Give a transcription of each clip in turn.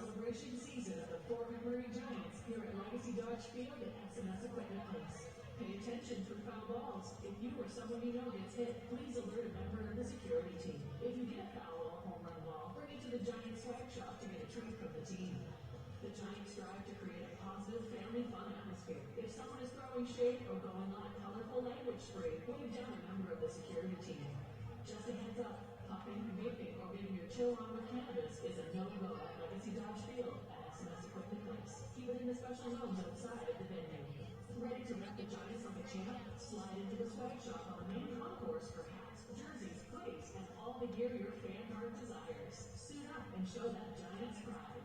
celebration season of the Fort McMurray Giants here at Legacy Dodge Field at SMS Equipment Place. Pay attention for foul balls. If you or someone you know gets hit, please alert a member of the security team. If you get a foul or home run ball, bring it to the Giants swag shop to get a treat from the team. The Giants strive to create a positive, family fun atmosphere. If someone is throwing shade or going on a colorful language spree, wave down a member of the security team. Just a heads up, puffing, vaping, or getting your chill on with cannabis is a no-go at Legacy Dodge Field at SMS Equipment Place. Keep it in the special zones outside of the venue. Ready to rep the Giants like a champ? Slide into the swag shop on the main concourse for hats, jerseys, hoodies, and all the gear your fan heart desires. Suit up and show that Giants pride.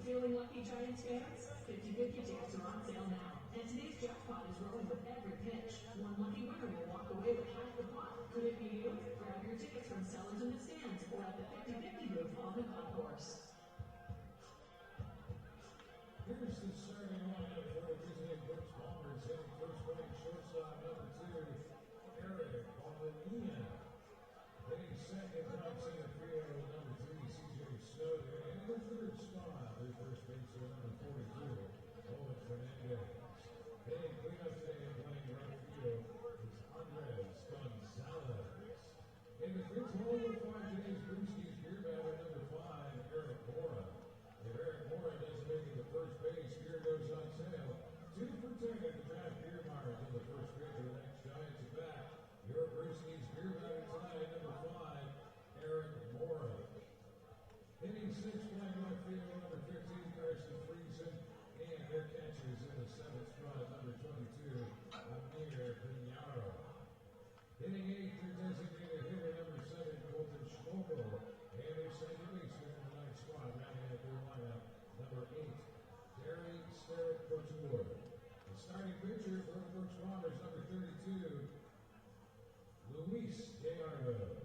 Feeling lucky, Giants fans? 50-50 tickets are on sale now. And today's jackpot is rolling with every pitch. One lucky winner will walk away with half the pot. Could it be you? Grab your tickets from sellers in the stands or at the 50-50 booth on the concourse. Here's the starting lineup for the visiting Brooks Bombers. Hitting first base, shortstop number 2, Eric Alberta. Hitting second, right center field, number 3, CJ Snowden. And in the third spot, their first baseman, number 42, Owen Fernandez. Hitting cleanup today and playing right field is Andres Gonzalez. In the fifth hole, we'll find today's Brewski's beer batter, number 5, Eric Mora. If Eric Mora doesn't make it to first base, beer goes on sale. 2 for 10 at the draft beer bars on the first pitch of the next Giants at bat. Your Brewski's beer batter tonight, number 5, Eric Mora. Hitting 6, playing left field, number 15, Carson Friesen. And their catchers in the 7th spot, number 22, Amir Piñaro. Hitting 8, their designated hitter, number 7, Colton Schmogel. And their second baseman in the 9th spot, rounding out their lineup, number 8, Gary Sterritt Couture. The starting pitcher for the Brooks Bombers, number 32, Luis Gallardo.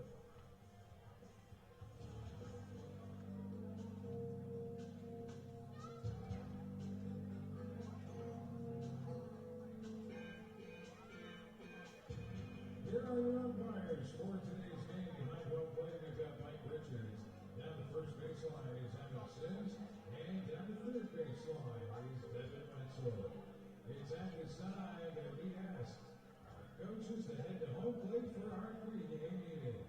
Here are your umpires for today's game. Behind home plate, we've got Mike Richards. Down the first baseline is Evan Sims. And down the third baseline is Devin Metzler. It's at this time that we ask our coaches to head to home plate for our pregame meeting.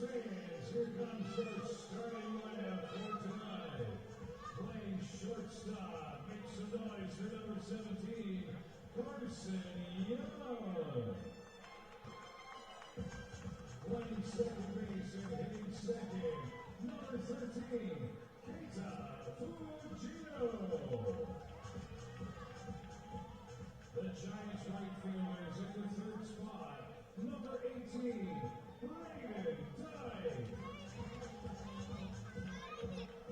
Fans, here comes our starting lineup for tonight. Playing shortstop, make some noise for number 17, Carson Young. Playing second base and hitting second, number 13, Keita Fujino. The Giants right fielders in the third spot, number 18, Brandon Dye.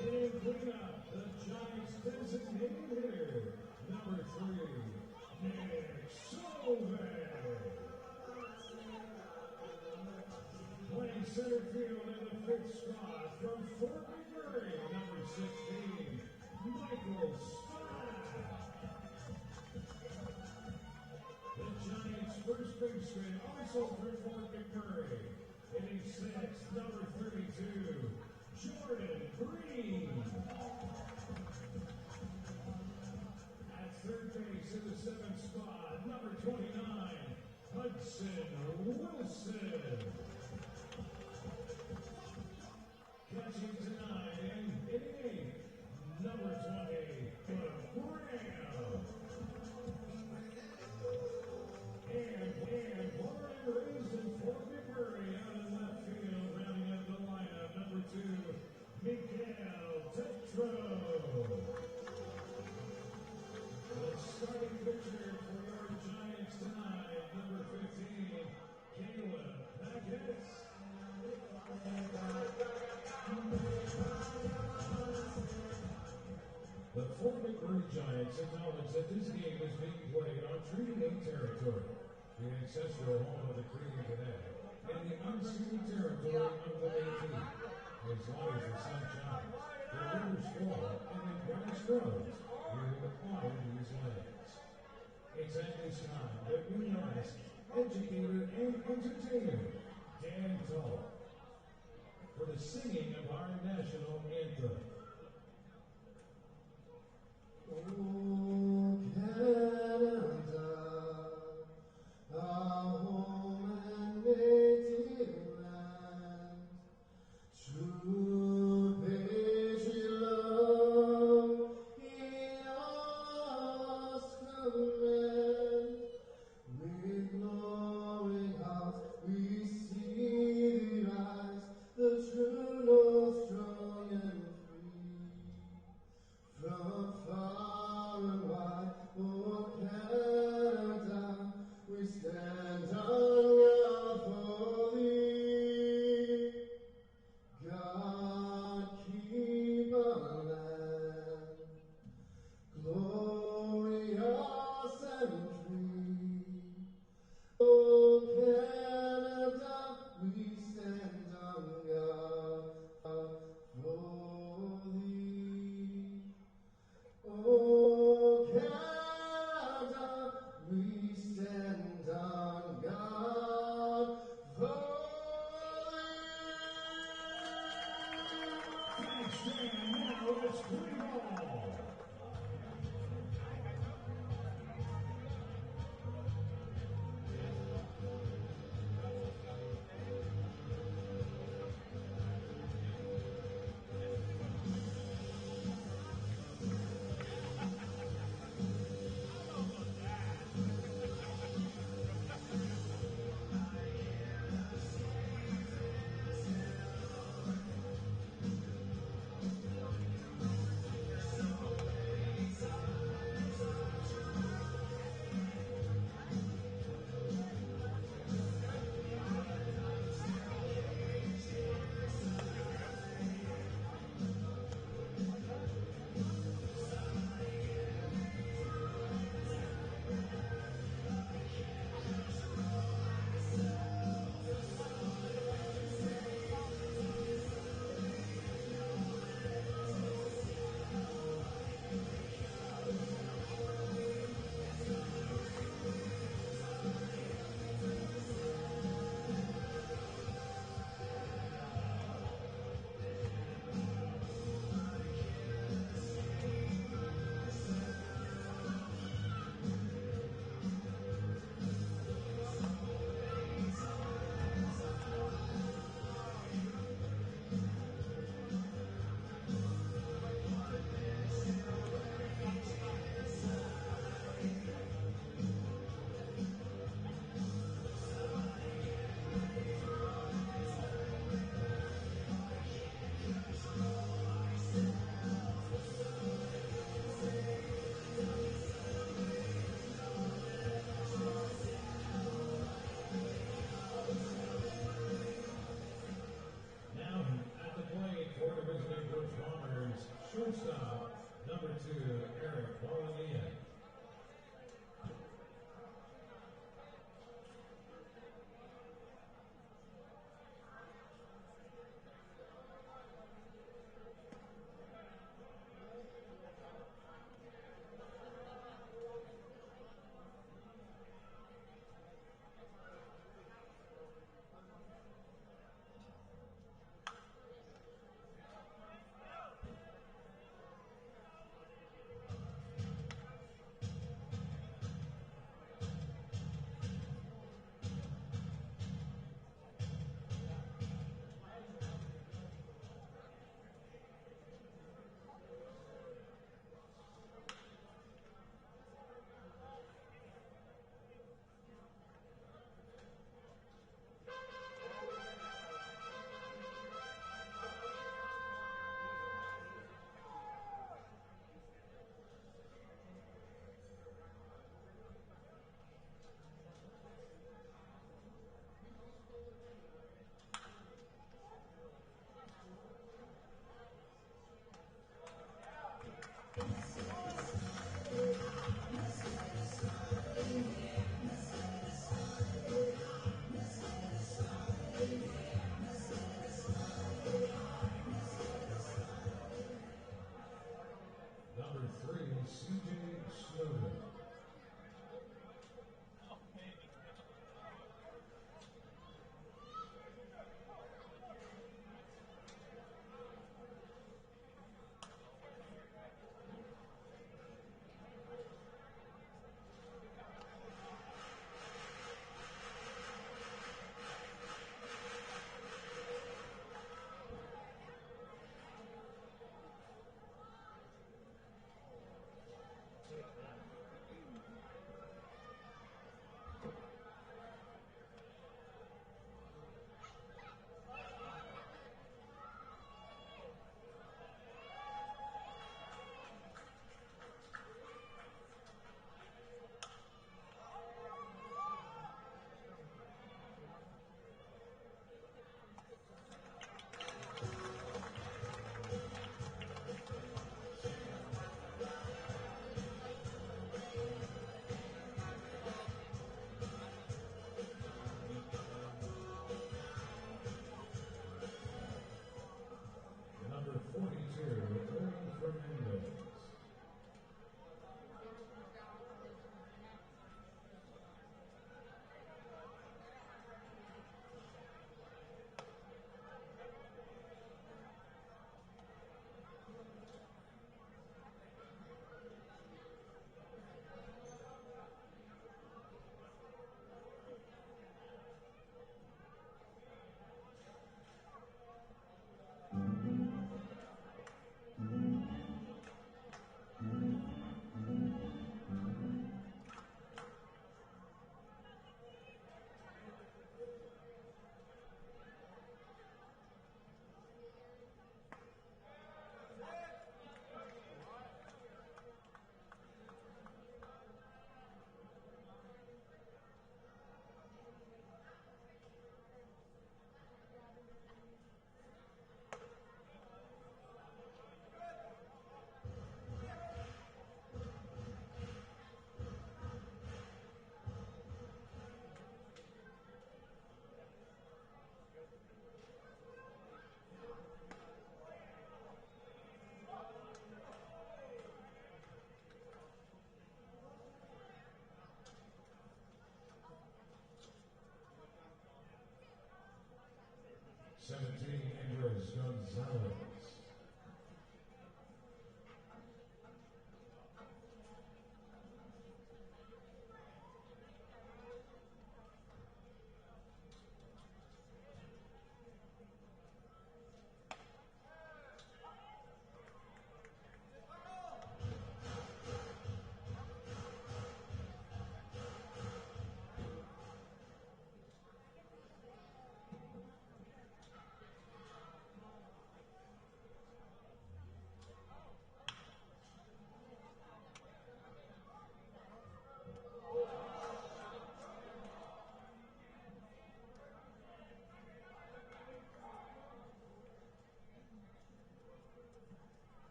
In cleanup, the Giants designated hitter, number 3, Nick Solveig. Playing center field in the 5th spot from Fort McMurray, number 16, Michael Spatt. The Giants' first baseman, also from Fort McMurray, hitting 6th, number 32, Jordan Green. Giants acknowledge that this game is being played on Treaty 8 territory, the ancestral home of the Cree Cadet, and the unceded territory of the Métis. As long as the sun shines, the rivers flow, and the grass grows, we will honor these lands. It's at this time that we ask educator and entertainer Dan Tull for the singing of our national anthem. Oh, Canada, our home and native land, true patriot love in us command. With glowing hearts we see thee rise, the true north strong and free. From far and wide, oh Canada, we stand on guard for thee. God keep our land glorious and free. Oh Canada, we stand on guard for thee. Oh Canada, we stand on guard for Thanks, Dan. Now let's play ball. Gonzalez.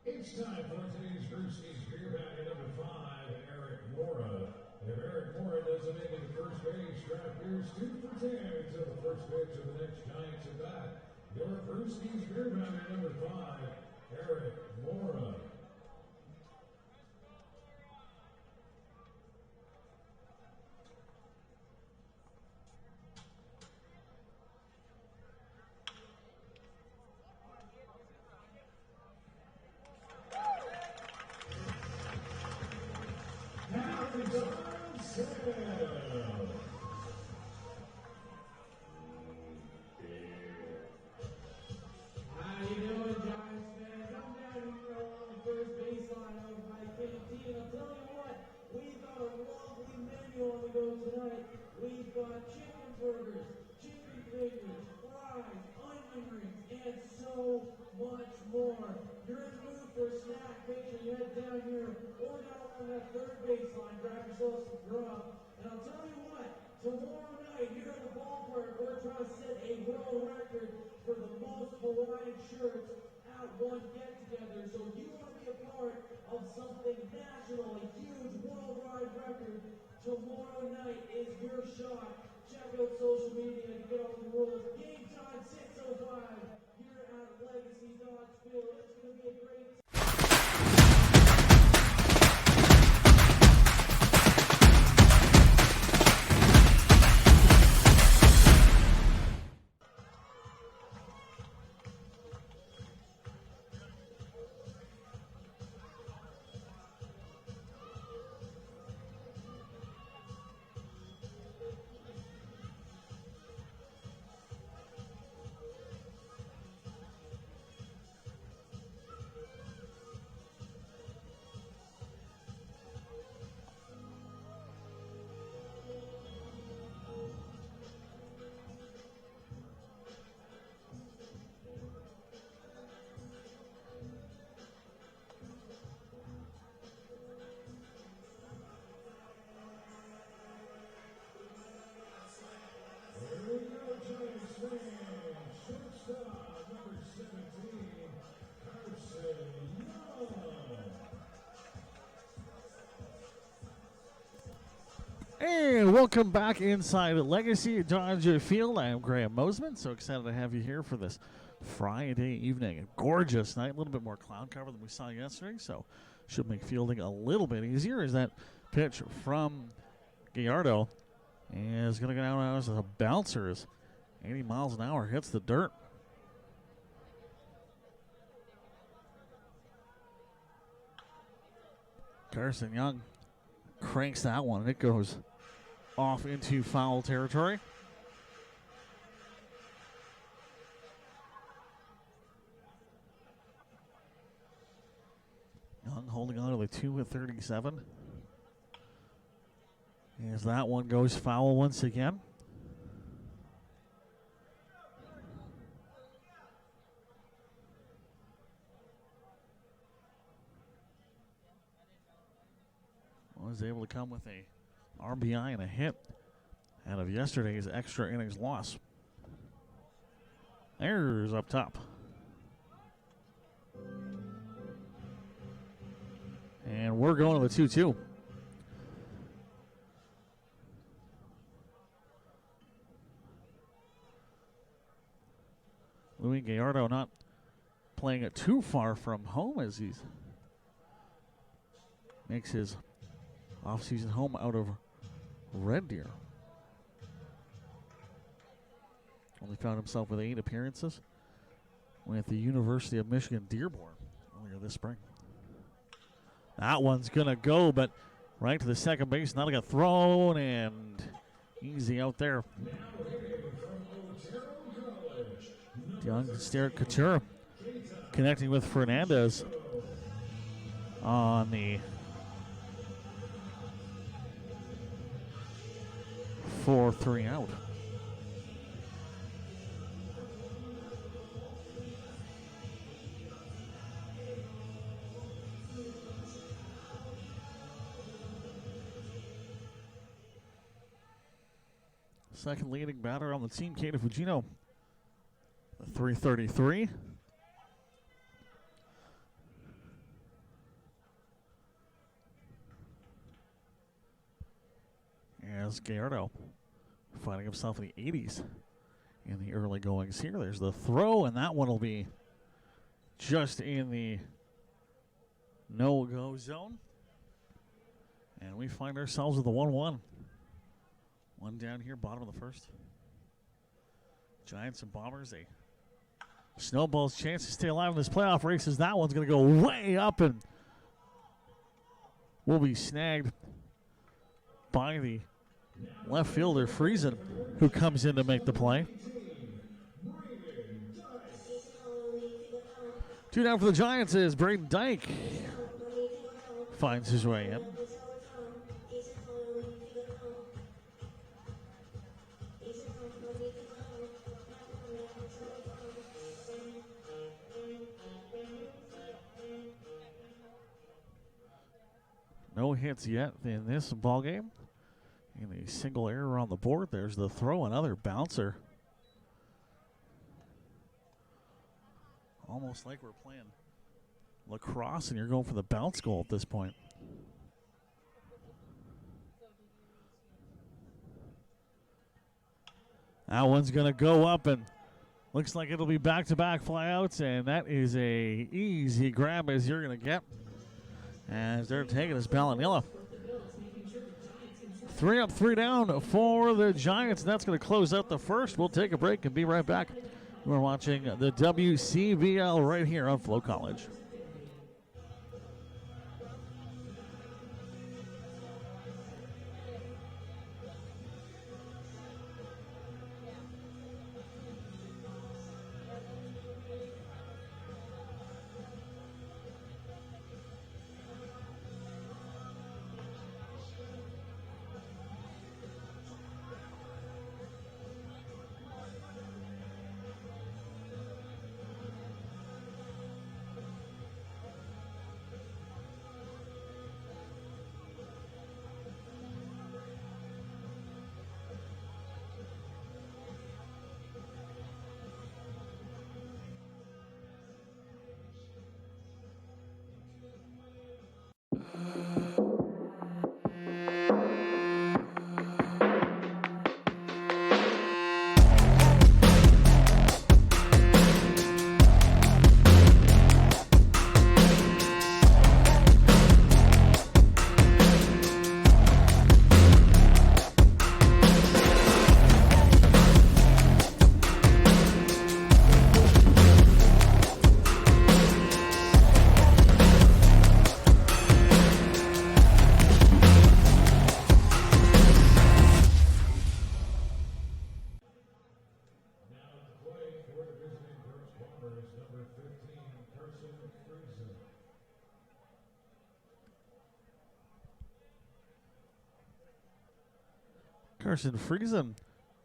It's time for today's Brewski's Beer Backer number 5, Eric Mora. If Eric Mora doesn't make it to first base, draft beers 2 for 10 until the first pitch of the next Giants at bat. Your Brewski's Beer Backer number 5, Eric Mora. How you doing, Giants fans? I'm down here along the first baseline of my canteen. I'll tell you what, we've got a lovely menu on the go tonight. We've got chicken burgers, chicken fingers, fries, onion rings, and so much more. You're in the mood for a snack, make sure you head down here or down along that third baseline, grab yourself some grub. And I'll tell you what, tomorrow night here at the ballpark, we're trying to set a world record for the most Hawaiian shirts at one get-together. So if you want to be a part of something national, a huge worldwide record, tomorrow night is your shot. Check out social media and get on the rules. Game time 6:05 here at Legacy Dodge Field. It's going to be a great And welcome back inside Legacy Dodge Field. I am Graham Mosman. So excited to have you here for this Friday evening. A gorgeous night, a little bit more cloud cover than we saw yesterday, so should make fielding a little bit easier. As that pitch from Gallardo is going to go down as a bouncer as 80 miles an hour hits the dirt. Carson Young cranks that one, and it goes off into foul territory. Young holding on to the 2-37. As that one goes foul once again. Was able to come with a RBI and a hit out of yesterday's extra innings loss. There's up top. And we're going to the 2-2. Luis Gallardo not playing it too far from home as he makes his off-season home out of Red Deer. Only found himself with 8 appearances with the University of Michigan Dearborn earlier this spring. That one's going to go, but right to the second base. Now they got thrown and easy out there. Young Starrett Couture connecting with Fernandez on the 4-3 out. Second leading batter on the team, Kato Fujino, 333. As Gallardo finding himself in the 80s in the early goings here. There's the throw, and that one will be just in the no-go zone. And we find ourselves with the 1-1. One down here, bottom of the first. Giants and Bombers, a snowball's chance to stay alive in this playoff race as that one's going to go way up and will be snagged by the left fielder, Friesen, who comes in to make the play. 2 down for the Giants as Braden Dyke finds his way in. No hits yet in this ball game. And a single error on the board. There's the throw, another bouncer. Almost like we're playing lacrosse and you're going for the bounce goal at this point. That one's going to go up and looks like it'll be back-to-back flyouts, and that is a easy grab as you're going to get as they're taking this Ballanilla. 3 up, 3 down for the Giants. And that's going to close out the first. We'll take a break and be right back. We're watching the WCBL right here on FloCollege. Carson Friesen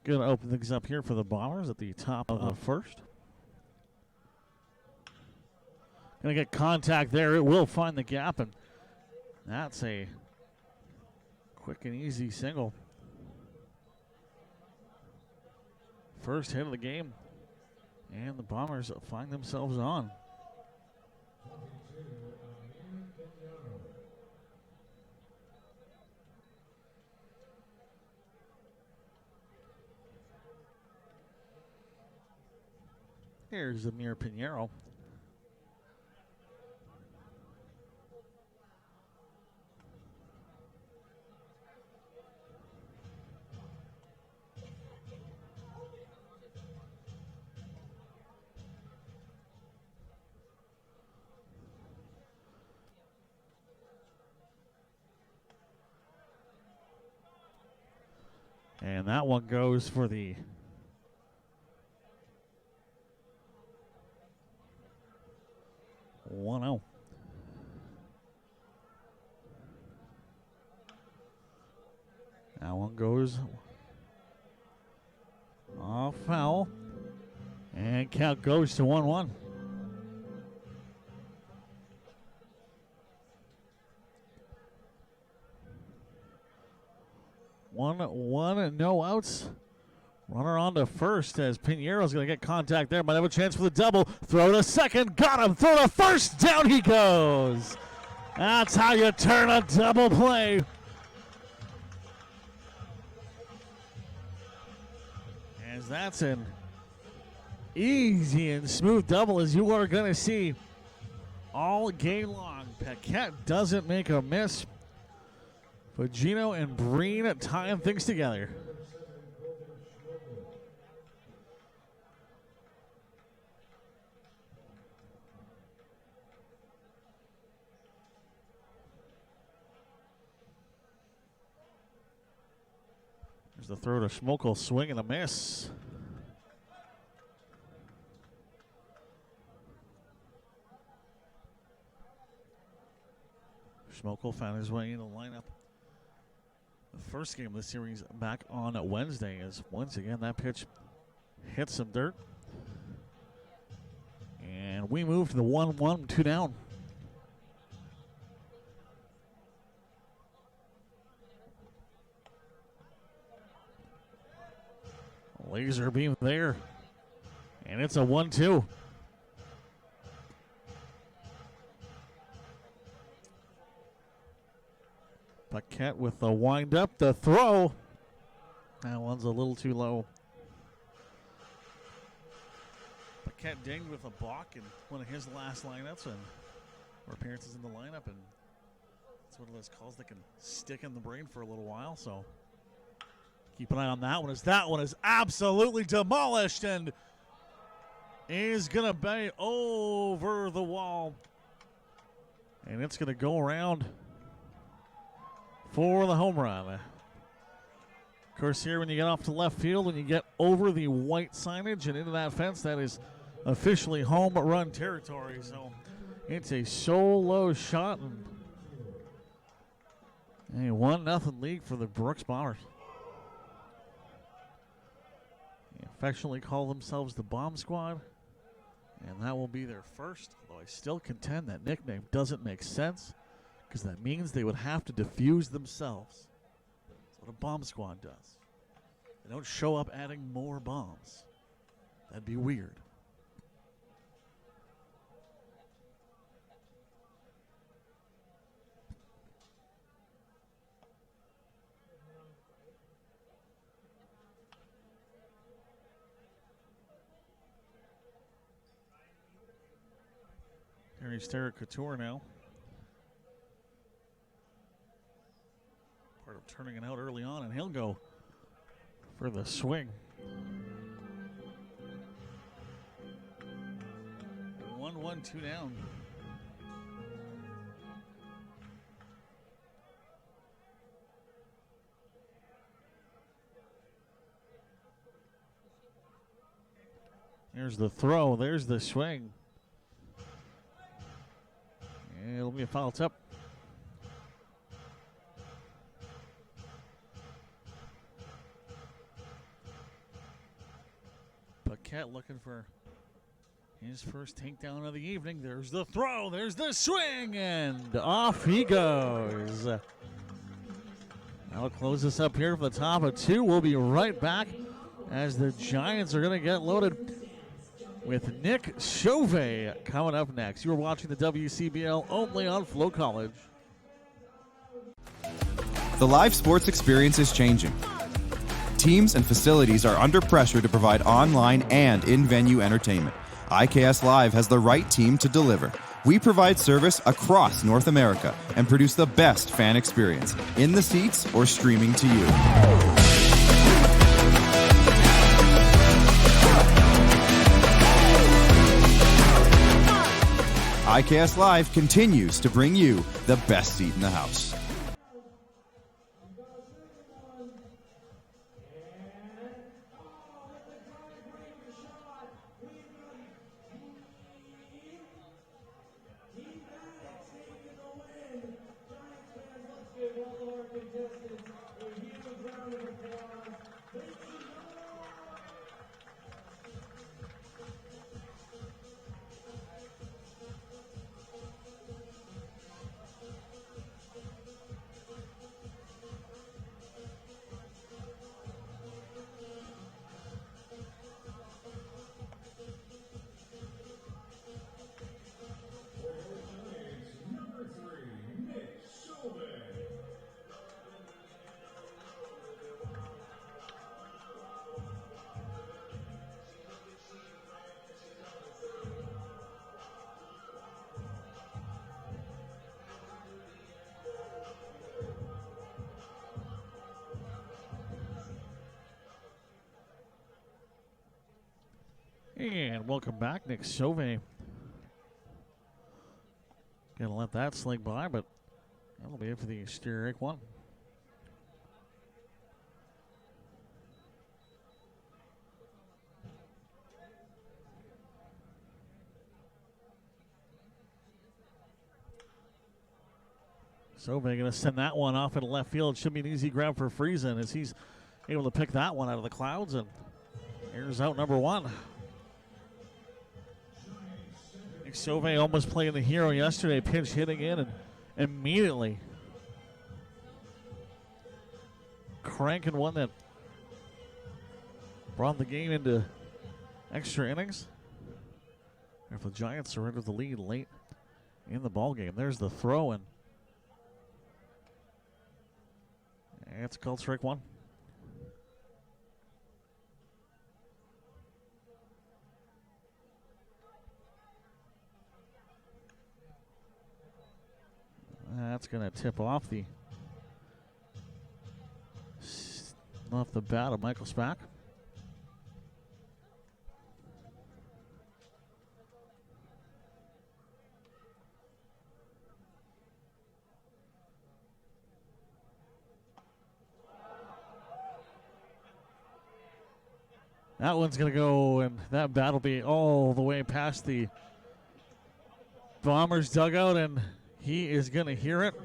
going to open things up here for the Bombers at the top of the first. Going to get contact there. It will find the gap, and that's a quick and easy single. First hit of the game, and the Bombers find themselves on. Here's Amir Pinheiro. And that one goes for the (1-0). That one goes off foul. And count goes to 1-1. One, no outs. Runner on to first as Piñeiro's going to get contact there. Might have a chance for the double. Throw to second. Got him. Throw to first. Down he goes. That's how you turn a double play. As that's an easy and smooth double as you are going to see all game long. Paquette doesn't make a miss. But Gino and Breen tying things together. There's the throw to Schmokel, swing and a miss. Schmokel found his way in the lineup. The first game of the series back on Wednesday as once again that pitch hit some dirt. And we move to the 1-1, 2 down. Laser beam there. And it's a 1-2. Paquette with the wind up, the throw. That one's a little too low. Paquette dinged with a balk in one of his last lineups or appearances in the lineup, and it's one of those calls that can stick in the brain for a little while. So keep an eye on that one, as that one is absolutely demolished and is going to be over the wall. And it's going to go around for the home run. Of course, here when you get off to left field and you get over the white signage and into that fence, that is officially home run territory. So it's a solo shot and a 1-0 lead for the Brooks Bombers. They affectionately call themselves the Bomb Squad, and that will be their first, although I still contend that nickname doesn't make sense, because that means they would have to defuse themselves. That's what a bomb squad does. They don't show up adding more bombs. That'd be weird. Here's Derek Couture now. Part of turning it out early on, and he'll go for the swing. 1-1, 2 down. There's the throw, there's the swing. And it'll be a foul tip. Paquette looking for his first takedown of the evening. There's the throw, there's the swing, and off he goes. That'll close us up here for the top of 2. We'll be right back as the Giants are going to get loaded with Nick Chauvet coming up next. You're watching the WCBL only on FloCollege. The live sports experience is changing. Teams and facilities are under pressure to provide online and in-venue entertainment. IKS Live has the right team to deliver. We provide service across North America and produce the best fan experience, in the seats or streaming to you. IKS Live continues to bring you the best seat in the house. And welcome back, Nick Sauvé. Gonna let that slink by, but that'll be it for the exterior rake one. Sauvé gonna send that one off into left field. Should be an easy grab for Friesen as he's able to pick that one out of the clouds, and here's out number one. Sauvé almost playing the hero yesterday, pinch hitting in and immediately cranking one that brought the game into extra innings. If the Giants surrender the lead late in the ball game, there's the throw, and it's called strike one. That's going to tip off the bat of Michael Spack. That one's going to go, and that bat will be all the way past the Bombers dugout, and he is going to hear it.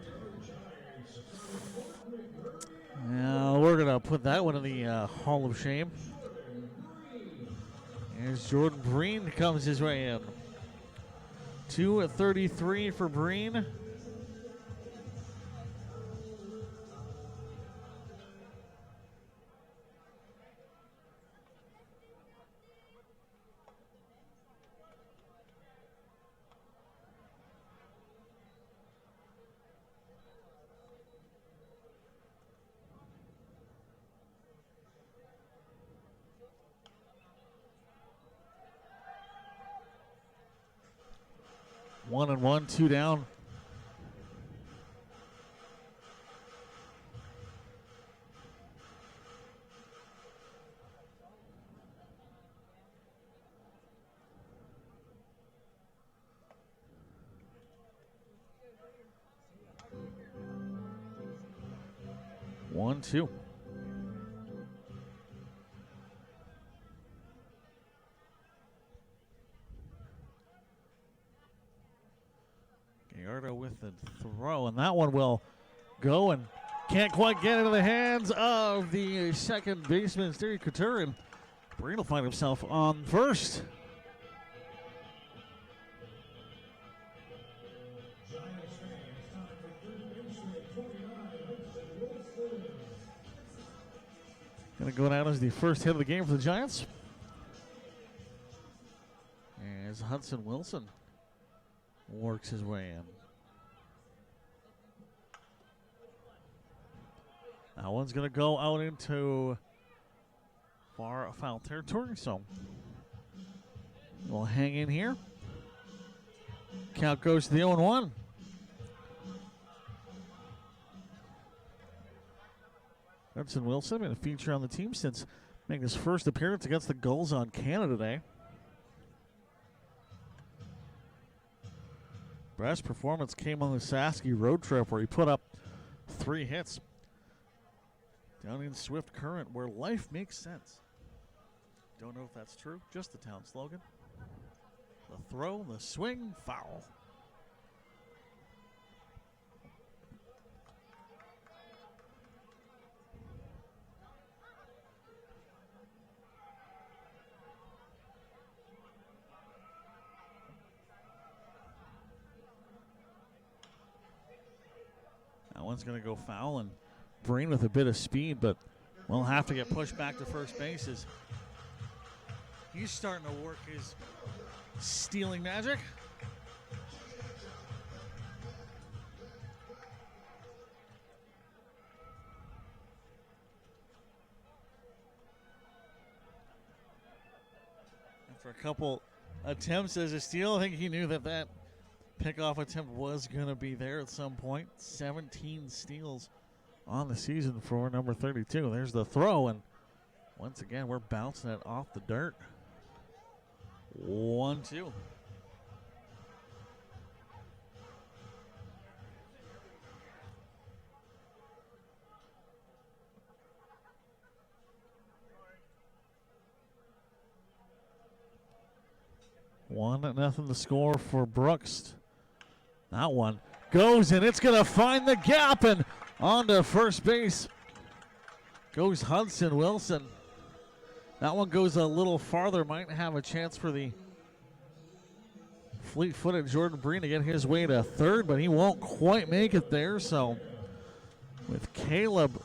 Now we're going to put that one in the Hall of Shame. As Jordan Breen comes his way in. 2-33 for Breen. One and one, two down. One, two. Gallardo with the throw, and that one will go and can't quite get into the hands of the second baseman, Steve Couture, and Breen will find himself on first. Going to go down as the first hit of the game for the Giants. As Hudson Wilson works his way in. That one's going to go out into far foul territory, so we'll hang in here. Count goes to the 0-1. Hudson Wilson been a feature on the team since making his first appearance against the Gulls on Canada Day. Best performance came on the Saskatchewan road trip where he put up 3 hits down in Swift Current, where life makes sense. Don't know if that's true, just the town slogan. The throw, the swing, foul. That one's going to go foul, and Breen with a bit of speed, but will have to get pushed back to first base as he's starting to work his stealing magic. And for a couple attempts as a steal, I think he knew that that pickoff attempt was going to be there at some point. 17 steals on the season for number 32. There's the throw, and once again, we're bouncing it off the dirt. 1-2. One nothing the score for Brooks. That one goes, and it's going to find the gap, and onto first base goes Hudson Wilson. That one goes a little farther, might have a chance for the fleet-footed Jordan Breen to get his way to third, but he won't quite make it there. So with Caleb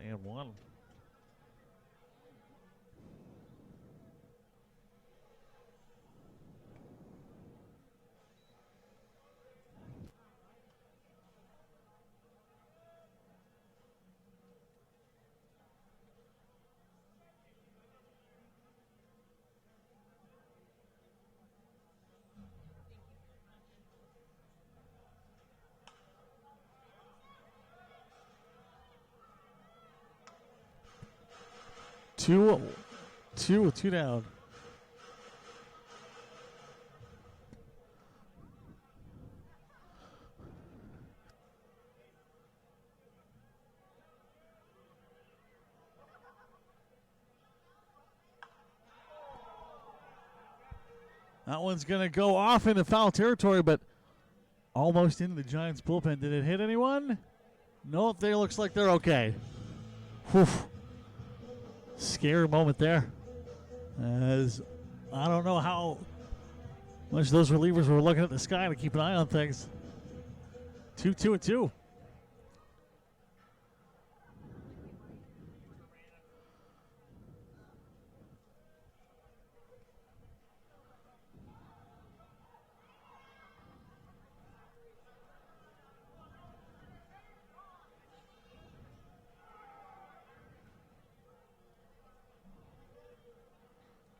and one. Two down. That one's going to go off into foul territory, but almost into the Giants' bullpen. Did it hit anyone? Nope, they looks like they're okay. Whew. Scary moment there. As I don't know how much those relievers were looking at the sky to keep an eye on things. 2-2-2.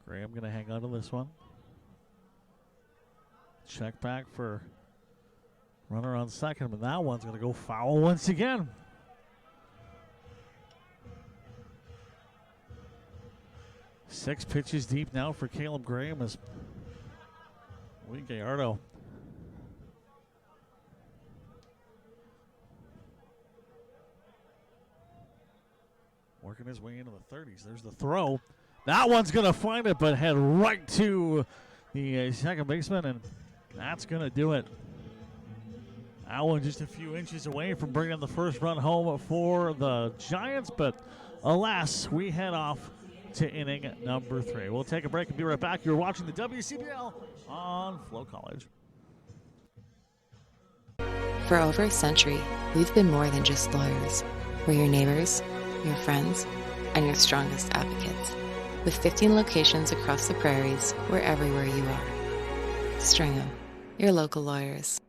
Graham going to hang on to this one. Check back for runner on second, but that one's going to go foul once again. Six pitches deep now for Caleb Graham as Lee Gallardo working his way into the 30s. There's the throw. That one's going to find it, but head right to the second baseman, and that's going to do it. That one just a few inches away from bringing the first run home for the Giants, but alas, we head off to inning number 3. We'll take a break and be right back. You're watching the WCBL on FloCollege. For over a century, we've been more than just lawyers. We're your neighbors, your friends, and your strongest advocates. With 15 locations across the prairies, we're everywhere you are. Stringham, your local lawyers.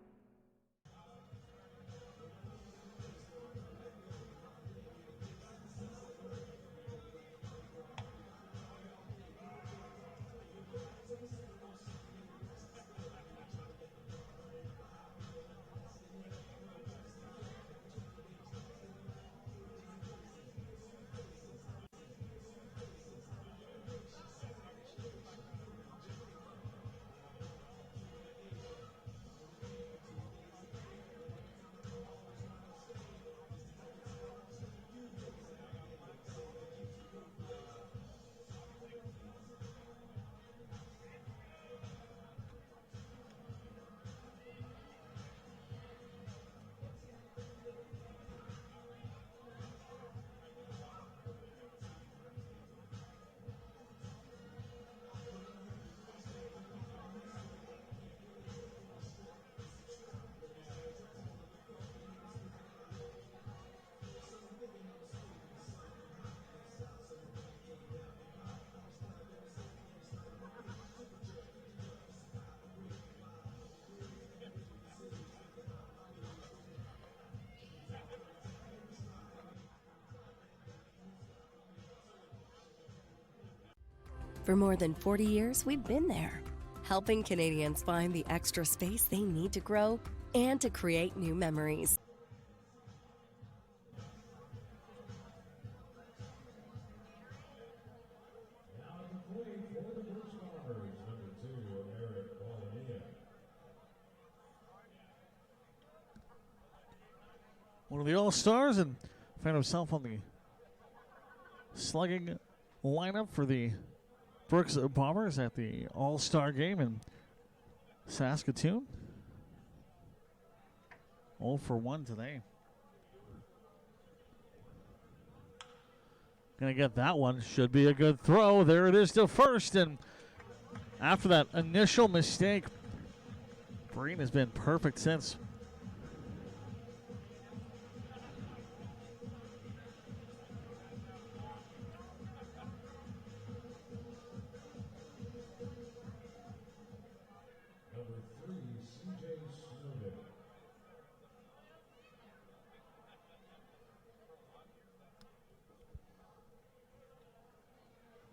For more than 40 years, we've been there, helping Canadians find the extra space they need to grow and to create new memories. One of the All-Stars and found himself on the slugging lineup for the Brooks Bombers at the All-Star game in Saskatchewan. 0 for 1 today. Gonna get that one. Should be a good throw. There it is to first. And after that initial mistake, Breen has been perfect since.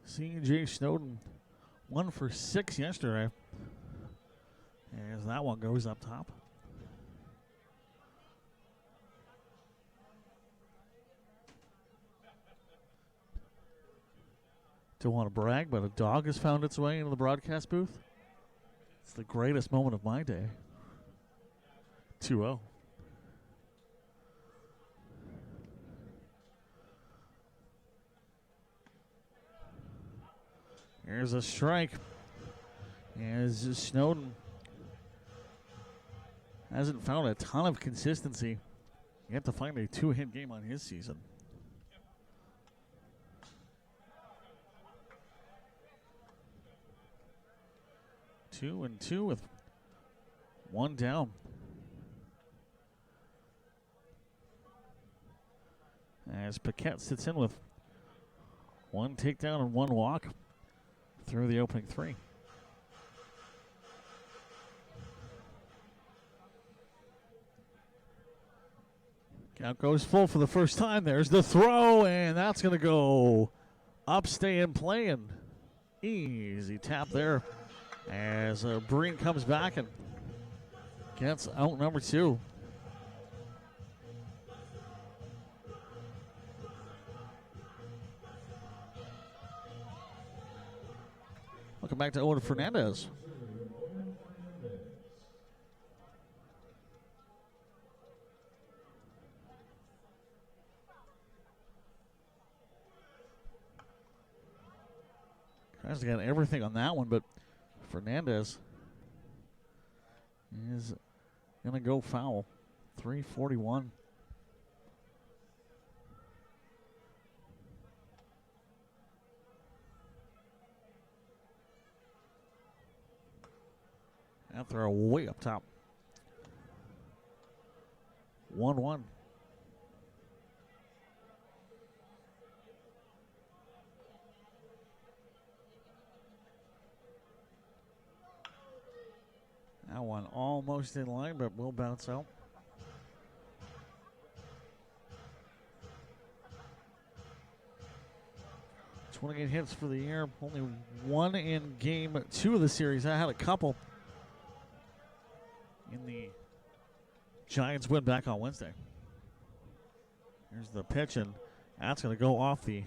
C.J. Snowden, 1 for 6 yesterday. As that one goes up top. Don't want to brag, but a dog has found its way into the broadcast booth. It's the greatest moment of my day. 2-0. Here's a strike. As Snowden hasn't found a ton of consistency. You have to find a 2-hit game on his season. Two and two with one down. As Paquette sits in with one takedown and one walk through the opening 3. Count goes full for the first time. There's the throw, and that's going to go up, stay in play, and easy tap there as Breen comes back and gets out number 2. Welcome back to Owen Fernandez. Tries to get everything on that one, but Fernandez is going to go foul. 3:41. That throw way up top. 1-1. That one almost in line, but will bounce out. .28 hits for the year. Only one in game 2 of the series. I had a couple in the Giants win back on Wednesday. Here's the pitch, and that's going to go off the,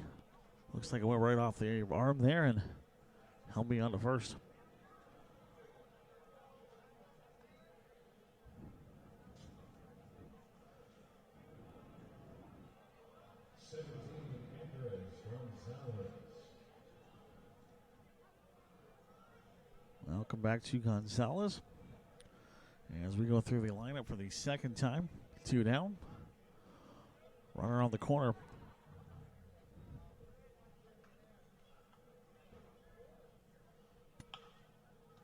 looks like it went right off the arm there and held me on to first. Welcome back to Gonzalez. As we go through the lineup for the second time, 2 down. Runner on the corner.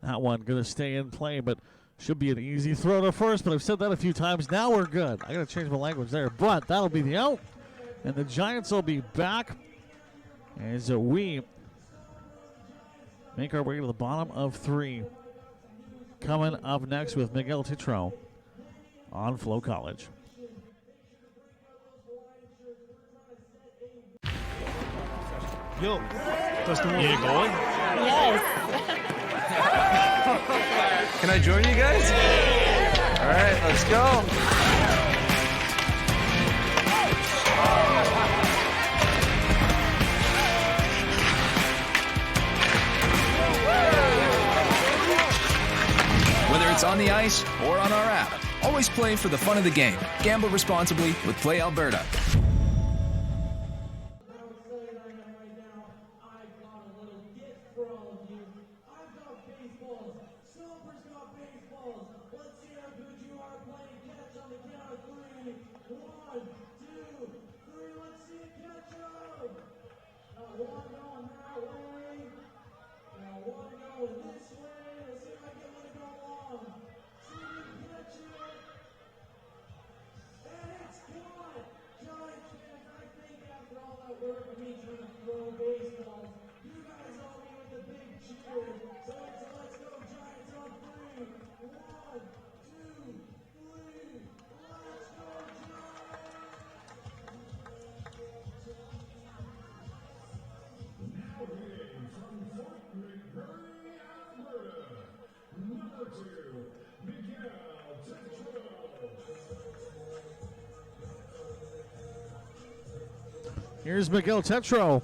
That one going to stay in play, but should be an easy throw to first, but I've said that a few times. Now we're good. I got to change my language there, but that'll be the out. And the Giants will be back as we make our way to the bottom of 3. Coming up next with Miguel Titro on FloCollege. Yo, that's the one. You going? Yes. Can I join you guys? All right, let's go. Whether it's on the ice or on our app, always play for the fun of the game. Gamble responsibly with Play Alberta. Here's Miguel Tetro.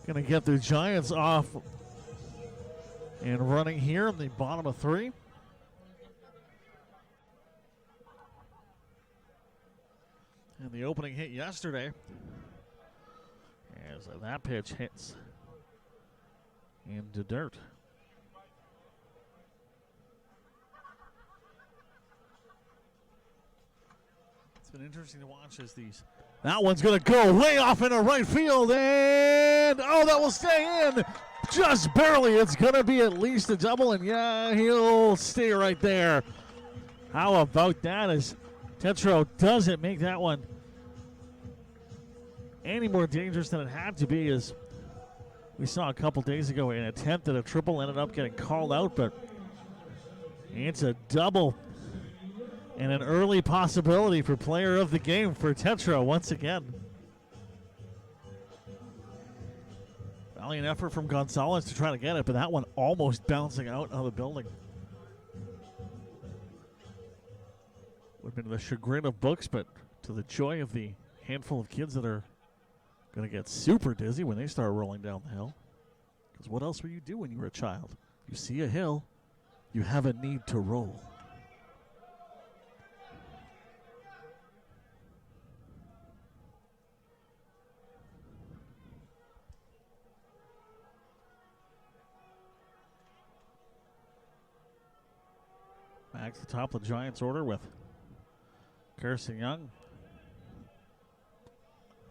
Going to get the Giants off and running here in the bottom of 3. And the opening hit yesterday, as that pitch hits into dirt. It's been interesting to watch as these. That one's going to go way off into right field, and that will stay in just barely. It's going to be at least a double, and yeah, he'll stay right there. How about that, as Tetro doesn't make that one any more dangerous than it had to be, as we saw a couple days ago an attempt at a triple ended up getting called out, but it's a double. And an early possibility for player of the game for Tetro once again. Valiant effort from Gonzalez to try to get it, but that one almost bouncing out of the building. Would have been the chagrin of books, but to the joy of the handful of kids that are going to get super dizzy when they start rolling down the hill. Because what else were you do when you were a child? You see a hill, you have a need to roll. Back to the top of the Giants order with Carson Young.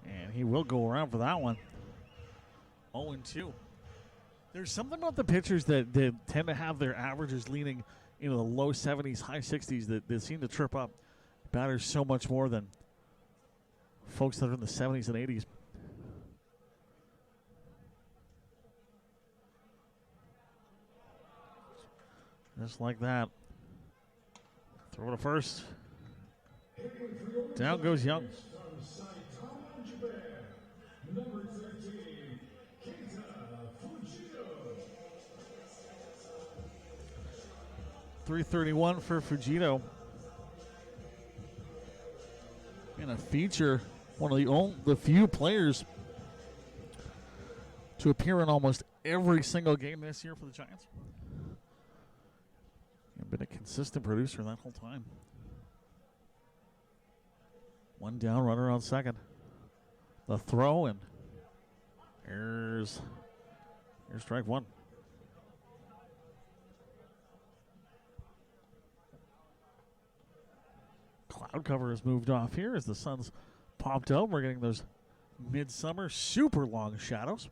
And he will go around for that one. 0-2. There's something about the pitchers that tend to have their averages leaning into the low 70s, high 60s that seem to trip up batters so much more than folks that are in the 70s and 80s. Just like that. Throw to first. Down goes Young. Number 13, Keita Fujito. 331 for Fujito. And a feature, one of the few players to appear in almost every single game this year for the Giants. And been a consistent producer that whole time. One down, runner on second. The throw, and here's strike one. Cloud cover has moved off here as the sun's popped out. We're getting those midsummer super long shadows.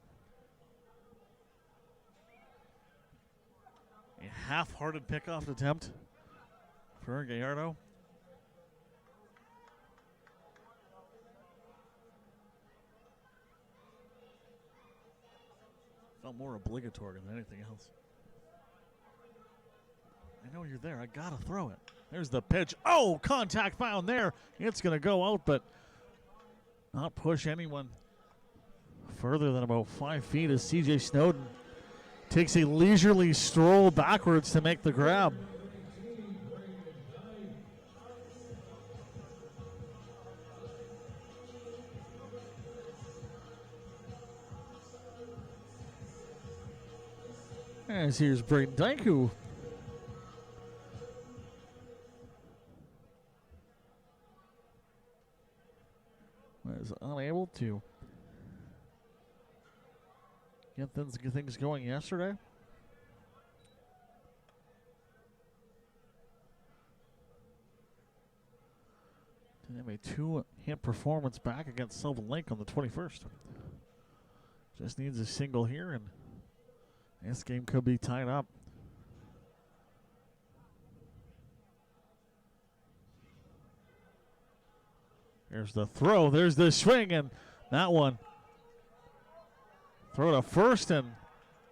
A half-hearted pickoff attempt for Gallardo. Felt more obligatory than anything else. I know you're there. I got to throw it. There's the pitch. Oh, contact found there. It's going to go out, but not push anyone further than about 5 feet as C.J. Snowden takes a leisurely stroll backwards to make the grab. As here's Braden Dyke, who was unable to get things going yesterday. Didn't have a 2-hit performance back against Sylvan Lake on the 21st. Just needs a single here, and this game could be tied up. There's the throw. There's the swing, and that one. Throw to first and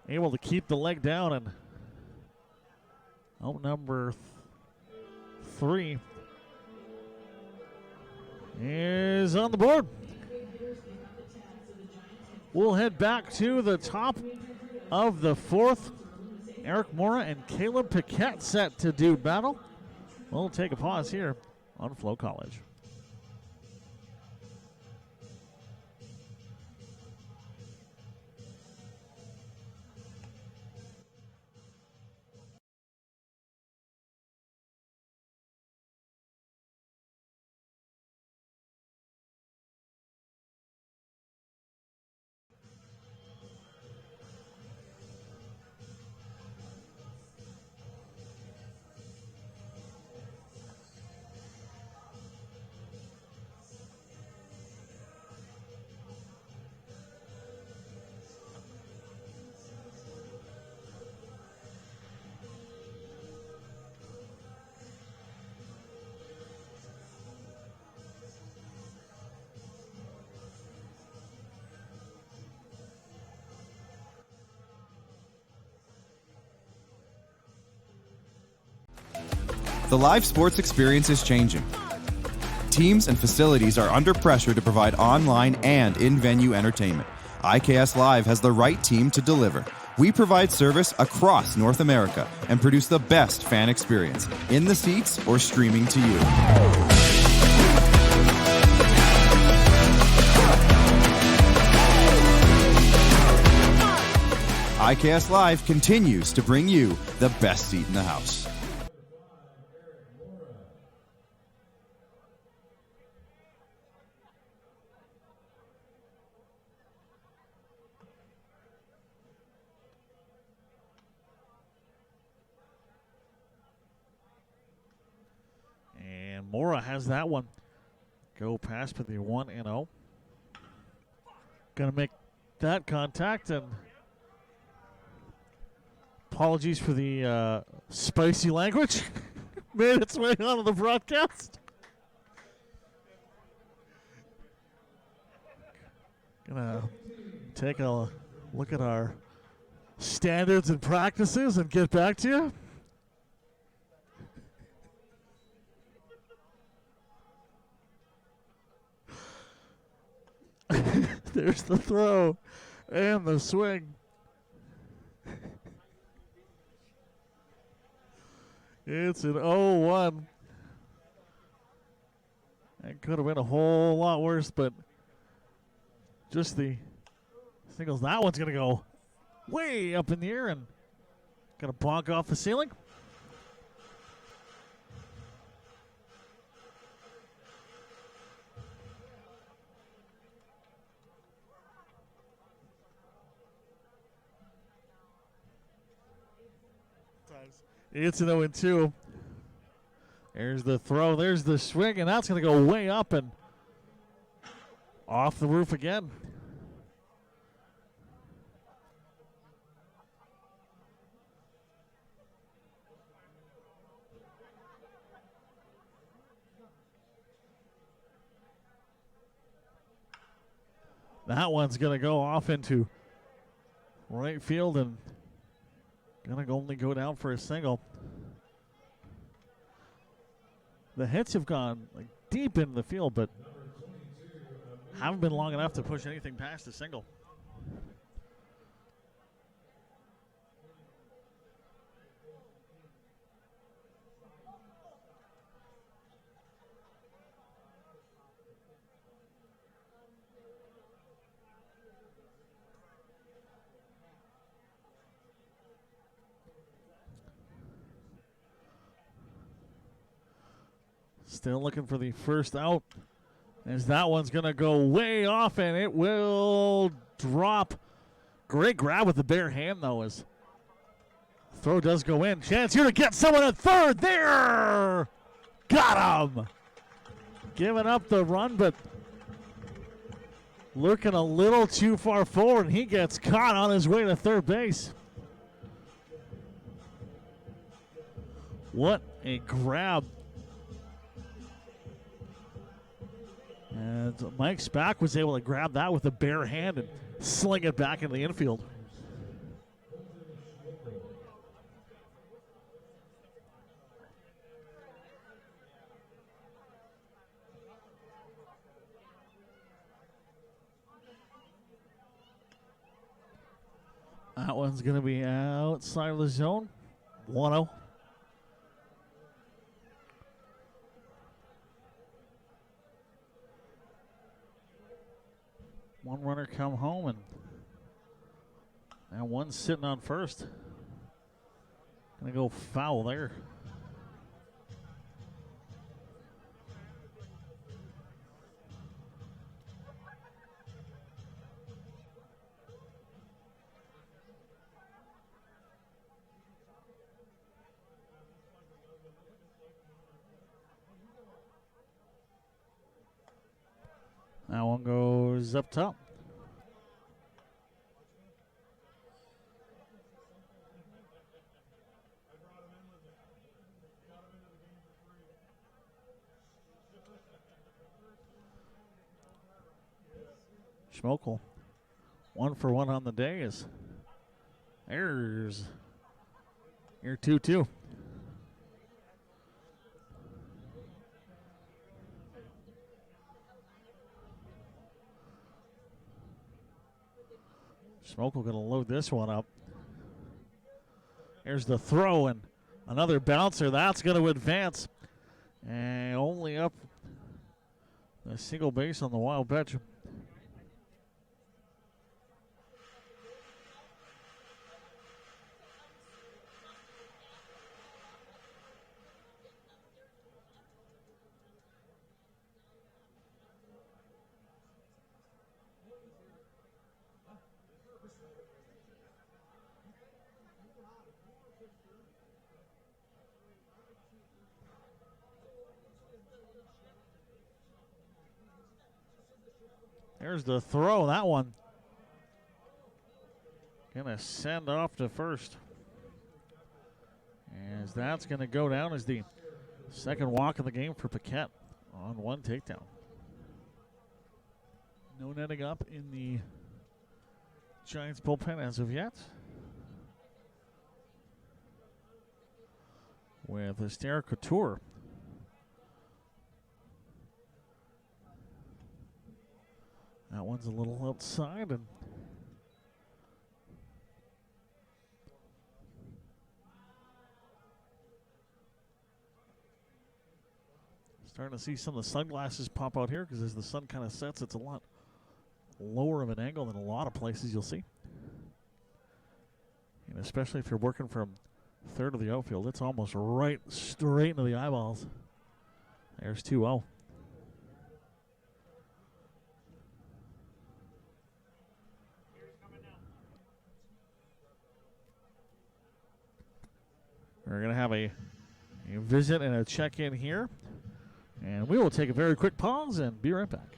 able to keep the leg down. And out number 3 is on the board. We'll head back to the top of the 4th. Eric Mora and Caleb Paquette set to do battle. We'll take a pause here on FloCollege. The live sports experience is changing. Teams and facilities are under pressure to provide online and in-venue entertainment. IKS Live has the right team to deliver. We provide service across North America and produce the best fan experience, in the seats or streaming to you. IKS Live continues to bring you the best seat in the house. Mora has that one. Go past for the 1-0. Gonna make that contact, and apologies for the spicy language. Made its way onto the broadcast. Gonna take a look at our standards and practices and get back to you. There's the throw and the swing. It's an 0-1. It could have been a whole lot worse, but just the singles. That one's going to go way up in the air and going to bonk off the ceiling. It's an 0-2. There's the throw. There's the swing, and that's going to go way up and off the roof again. That one's going to go off into right field and going to only go down for a single. The hits have gone like deep in the field, but haven't been long enough to push anything past a single. Still looking for the first out. As that one's going to go way off, and it will drop. Great grab with the bare hand, though, as throw does go in. Chance here to get someone at third. There! Got him! Giving up the run, but looking a little too far forward, and he gets caught on his way to third base. What a grab. And Mike Spack was able to grab that with a bare hand and sling it back into the infield. That one's going to be outside of the zone. 1-0. One runner come home, and one's sitting on first. Gonna go foul there. That one goes up top. Schmokel, 1 for 1 on the day is there's your 2-2. Schmokel going to load this one up. Here's the throw and another bouncer. That's going to advance. And only up a single base on the wild pitch. There's the throw. That one gonna send off to first. As that's gonna go down as the second walk of the game for Paquette on one takedown. No netting up in the Giants bullpen as of yet. With Esther Couture. That one's a little outside, and starting to see some of the sunglasses pop out here because as the sun kind of sets, it's a lot lower of an angle than a lot of places you'll see. And especially if you're working from third of the outfield, it's almost right straight into the eyeballs. There's 2-0. We're going to have a visit and a check-in here. And we will take a very quick pause and be right back.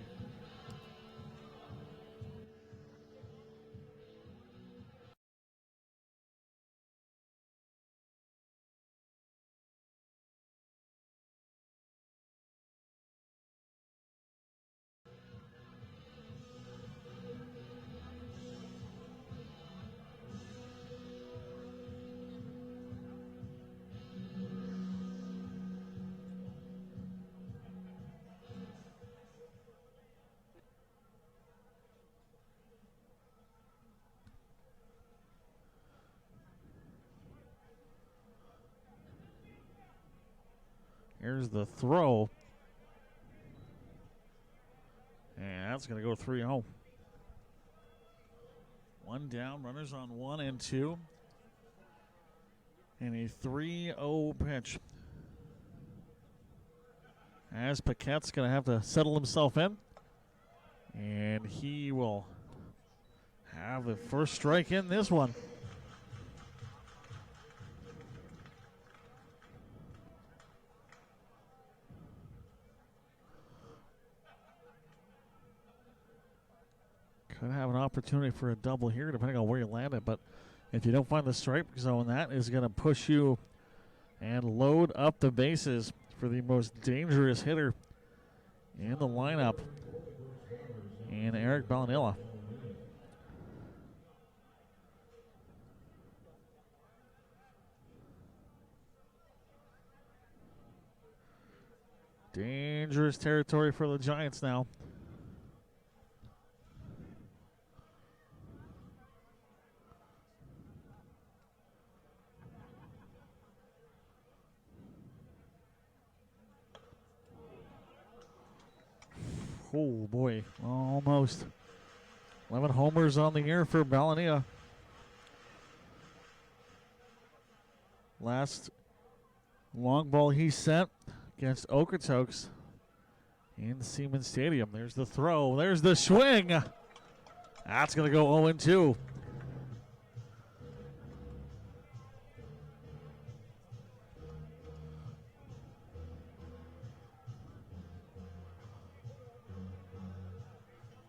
Here's the throw. And that's going to go 3-0. One down, runners on 1 and 2. And a 3-0 pitch. as Paquette's going to have to settle himself in. And he will have the first strike in this one. Could have an opportunity for a double here, depending on where you land it. But if you don't find the strike zone, that is going to push you and load up the bases for the most dangerous hitter in the lineup, and Eric Ballanilla. Dangerous territory for the Giants now. Oh boy, almost. 11 homers on the year for Ballanilla. Last long ball he sent against Okotoks in Siemens Stadium. There's the throw. There's the swing. That's going to go 0-2.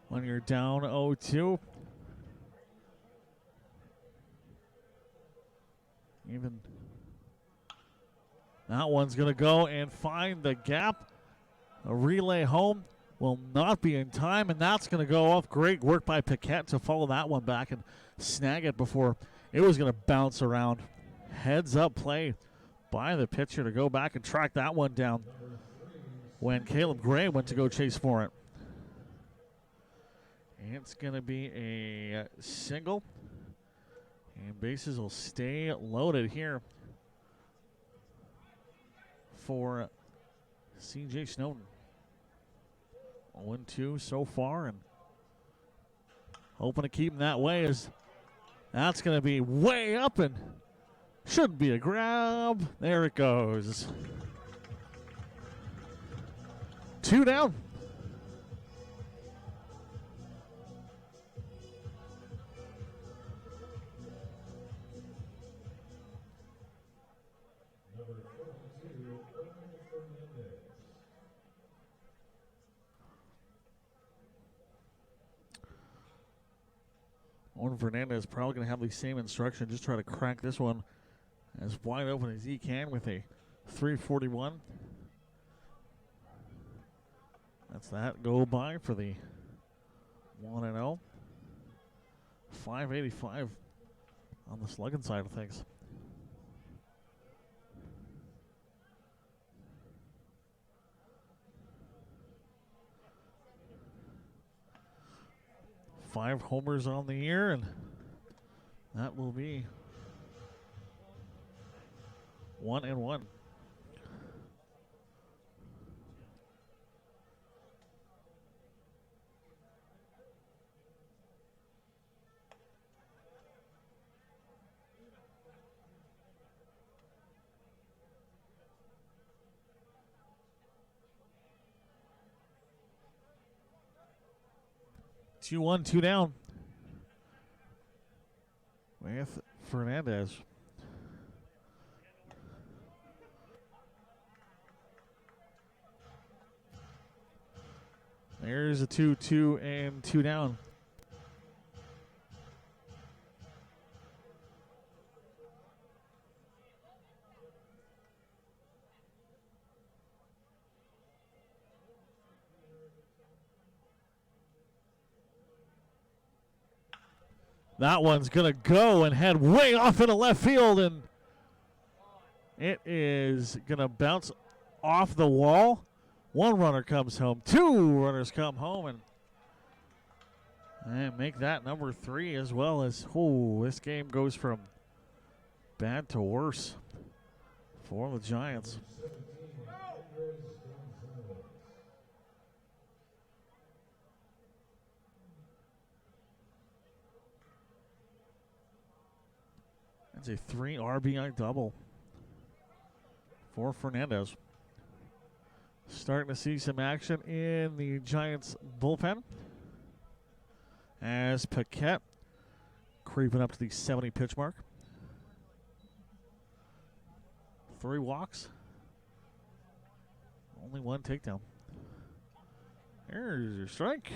When you're down 0-2. Even that one's going to go and find the gap. A relay home will not be in time, and that's going to go off. Great work by Paquette to follow that one back and snag it before it was going to bounce around. Heads up play by the pitcher to go back and track that one down when Caleb Gray went to go chase for it. It's going to be a single, and bases will stay loaded here for C.J. Snowden. 0-2 so far, and hoping to keep him that way, as that's going to be way up and should be a grab. There it goes. 2 down. Owen Fernandez probably going to have the same instruction. Just try to crack this one as wide open as he can with a 341. That's that go by for the 1-0. 585 on the slugging side of things. Five homers on the year, and that will be 1-1. Two one, 2 down with Fernandez. There's a 2-2 and 2 down. That one's going to go and head way off into left field, and it is going to bounce off the wall. One runner comes home. Two runners come home and make that number 3, as well as, this game goes from bad to worse for the Giants. It's a 3 RBI double for Fernandez. Starting to see some action in the Giants bullpen as Paquette creeping up to the 70 pitch mark. 3 walks. Only 1 takedown. There's your strike.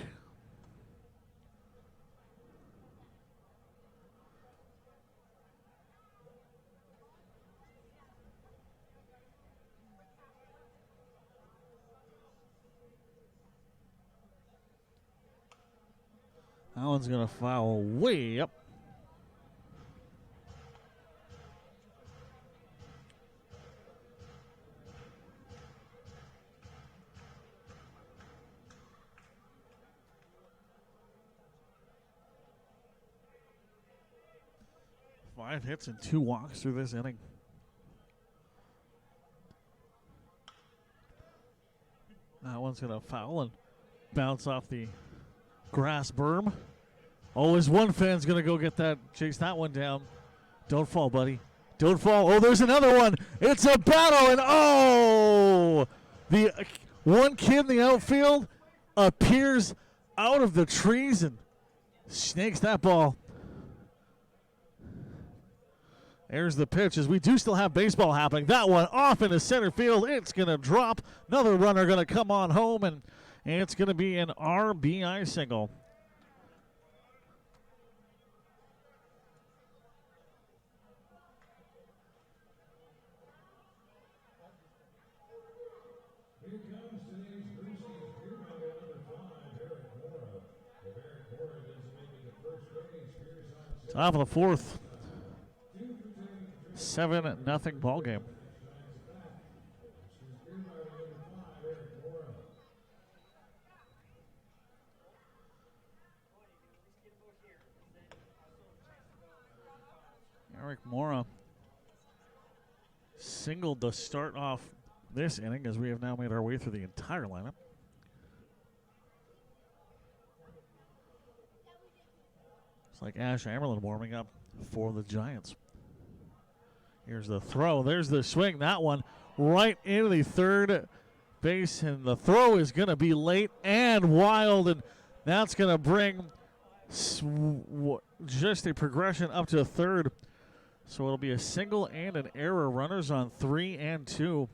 That one's going to foul way up. Five hits and 2 walks through this inning. That one's going to foul and bounce off the grass berm. Oh, his one fan's going to go get that, chase that one down. Don't fall, buddy. Don't fall. Oh, there's another one. It's a battle, and oh! The one kid in the outfield appears out of the trees and snakes that ball. There's the pitch as we do still have baseball happening. That one off into center field. It's going to drop. Another runner going to come on home, and it's going to be an RBI single. Here comes today's Brewskis beer mug at number 5, Eric Mora. If Eric Mora doesn't make it to first base, here's on Top of the fourth. 7-0 ball game. Eric Mora singled to start off this inning as we have now made our way through the entire lineup. It's like Ash Amerlin warming up for the Giants. Here's the throw. There's the swing. That one right into the third base, and the throw is going to be late and wild, and that's going to bring just a progression up to third. So it'll be a single and an error. Runners on 3 and 2.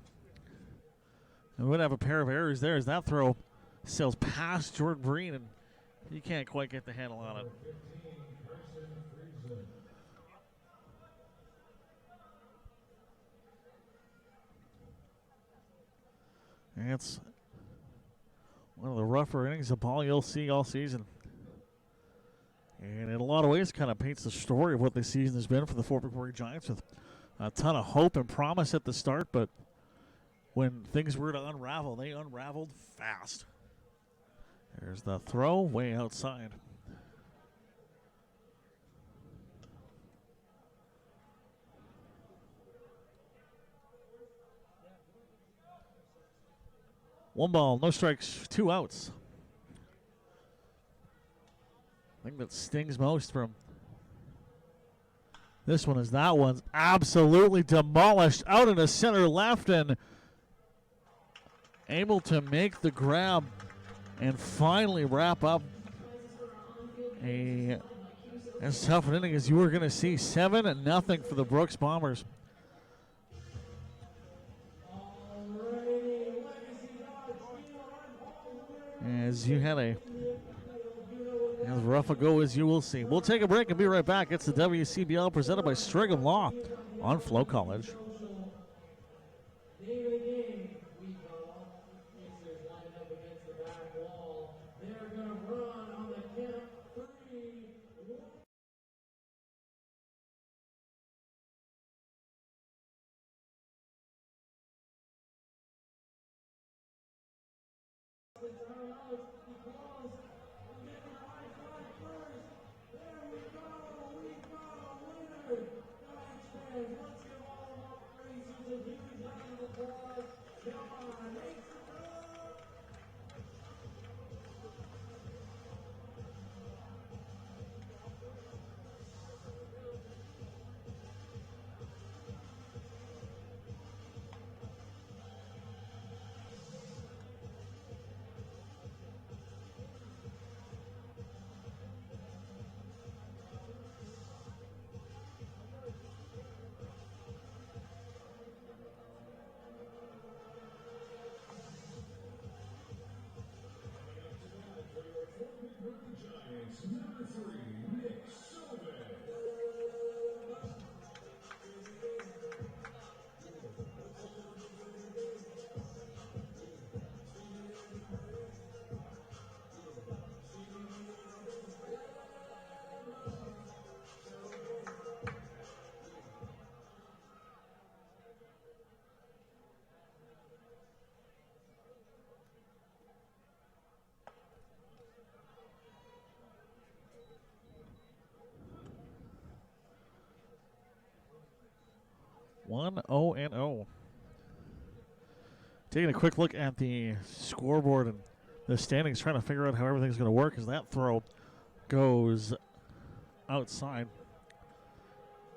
And we would have a pair of errors there as that throw sails past Jordan Breen, and he can't quite get the handle on it. And it's one of the rougher innings of ball you'll see all season. And in a lot of ways, kind of paints the story of what this season has been for the Fort McMurray Giants with a ton of hope and promise at the start. But when things were to unravel, they unraveled fast. There's the throw way outside. One ball, no strikes, 2 outs. I think that stings most from this one is that one's absolutely demolished out into center left and able to make the grab and finally wrap up as tough an inning as you were going to see. 7-0 for the Brooks Bombers. As you had as rough a go as you will see. We'll take a break and be right back. It's the WCBL presented by Strigham Law on FloCollege. 1-0-0. Taking a quick look at the scoreboard and the standings, trying to figure out how everything's going to work as that throw goes outside.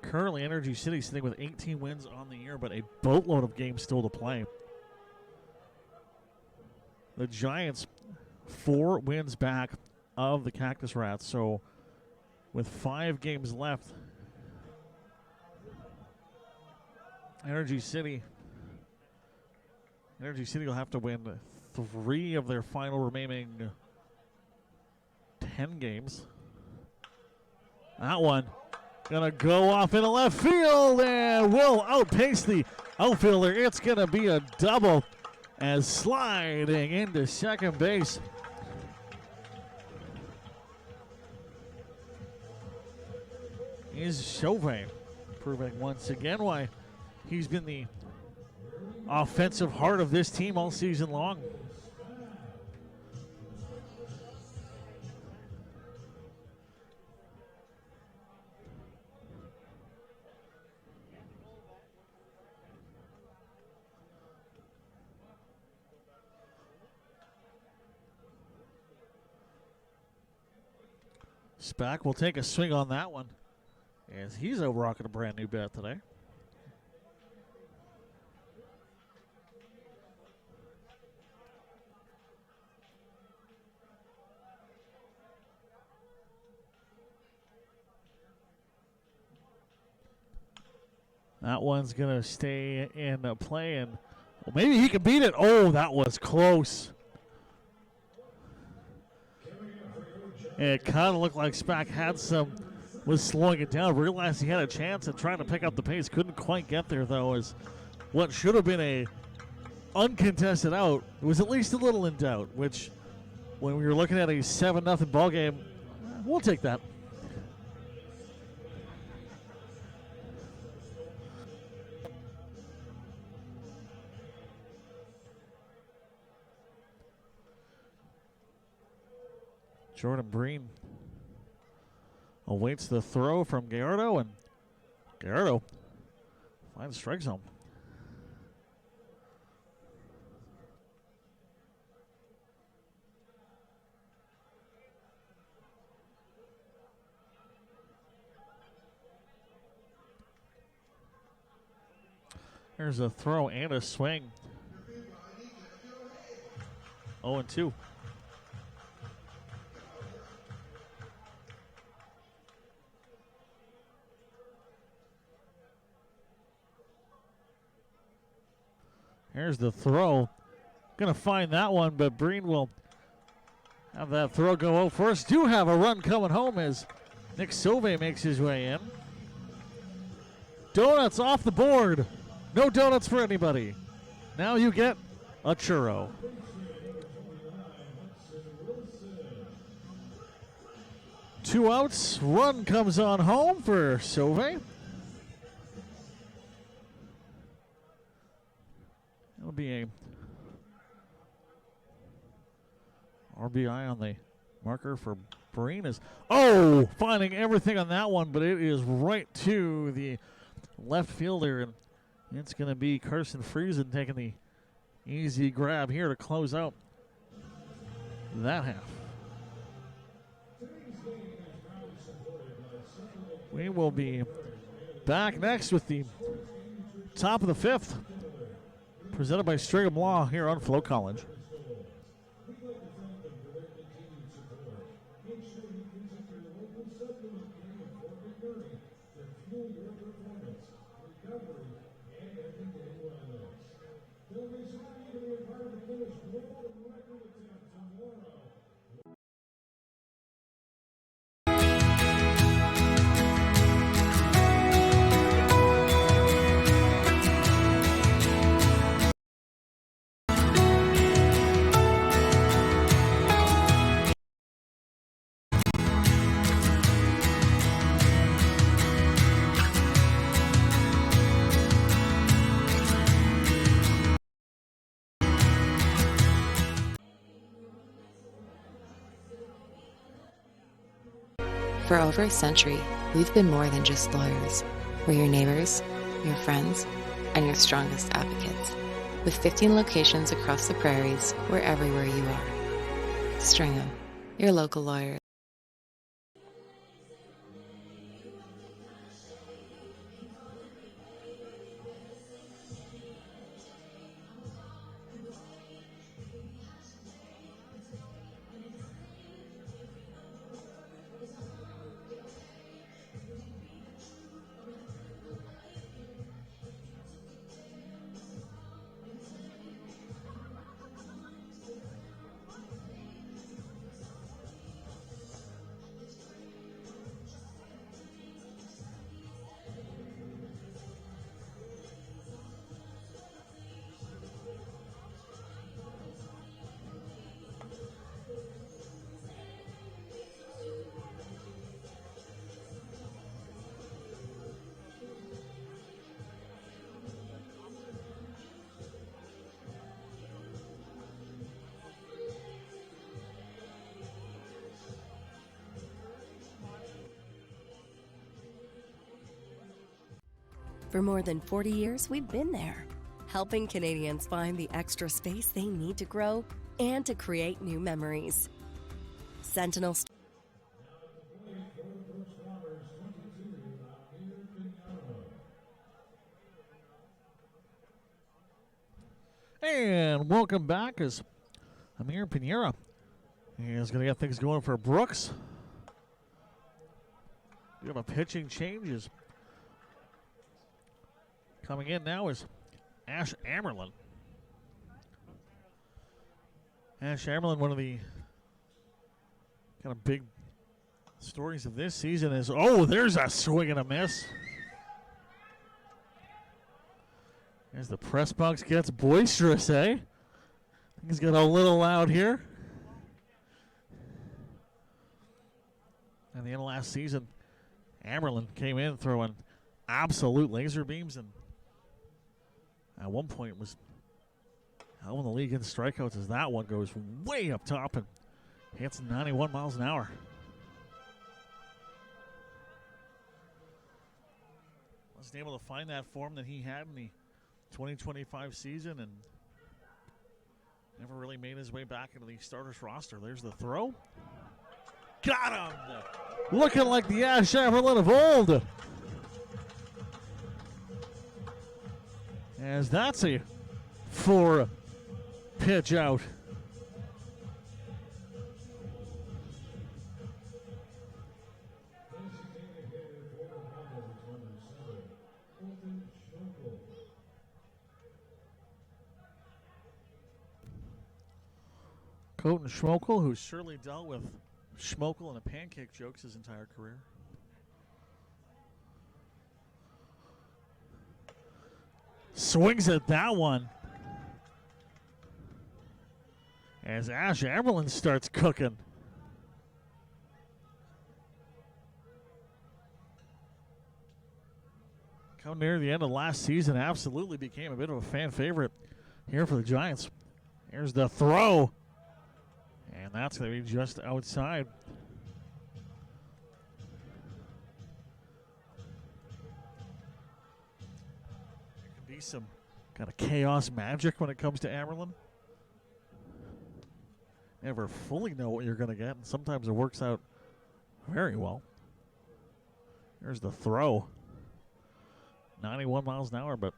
Currently, Energy City sitting with 18 wins on the year, but a boatload of games still to play. The Giants 4 wins back of the Cactus Rats, so with 5 games left, Energy City will have to win 3 of their final remaining 10 games. That one gonna go off into left field and will outpace the outfielder. It's gonna be a double as sliding into second base. Is Chauvin, proving once again why he's been the offensive heart of this team all season long. Spack will take a swing on that one as he's out rocking a brand new bat today. That one's going to stay in play, and maybe he can beat it. Oh, that was close. It kind of looked like Spack was slowing it down, realized he had a chance and trying to pick up the pace. Couldn't quite get there, though, as what should have been a uncontested out was at least a little in doubt, which when we were looking at a 7-0 ball game, we'll take that. Jordan Breen awaits the throw from Gallardo, and Gallardo finds strike zone. There's a throw and a swing. 0-2. Here's the throw. Going to find that one, but Breen will have that throw go out first. Do have a run coming home as Nick Sauvé makes his way in. Donuts off the board. No donuts for anybody. Now you get a churro. Two outs. Run comes on home for Sauvé. It'll be a RBI on the marker for Breen. Finding everything on that one, but it is right to the left fielder, and it's going to be Carson Friesen taking the easy grab here to close out that half. We will be back next with the top of the 5th. Presented by Strigham Law here on FloCollege. For over a century, we've been more than just lawyers. We're your neighbors, your friends, and your strongest advocates. With 15 locations across the prairies, we're everywhere you are. Stringham, your local lawyer. For more than 40 years, we've been there, helping Canadians find the extra space they need to grow and to create new memories. Sentinel. And welcome back as Amir Pinheiro is going to get things going for Brooks. We have a pitching change. Coming in now is Ash Amerlin. Ash Amerlin, one of the kind of big stories of this season is, oh, there's a swing and a miss. As the press box gets boisterous, eh? Things get a little loud here. At the end of last season, Amerlin came in throwing absolute laser beams, and at one point was out in the league in strikeouts as that one goes way up top and hits 91 miles an hour. Wasn't able to find that form that he had in the 2025 season and never really made his way back into the starters roster. There's the throw. Got him! Looking like the Ash Amerlin of old. As that's a 4 pitch out. Colton Schmokel, who's surely dealt with Schmokel and a pancake jokes his entire career. Swings at that one. As Ash Amerlin starts cooking. Come near the end of last season, absolutely became a bit of a fan favorite here for the Giants. Here's the throw. And that's going to be just outside. There can be some kind of chaos magic when it comes to Amerlin. Never fully know what you're going to get, and sometimes it works out very well. Here's the throw. 91 miles an hour, but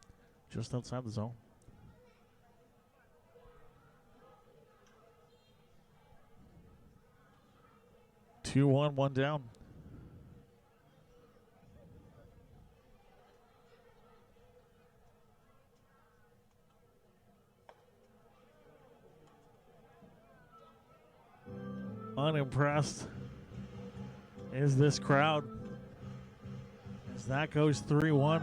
just outside the zone. Two, one down. Unimpressed is this crowd as that goes 3-1.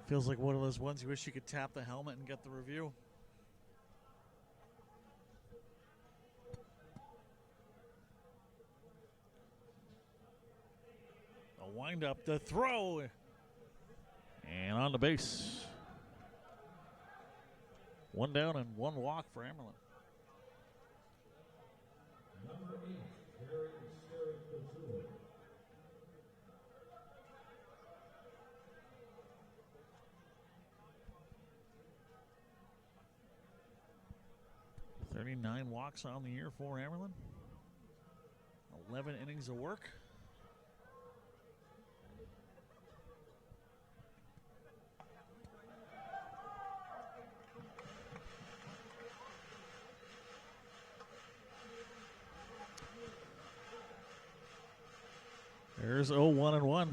Feels like one of those ones you wish you could tap the helmet and get the review. A wind up, the throw, and on the base. One down and one walk for Amerlin. Number 8, Gary Couture. 39 walks on the year for Amerlin. 11 innings of work. There's 0-1-1.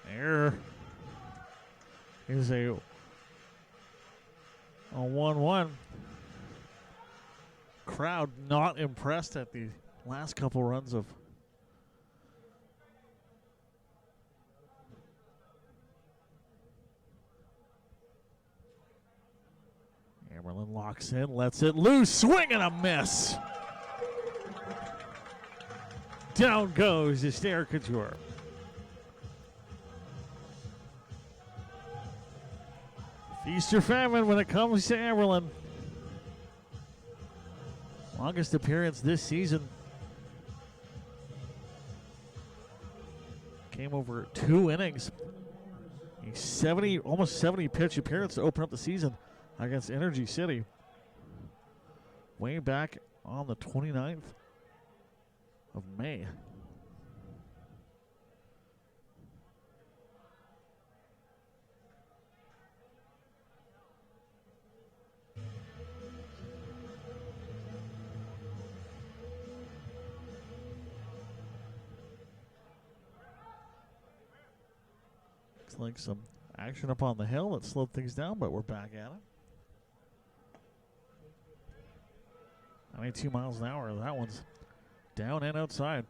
There is a 1-1. Crowd not impressed at the last couple runs of Amerlin locks in, lets it loose, swing and a miss. Down goes the Stair Couture. Feast or famine when it comes to Amerlin. Longest appearance this season. Came over 2 innings. A almost 70 pitch appearance to open up the season against Energy City. Way back on the 29th of May. Looks like some action up on the hill that slowed things down, but we're back at it. 92 miles an hour. That one's down and outside.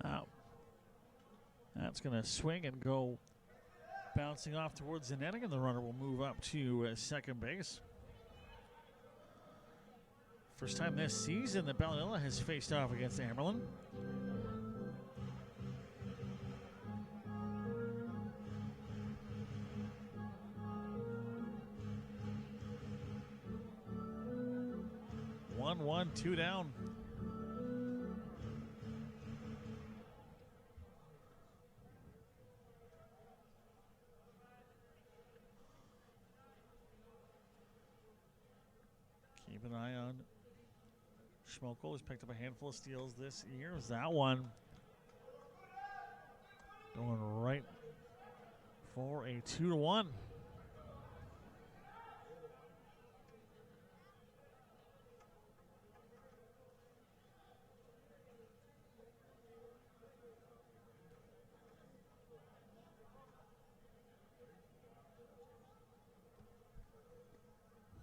Now, that's going to swing and go bouncing off towards the netting, and the runner will move up to second base. First time this season that Ballinilla has faced off against Amerlin. One, 2 down. Keep an eye on Schmokel, who's picked up a handful of steals this year. Is that one going right for a 2-1?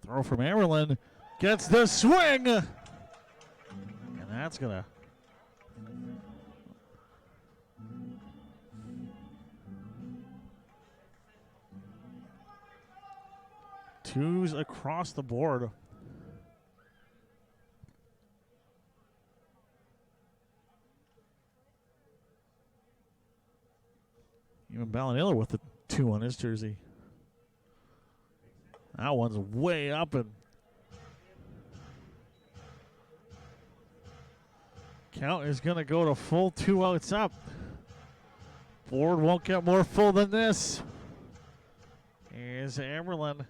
Throw from Amerlin. Gets the swing. And that's going to twos across the board. Even Ballinilla with the 2 on his jersey. That one's way up, and count is going to go to full, 2 outs up. Board won't get more full than this. Here's Amerlin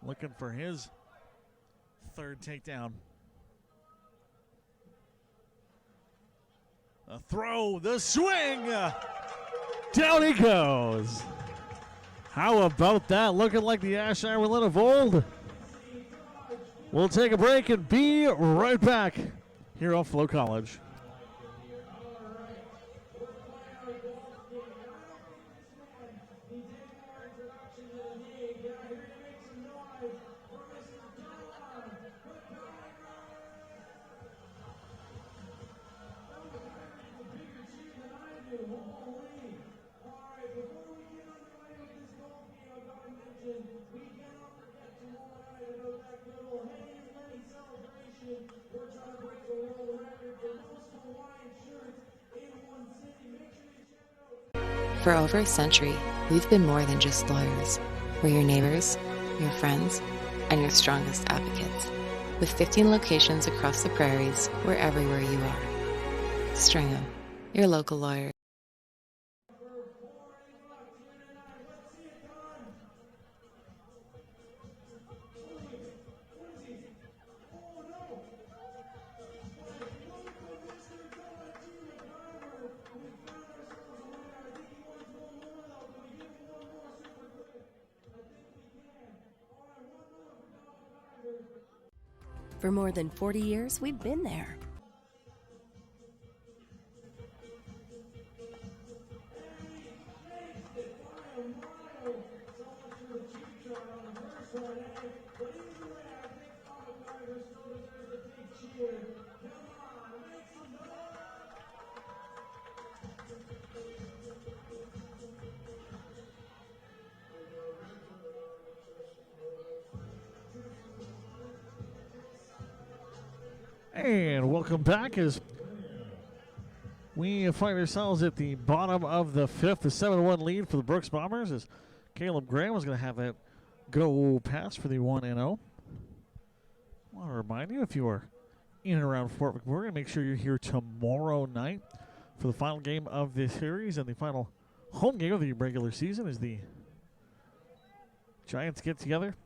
looking for his 3rd takedown. A throw, the swing. Down he goes. How about that? Looking like the Ash Amerlin of old. We'll take a break and be right back here on FloCollege. For over a century, we've been more than just lawyers. We're your neighbors, your friends, and your strongest advocates. With 15 locations across the prairies, we're everywhere you are. Stringham, your local lawyer. For more than 40 years, we've been there. And welcome back as we find ourselves at the bottom of the fifth, the 7-1 lead for the Brooks Bombers as Caleb Graham was going to have that go pass for the 1-0. I want to remind you, if you are in and around Fort McMurray, make sure you're here tomorrow night for the final game of this series and the final home game of the regular season as the Giants get together.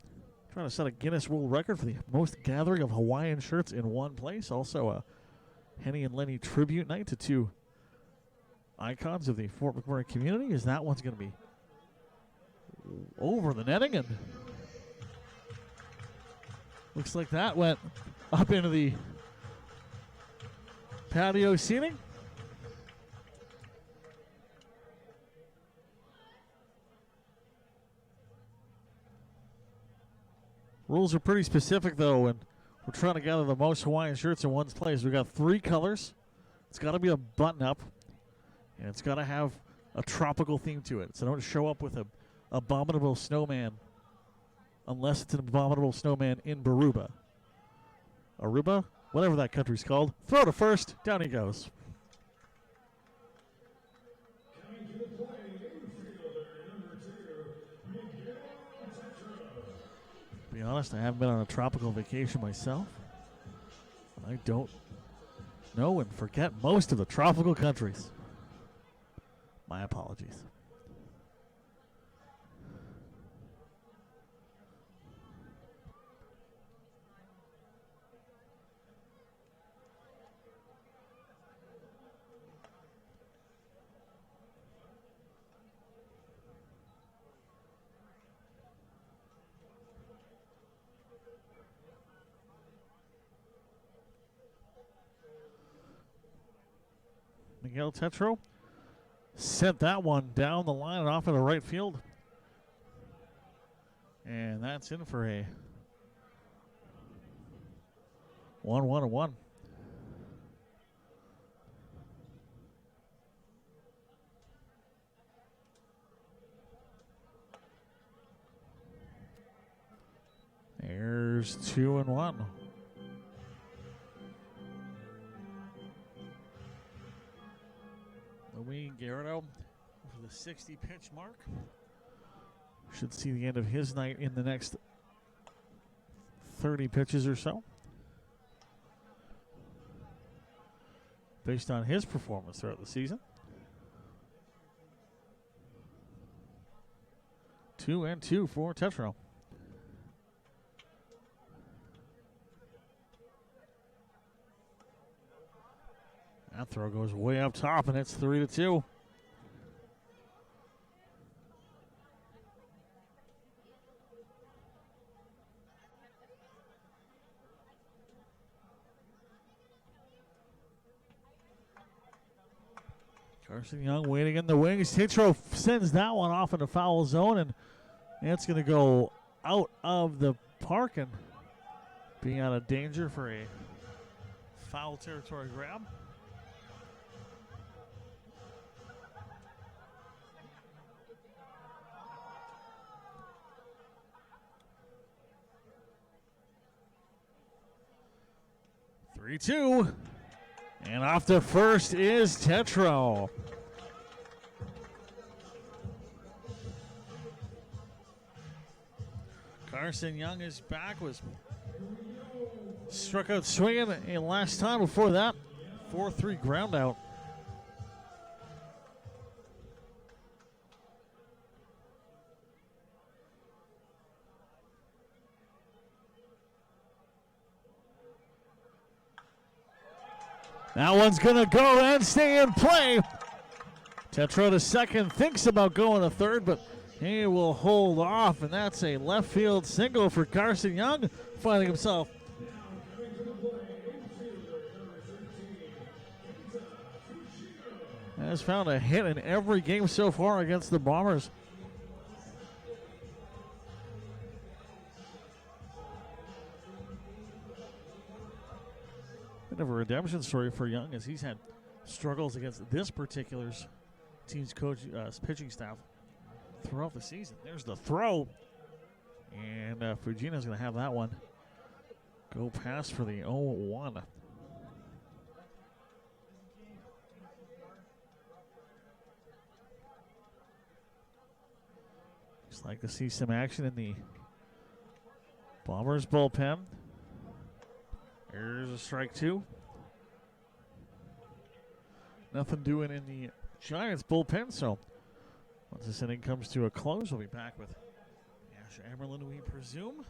Trying to set a Guinness World Record for the most gathering of Hawaiian shirts in one place. Also a Henny and Lenny tribute night to two icons of the Fort McMurray community, as that one's going to be over the netting, and looks like that went up into the patio seating. Rules are pretty specific, though, and we're trying to gather the most Hawaiian shirts in one place. We've got 3 colors. It's got to be a button-up, and it's got to have a tropical theme to it. So don't show up with a abominable snowman unless it's an abominable snowman in Baruba. Aruba? Whatever that country's called. Throw to first. Down he goes. To be honest, I haven't been on a tropical vacation myself. I don't know and forget most of the tropical countries. My apologies. Miguel Tetro sent that one down the line and off into right field. And that's in for a 1-1-1. There's 2-1. Louis Garrido for the 60 pitch mark. Should see the end of his night in the next 30 pitches or so, based on his performance throughout the season. 2-2 for Tetro. That throw goes way up top, and it's 3-2. Carson Young waiting in the wings. Tetro sends that one off in the foul zone, and it's going to go out of the park and being out of danger for a foul territory grab. Three-two, and off to first is Tetro. Carson Young is back, was struck out swinging last time before that. 4-3 ground out. That one's going to go and stay in play. Tetro to second, thinks about going to third, but he will hold off, and that's a left field single for Carson Young, finding himself. Has found a hit in every game so far against the Bombers. Bit of a redemption story for Young, as he's had struggles against this particular team's coach, pitching staff throughout the season. There's the throw, and Fujina's going to have that one go past for the 0-1. Looks like to see some action in the Bombers bullpen. There's a strike two. Nothing doing in the Giants bullpen, so once this inning comes to a close, we'll be back with Ash Amerlin, we presume.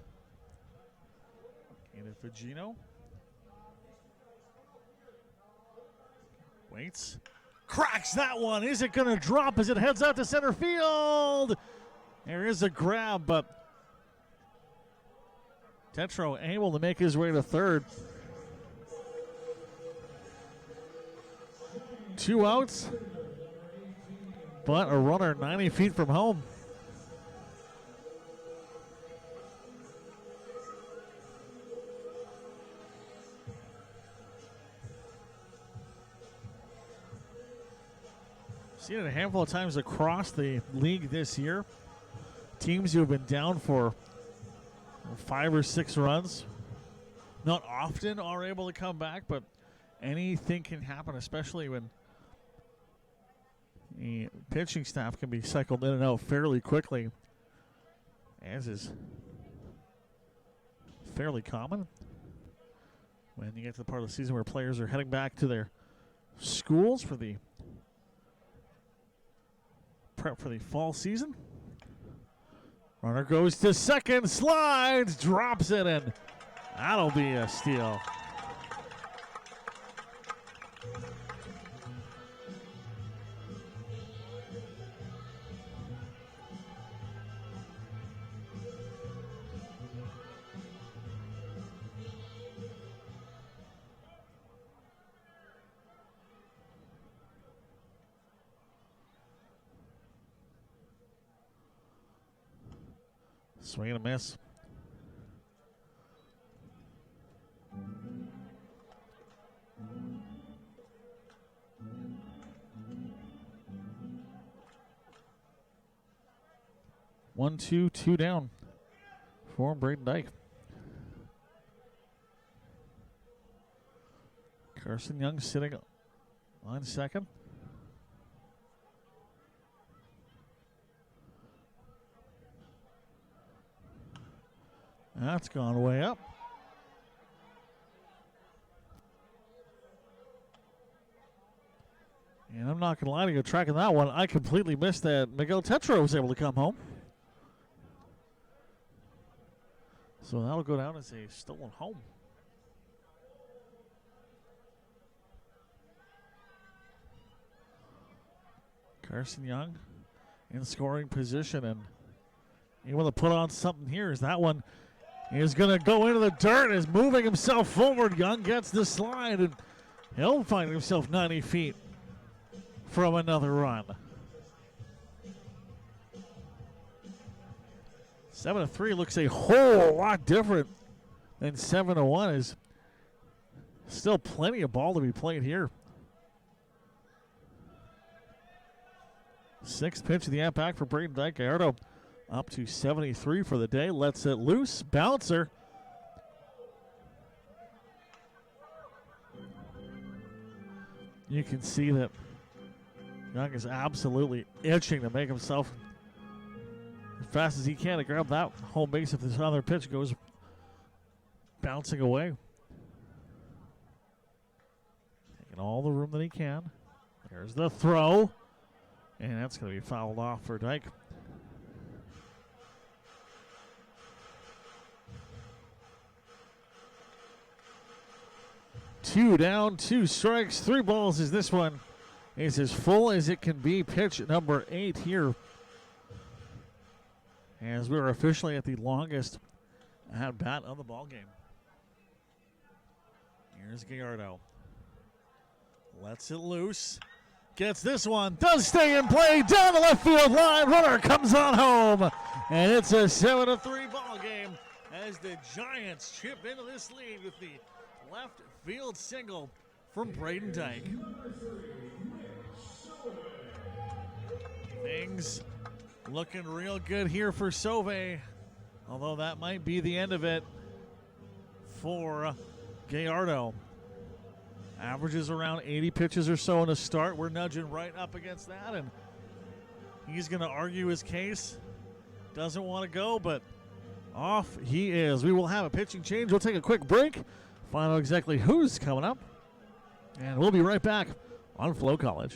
And Fugino waits, cracks that one. Is it going to drop as it heads out to center field? There is a grab, but Tetro able to make his way to third. 2 outs, but a runner 90 feet from home. Seen it a handful of times across the league this year. Teams who have been down for 5 or 6 runs not often are able to come back, but anything can happen, especially when the pitching staff can be cycled in and out fairly quickly, as is fairly common when you get to the part of the season where players are heading back to their schools for the prep for the fall season. Runner goes to second, slides, drops it, and that'll be a steal. Swing and a miss. One, two down for Braden Dyke. Carson Young sitting on second. That's gone way up. And I'm not going to lie to you, tracking that one, I completely missed that Miguel Tetro was able to come home. So that'll go down as a stolen home. Carson Young in scoring position and able to put on something here as that one is going to go into the dirt, is moving himself forward. Young gets the slide, and he'll find himself 90 feet from another run. 7-3 looks a whole lot different than 7-1. Is still plenty of ball to be played here. 6th pitch of the at-bat for Braden Dyke. Gallardo up to 73 for the day. Lets it loose. Bouncer. You can see that Young is absolutely itching to make himself as fast as he can to grab that home base if this other pitch goes bouncing away. Taking all the room that he can. There's the throw. And that's going to be fouled off for Dyke. Two down, 2 strikes, 3 balls as this one is as full as it can be. Pitch number 8 here. As we're officially at the longest at bat of the ball game. Here's Gallardo. Lets it loose. Gets this one. Does stay in play. Down the left field line. Runner comes on home. And it's a 7-3 ball game as the Giants chip into this lead with the left field single from Braden Dyke. Things looking real good here for Sauve, although that might be the end of it for Gallardo. Averages around 80 pitches or so in a start. We're nudging right up against that, and he's going to argue his case. Doesn't want to go, but off he is. We will have a pitching change. We'll take a quick break, find out exactly who's coming up, and we'll be right back on FloCollege.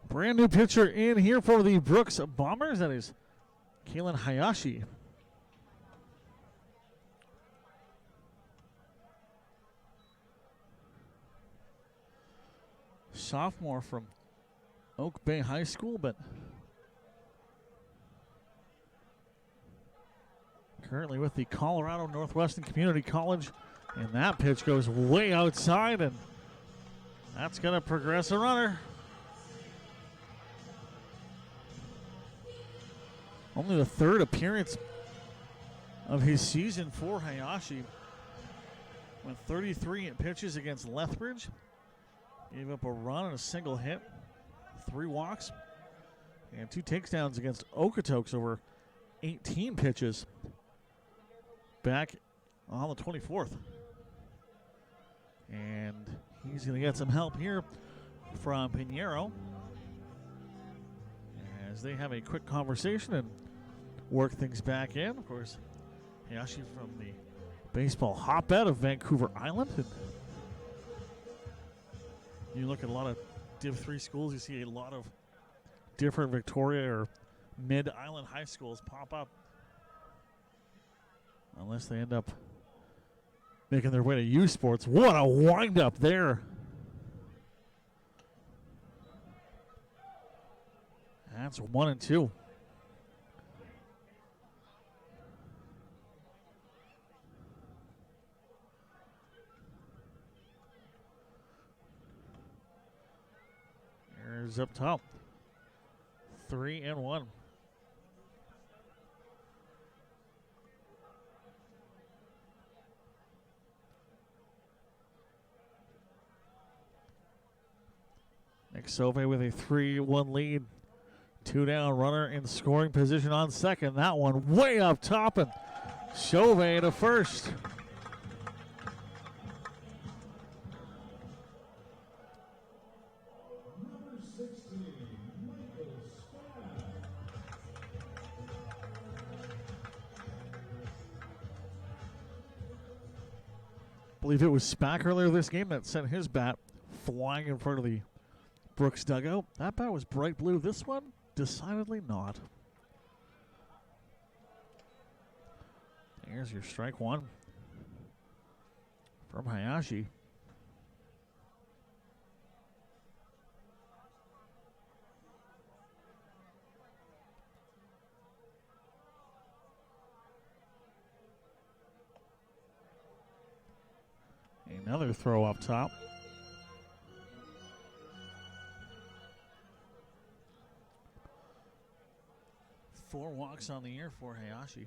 Brand new pitcher in here for the Brooks Bombers. That is Kalen Hayashi. Sophomore from Oak Bay High School, but currently with the Colorado Northwestern Community College. And that pitch goes way outside, and that's going to progress a runner. Only the 3rd appearance of his season for Hayashi. Went 33 pitches against Lethbridge. Gave up a run and a single hit. 3 walks. And 2 takedowns against Okotoks over 18 pitches back on the 24th. And he's going to get some help here from Pinheiro. as they have a quick conversation and work things back in. Of course, Hayashi from the baseball hotbed of Vancouver Island. And you look at a lot of Div 3 schools, you see a lot of different Victoria or mid-island high schools pop up. Unless they end up making their way to U Sports. What a wind-up there. That's 1-2. Here's up top. 3-1. Nick Sauve with a 3-1 lead. 2 down, runner in scoring position on second. That one way up top, and Sauve to first. Number 16, Michael Spack. I believe it was Spack earlier this game that sent his bat flying in front of the Brooks dugout. That bat was bright blue. This one, decidedly not. There's your strike one from Hayashi. Another throw up top. Four walks on the year for Hayashi.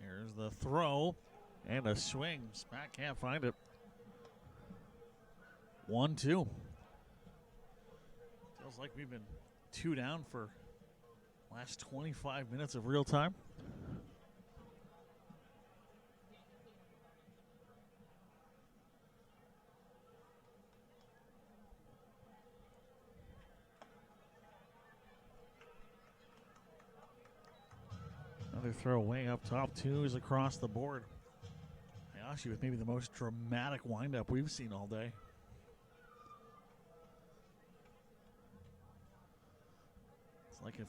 There's the throw and a swing. Spack can't find it. 1-2. Feels like we've been 2 down for last 25 minutes of real time. Another throw way up top, 2s across the board. Hayashi with maybe the most dramatic windup we've seen all day. It's like if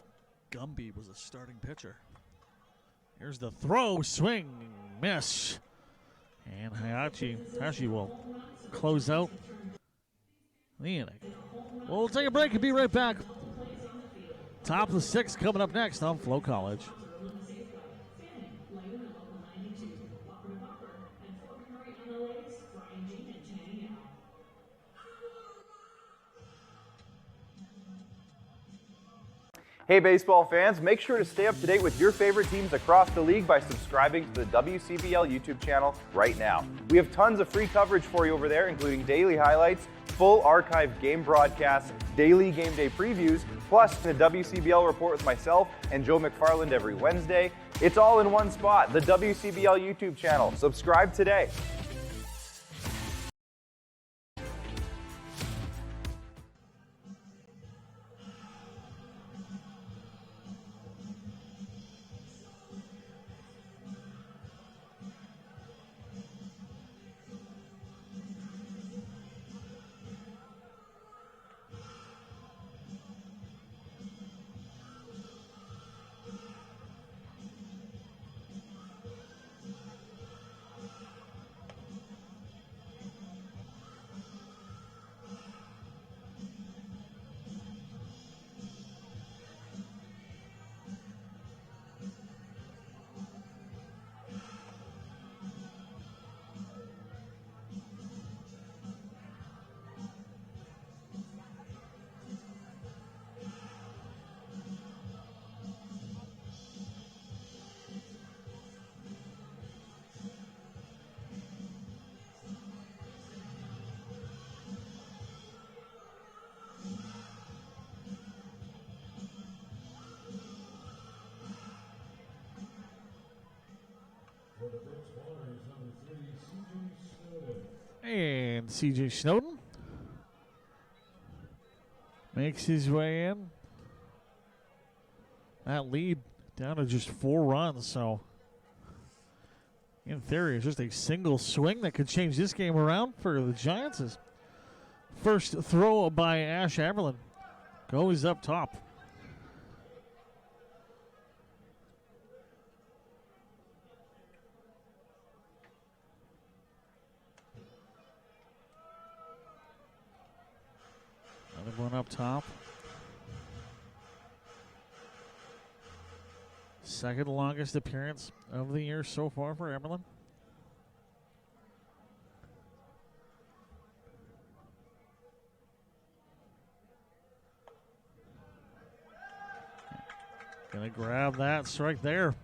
Gumby was a starting pitcher. Here's the throw, swing, miss. And Hayashi will close out the inning. We'll take a break and be right back. Top of the 6th coming up next on FloCollege. Hey baseball fans, make sure to stay up to date with your favorite teams across the league by subscribing to the WCBL YouTube channel right now. We have tons of free coverage for you over there, including daily highlights, full archived game broadcasts, daily game day previews, plus the WCBL report with myself and Joe McFarland every Wednesday. It's all in one spot, the WCBL YouTube channel. Subscribe today. For the first batter is number 3, CJ Snowden. And CJ Snowden makes his way in. That lead down to just 4 runs, so in theory, it's just a single swing that could change this game around for the Giants. First throw by Ash Aberlin goes up top. Another one up top. Second longest appearance of the year so far for Aberlin. Gonna grab that strike there.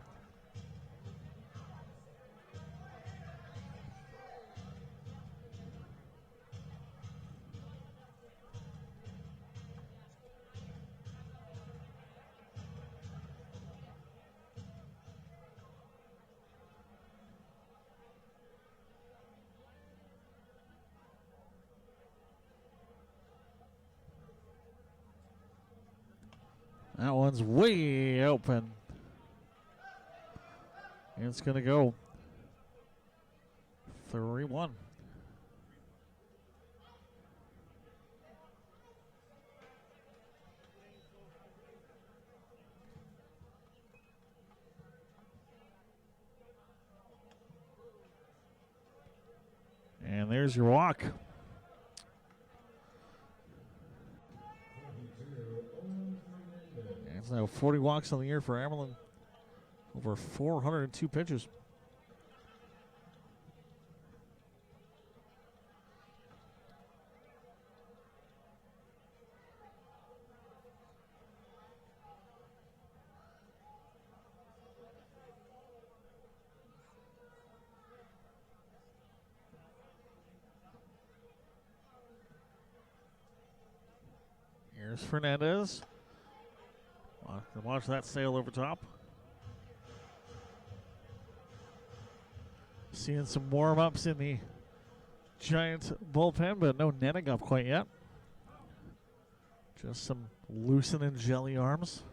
That one's way open. It's going to go 3-1. And there's your walk. It's now 40 walks on the year for Aberlin. Over 402 pitches. Here's Fernandez. Watch that sail over top. Seeing some warm-ups in the Giants bullpen, but no netting up quite yet. Just some loosening jelly arms.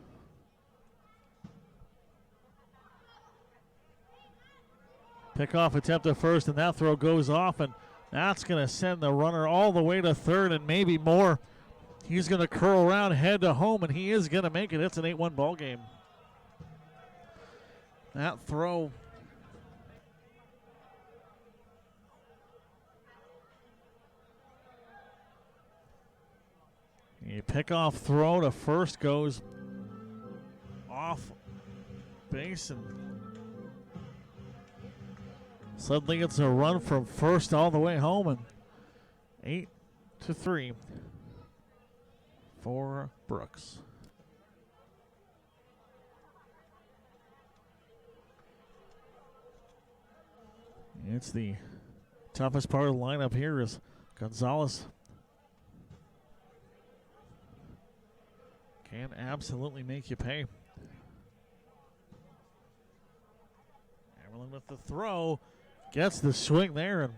Pickoff attempt at first, and that throw goes off, and that's going to send the runner all the way to third and maybe more. He's going to curl around, head to home, and he is going to make it. It's an 8-1 ball game. That throw. A pickoff throw to first goes off base, and suddenly it's a run from first all the way home, and 8-3. For Brooks. It's the toughest part of the lineup here is Gonzalez. Can absolutely make you pay. Aberlin with the throw. Gets the swing there, and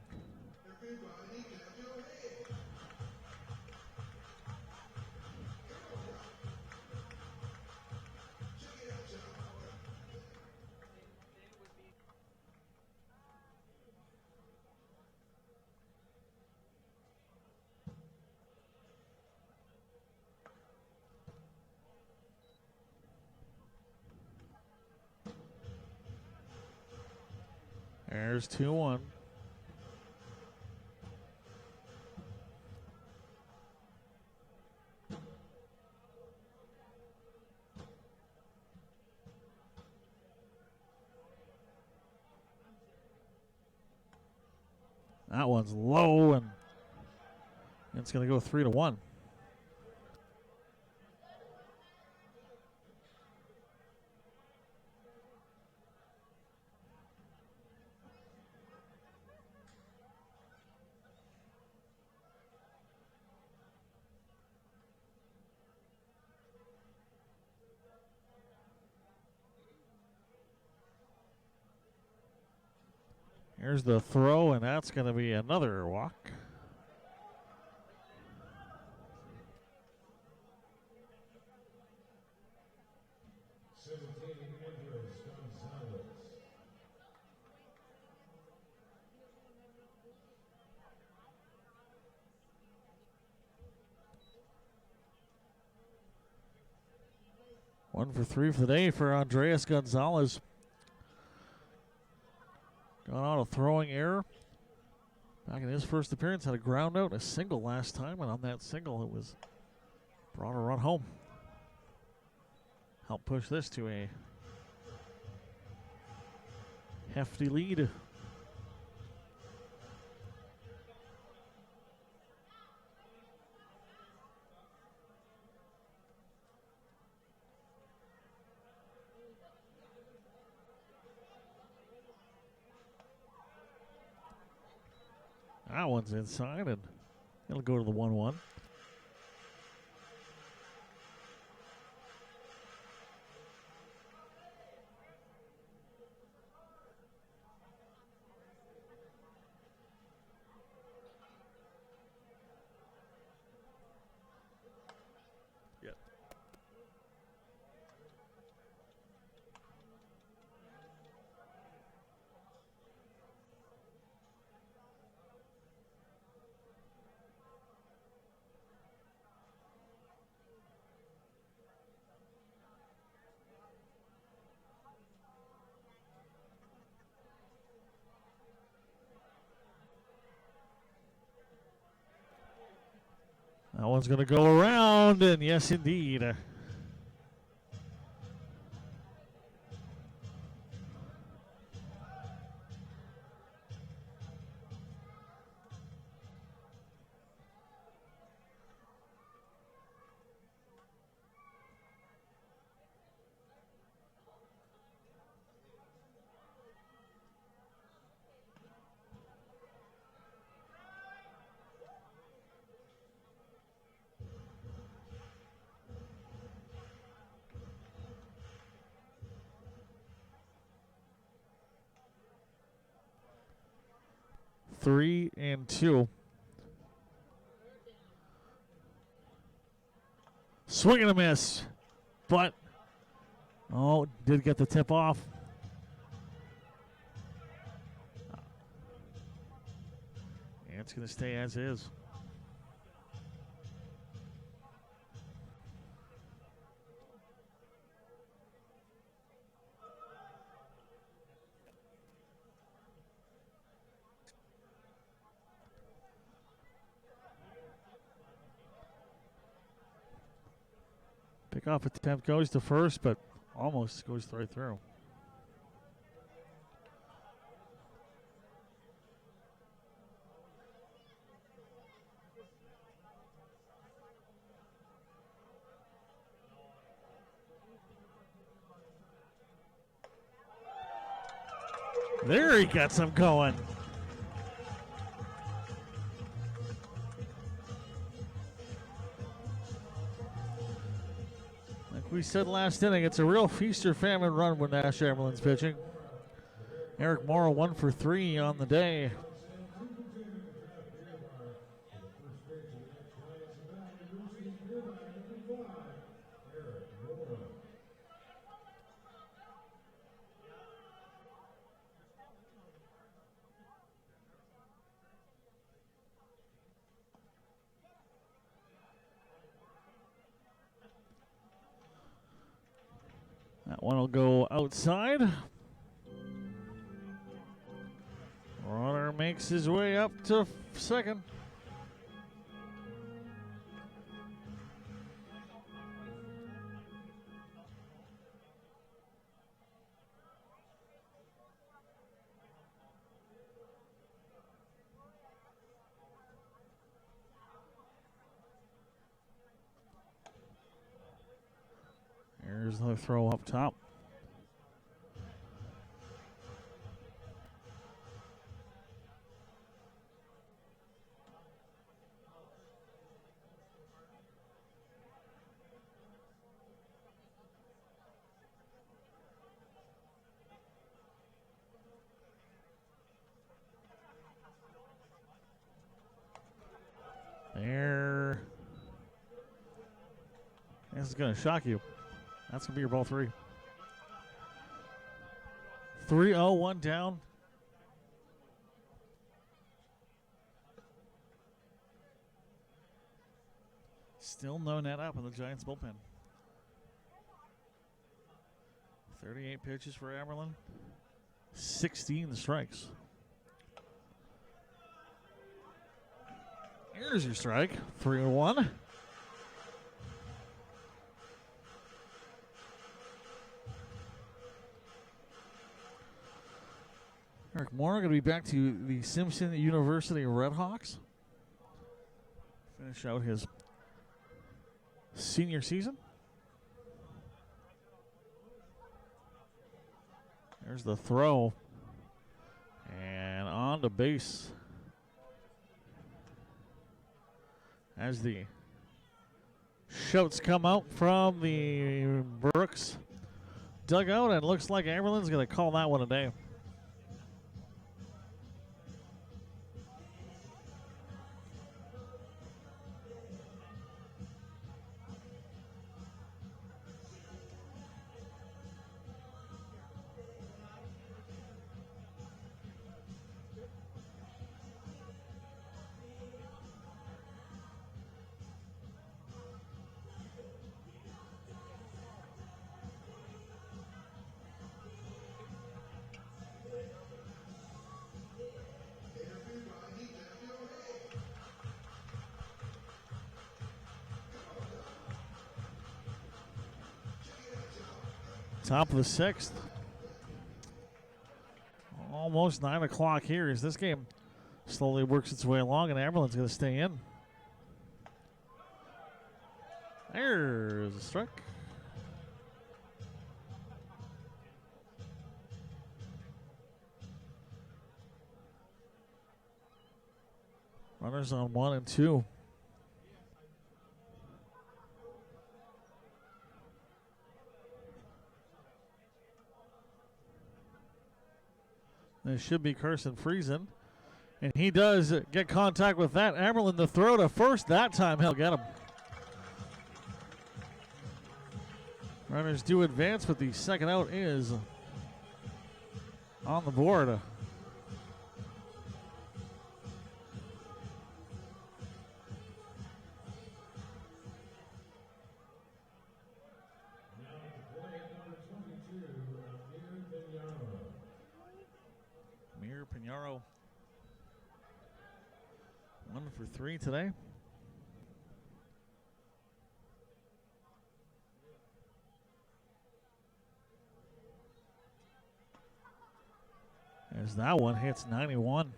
there's 2-1. That one's low, and it's going to go 3-1. Here's the throw, and that's going to be another walk. 17, Andres Gonzalez. One for three for the day for Andres Gonzalez. Got on a throwing error. Back in his first appearance, had a ground out and a single last time, and on that single, it was brought a run home. Helped push this to a hefty lead. That one's inside, and it'll go to the 1-1. Yep. That one's going to go around, and yes, indeed. Three and two. Swing and a miss, but did get the tip off. And it's going to stay as is. Pickoff attempt goes to first, but almost goes right through. There he gets him going. We said last inning, it's a real feast or famine run when Nash Emerlin's pitching. Eric Morrow 1 for 3 on the day. That one will go outside. Runner makes his way up to second. Here's the throw up top. There. This is going to shock you. That's going to be your ball 3. 3-0, one down. Still no net up in the Giants bullpen. 38 pitches for Aberlin. 16 strikes. Here's your strike. 3-1. Eric Moore going to be back to the Simpson University Redhawks. Finish out his senior season. There's the throw. And on to base. As the shouts come out from the Brooks dugout, and it looks like Aberlin's going to call that one a day. Top of the sixth. Almost 9 o'clock here as this game slowly works its way along, and Aberlin's going to stay in. There's a strike. Runners on 1 and 2. It should be Carson Friesen. And he does get contact with that. Aberlin, the throw to first. That time he'll get him. Runners do advance, but the second out is on the board. Pinheiro, 1 for 3 today. As that one hits 91.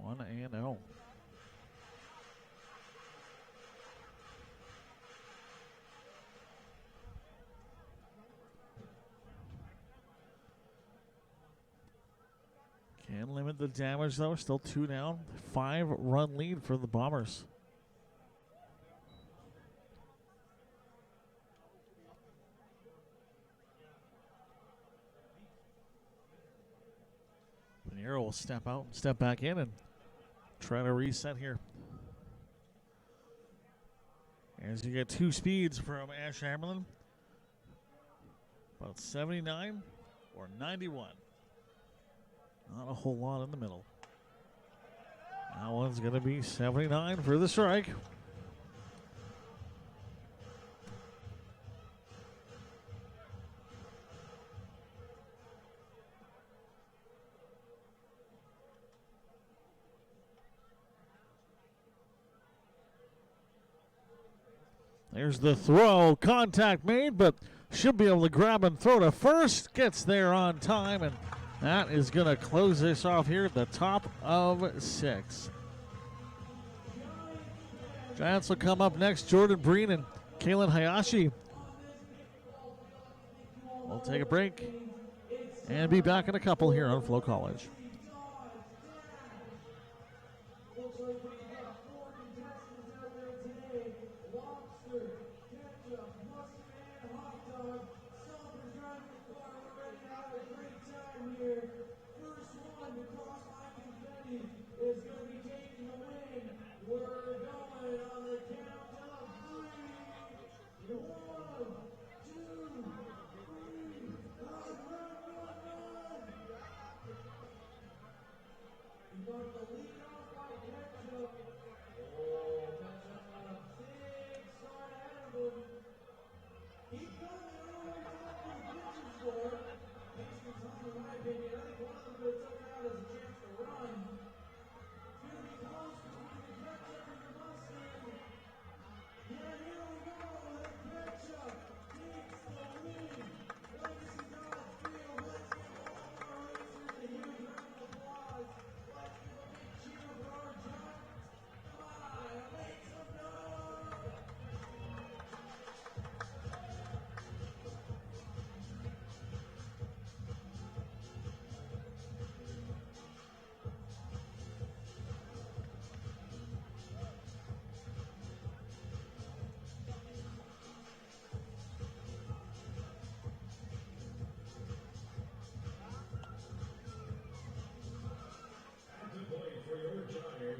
1-0. Can limit the damage, though. Still 2 down. 5-run lead for the Bombers. Pinheiro will step out, step back in, and try to reset here. As you get 2 speeds from Ash Aberlin. About 79 or 91. Not a whole lot in the middle. That one's going to be 79 for the strike. There's the throw. Contact made, but should be able to grab and throw to first. Gets there on time, and that is going to close this off here at the top of 6. Giants will come up next. Jordan Breen and Kalen Hayashi. We'll take a break and be back in a couple here on FloCollege.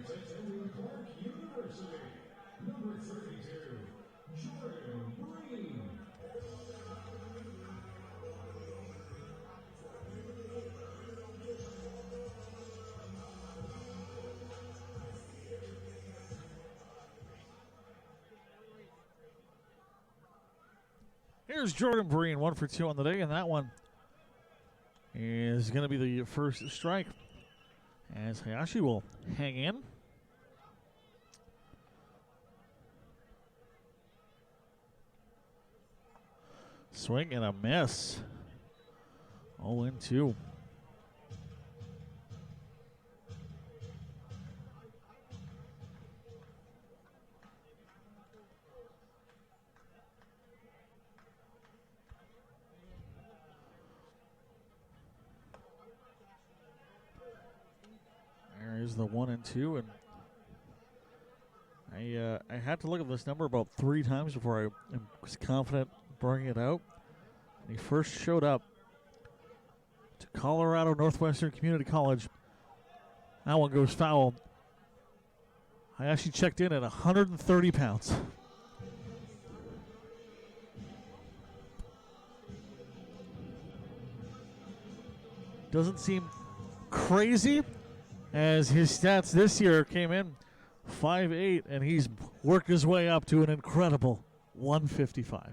attending Clark University. Number 32, Jordan Breen. Here's Jordan Breen, 1 for 2 on the day, and that one is going to be the first strike as Hayashi will hang in. Swing and a miss. 0-2. There's the 1 and 2, and I had to look at this number about 3 times before I was confident bringing it out. When he first showed up to Colorado Northwestern Community College, that one goes foul. I actually checked in at 130 pounds. Doesn't seem crazy, as his stats this year came in 5'8", and he's worked his way up to an incredible 155.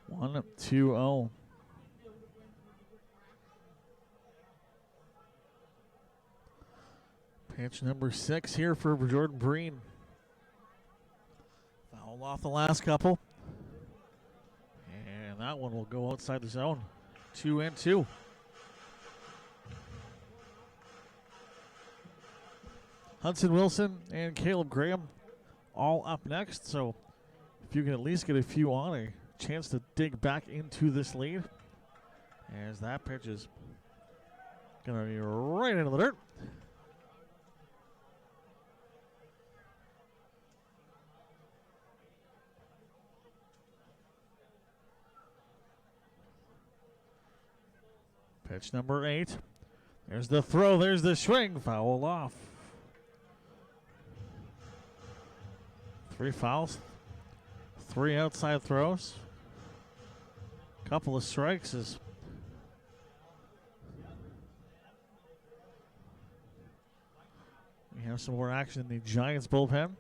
One, 2-0. Pitch number 6 here for Jordan Breen. Foul off the last couple. And that one will go outside the zone. 2-2. Hudson Wilson and Caleb Graham all up next. So if you can at least get a few on, a chance to dig back into this lead. As that pitch is going to be right into the dirt. Pitch number 8. There's the throw. There's the swing. Foul off. 3 fouls. 3 outside throws. Couple of strikes as we have some more action in the Giants bullpen.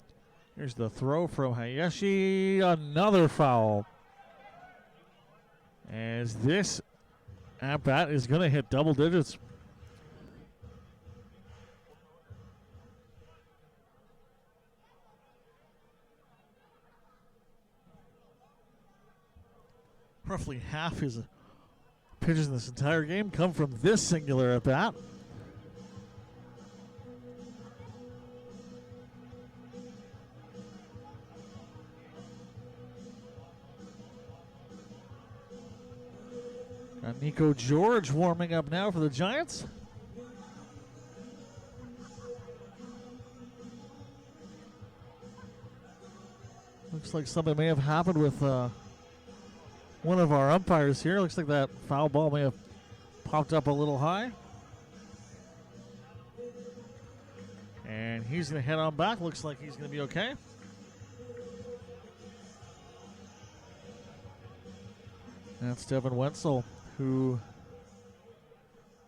Here's the throw from Hayashi. Another foul. As this at-bat is going to hit double digits. Roughly half his pitches in this entire game come from this singular at-bat. Got Nico George warming up now for the Giants. Looks like something may have happened with one of our umpires here. Looks like that foul ball may have popped up a little high. And he's going to head on back. Looks like he's going to be okay. That's Devin Wenzel, who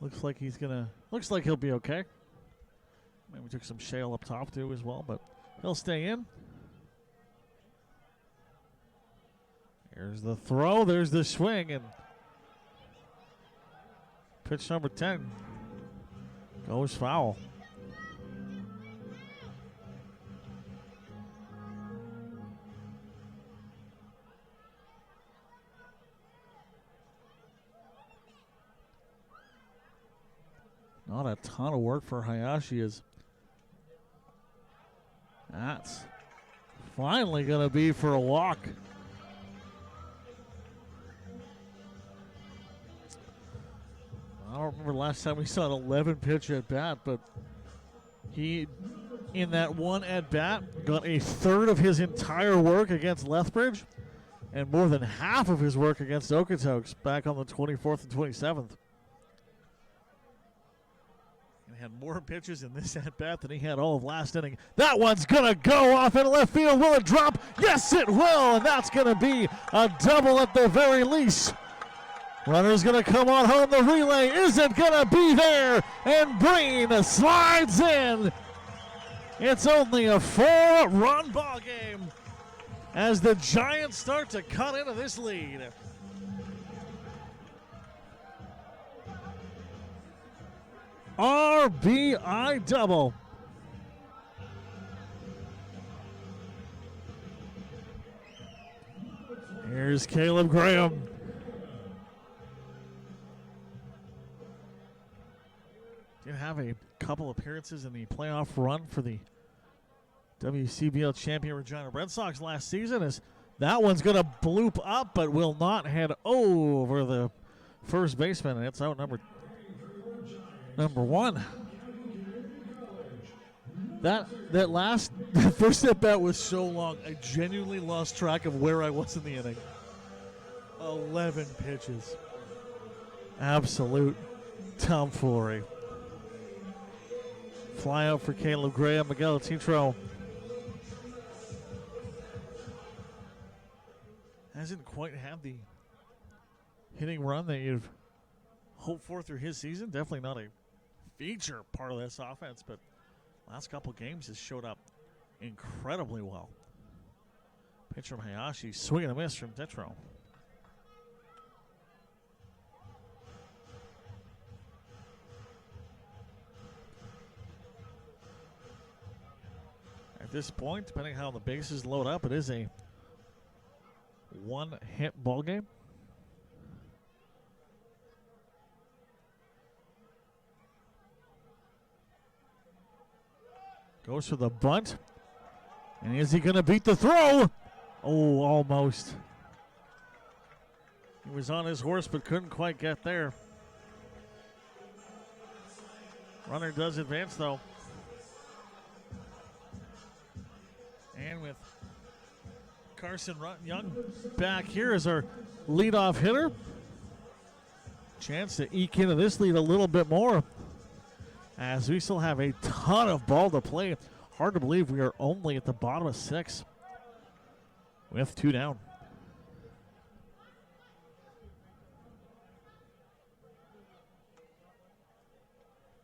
looks like he'll be okay. Maybe took some shale up top too as well, but he'll stay in. Here's the throw, there's the swing, and pitch number 10 goes foul. Not a ton of work for Hayashi, as that's finally going to be for a walk. I don't remember the last time we saw an 11 pitch at bat, but he, in that one at bat, got a third of his entire work against Lethbridge. and more than half of his work against Okotoks back on the 24th and 27th. And had more pitches in this at-bat than he had all of last inning. That one's going to go off in left field. Will it drop? Yes, it will, and that's going to be a double at the very least. Runner's going to come on home. The relay isn't going to be there, and Breen slides in. It's only a 4-run ball game as the Giants start to cut into this lead. RBI double. Here's Caleb Graham. Did have a couple appearances in the playoff run for the WCBL champion Regina Red Sox last season. As that one's going to bloop up, but will not head over the first baseman, and it's out number one. That first at bat was so long, I genuinely lost track of where I was in the inning. 11 pitches. Absolute tomfoolery. Fly out for Caleb Graham. Miguel Titro hasn't quite had the hitting run that you've hoped for through his season. Definitely not a feature part of this offense, but last couple games has showed up incredibly well. Pitch from Hayashi, swing and a miss from Titro. At this point, depending how the bases load up, it is a one-hit ball game. Goes for the bunt. And is he going to beat the throw? Oh, almost. He was on his horse but couldn't quite get there. Runner does advance, though. And with Carson Young back here as our leadoff hitter. Chance to eke into this lead a little bit more, as we still have a ton of ball to play. Hard to believe we are only at the bottom of 6 with 2 down.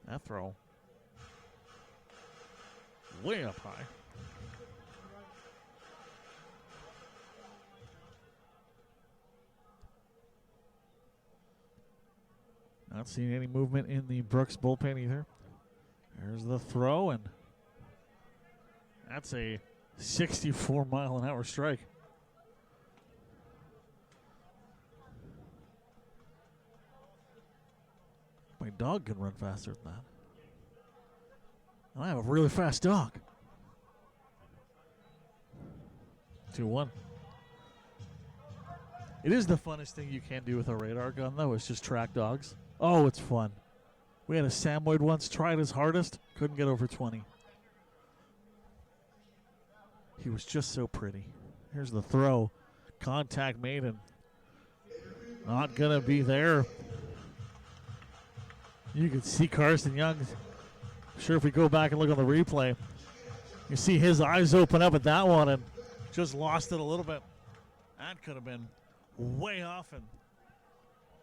That throw way up high. Not seeing any movement in the Brooks bullpen either. There's the throw, and that's a 64-mile-an-hour strike. My dog can run faster than that. And I have a really fast dog. 2-1. It is the funnest thing you can do with a radar gun, though, is just track dogs. Oh, it's fun. We had a Samoyed once, tried his hardest, couldn't get over 20. He was just so pretty. Here's the throw. Contact made and not going to be there. You can see Carson Young. I'm sure if we go back and look on the replay, you see his eyes open up at that one and just lost it a little bit. That could have been way off and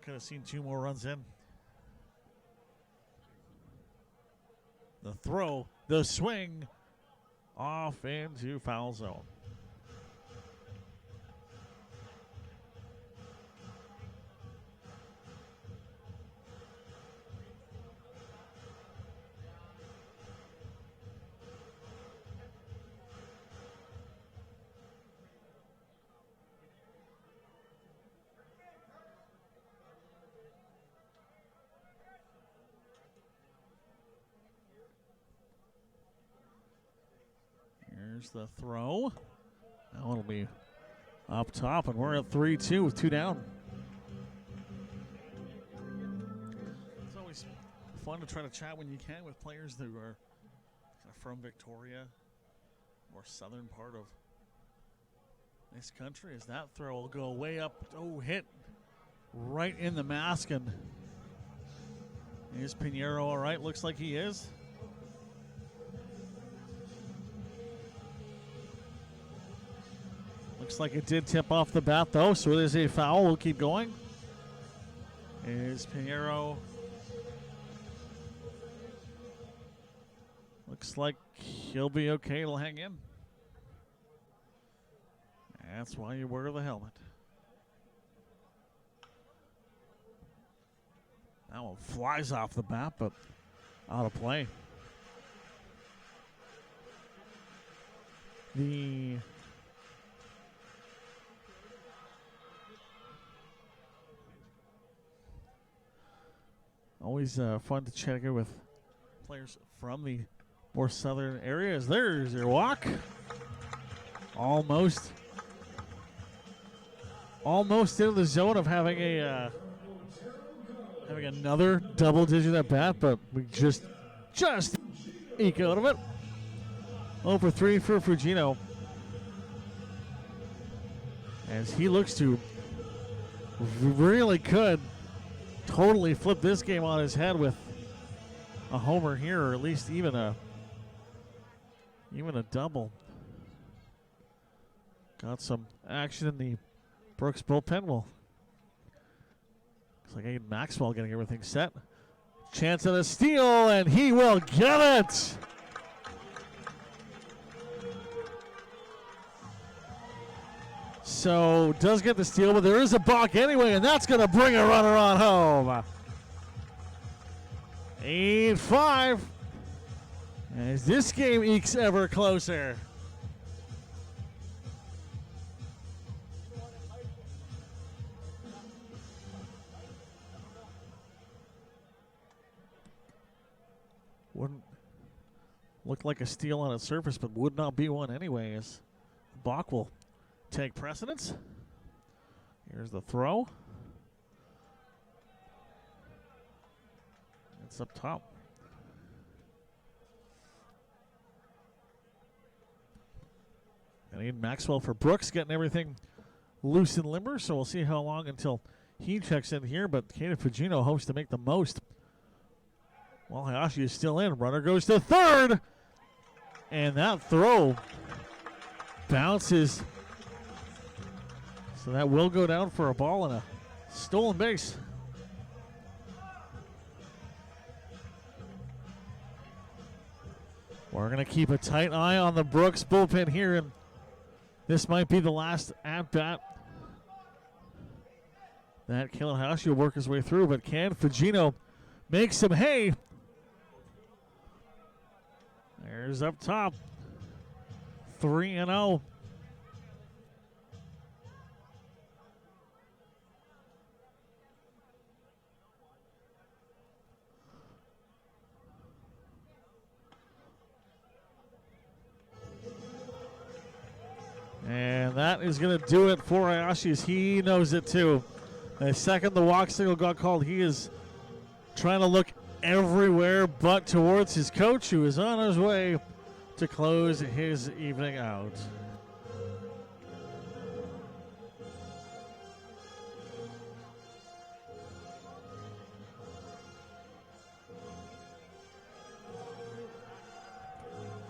could have seen 2 more runs in. The throw, the swing, off into foul zone. Here's the throw. That one will be up top, and we're at 3-2 with 2 down. It's always fun to try to chat when you can with players that are from Victoria or southern part of This country as that throw will go way up. Oh, hit right in the mask. And is Pinheiro all right? Looks like he is. Looks like it did tip off the bat, though, so it is a foul. We'll keep going. Is Pinheiro. Looks like he'll be okay. He'll hang in. That's why you wear the helmet. That one flies off the bat, but out of play. Always fun to check in with players from the more southern areas. There's your walk. Almost into the zone of having another double-digit at bat, but we just eke out of it. 0 for 3 for Fugino, as he looks to really could totally flip this game on his head with a homer here, or at least even a double. Got some action in the Brooks bullpen. Looks like Aiden Maxwell getting everything set. Chance at a steal, and he will get it. So does get the steal, but there is a balk anyway, and that's going to bring a runner on home. 8-5, as this game ekes ever closer. Wouldn't look like a steal on its surface, but would not be one anyway, as Bach will take precedence. Here's the throw. It's up top. And Aiden Maxwell for Brooks, getting everything loose and limber, so we'll see how long until he checks in here, but Kaden Fugino hopes to make the most. Well, Hayashi is still in. Runner goes to third, and that throw bounces. So that will go down for a ball and a stolen base. We're going to keep a tight eye on the Brooks bullpen here, and this might be the last at-bat that Kalen Hayashi will work his way through, but can Fugino make some hay? There's up top, 3-0. And that is going to do it for Hayashi, as he knows it too. The second the walk signal got called, he is trying to look everywhere but towards his coach, who is on his way to close his evening out.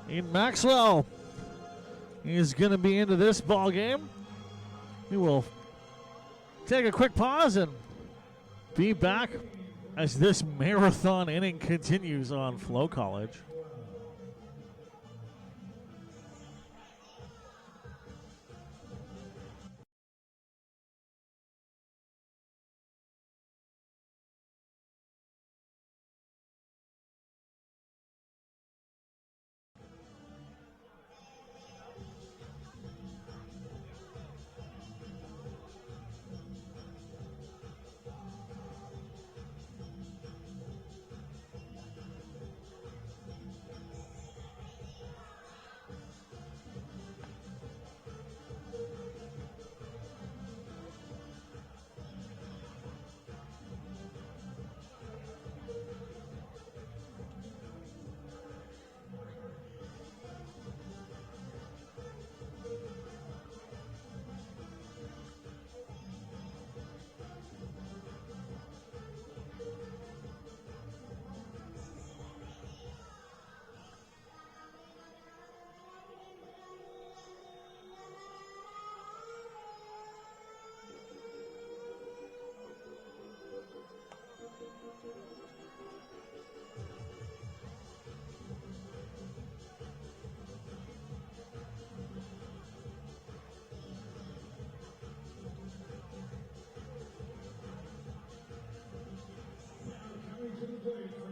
Ian Maxwell is going to be into this ball game. We will take a quick pause and be back as this marathon inning continues on FloCollege.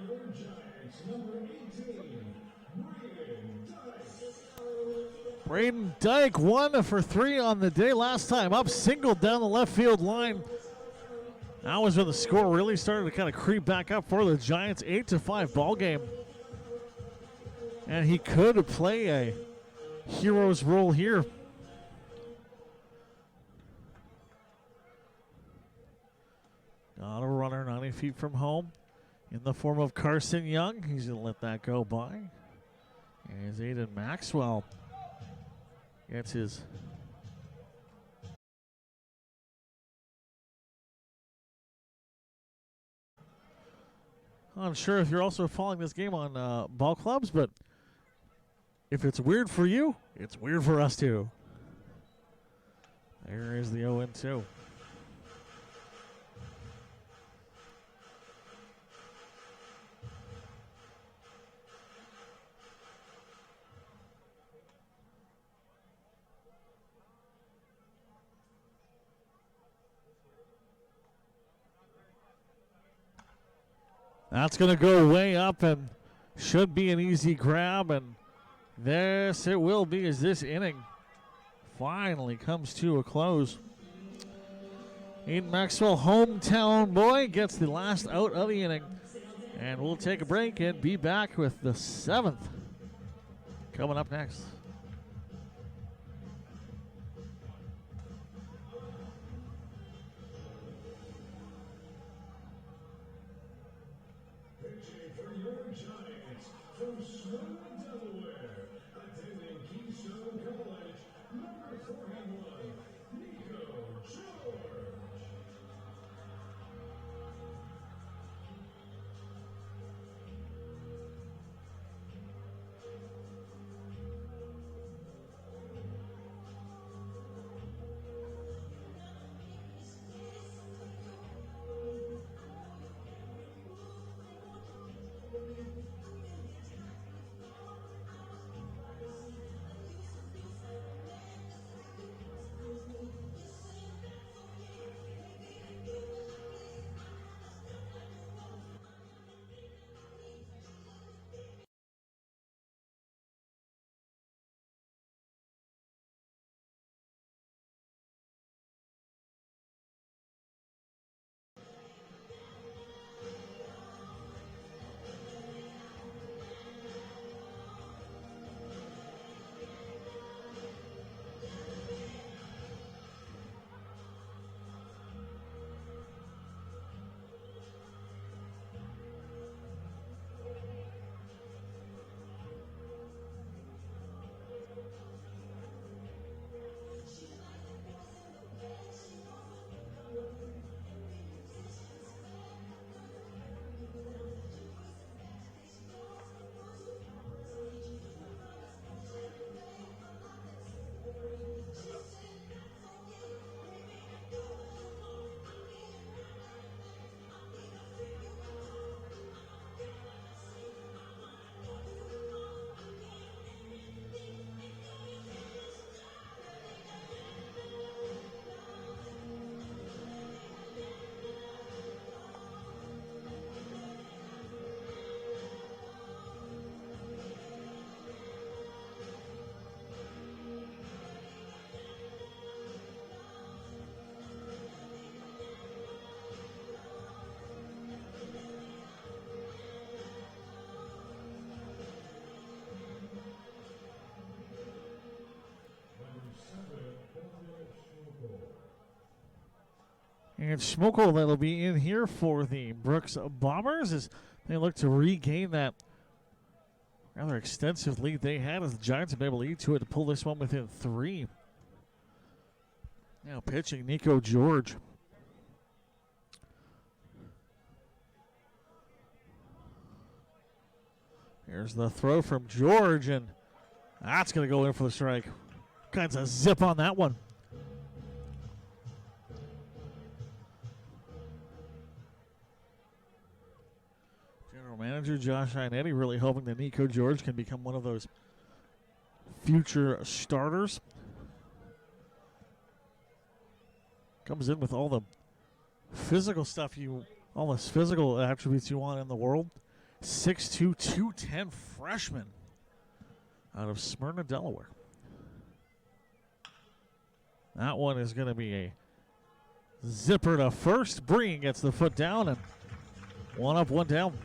your Giants, number 18, Braden Dyke 1 for 3 on the day last time. Up singled down the left field line. That was when the score really started to kind of creep back up for the Giants. 8-5 ball game. And he could play a hero's role here. Got a runner 90 feet from home in the form of Carson Young. He's going to let that go by. As Aiden Maxwell gets his unsure if you're also following this game on ball clubs, but if it's weird for you, it's weird for us too. There is the 0-2. That's going to go way up and should be an easy grab. And yes, it will be as this inning finally comes to a close. Aiden Maxwell, hometown boy, gets the last out of the inning. And we'll take a break and be back with the 7th coming up next. from Smyrna, Delaware, attending Keystone College, number 41, Nico George. And Schmokel that'll be in here for the Brooks Bombers as they look to regain that rather extensive lead they had, as the Giants have been able to eat to it to pull this one within 3. Now pitching Nico George. Here's the throw from George, and that's going to go in for the strike. Kinds of zip on that one. General Manager Josh Iannetti really hoping that Nico George can become one of those future starters. Comes in with all the physical stuff all the physical attributes you want in the world. 6'2", 210 freshman out of Smyrna, Delaware. That one is going to be a zipper to first. Breen gets the foot down, and one up, one down.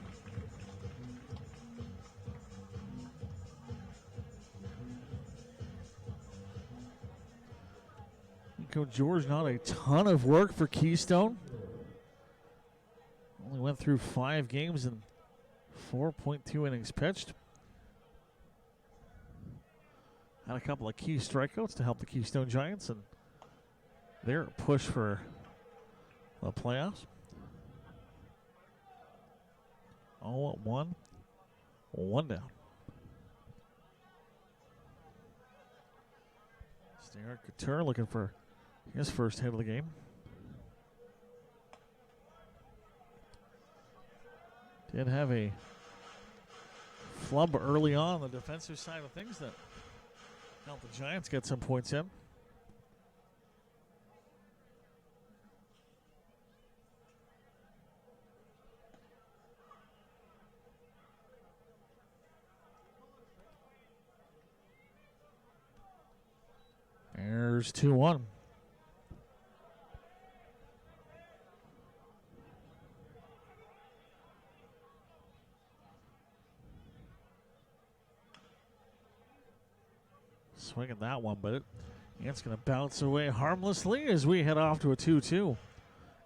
Coach George, not a ton of work for Keystone. Only went through 5 games and 4.2 innings pitched. Had a couple of key strikeouts to help the Keystone Giants and their push for the playoffs. 0-1, 1 down. Stewart Couture looking for his first hit of the game. Did have a flub early on the defensive side of things that helped the Giants get some points in. There's 2-1. Swinging that one, but it's going to bounce away harmlessly as we head off to a 2-2.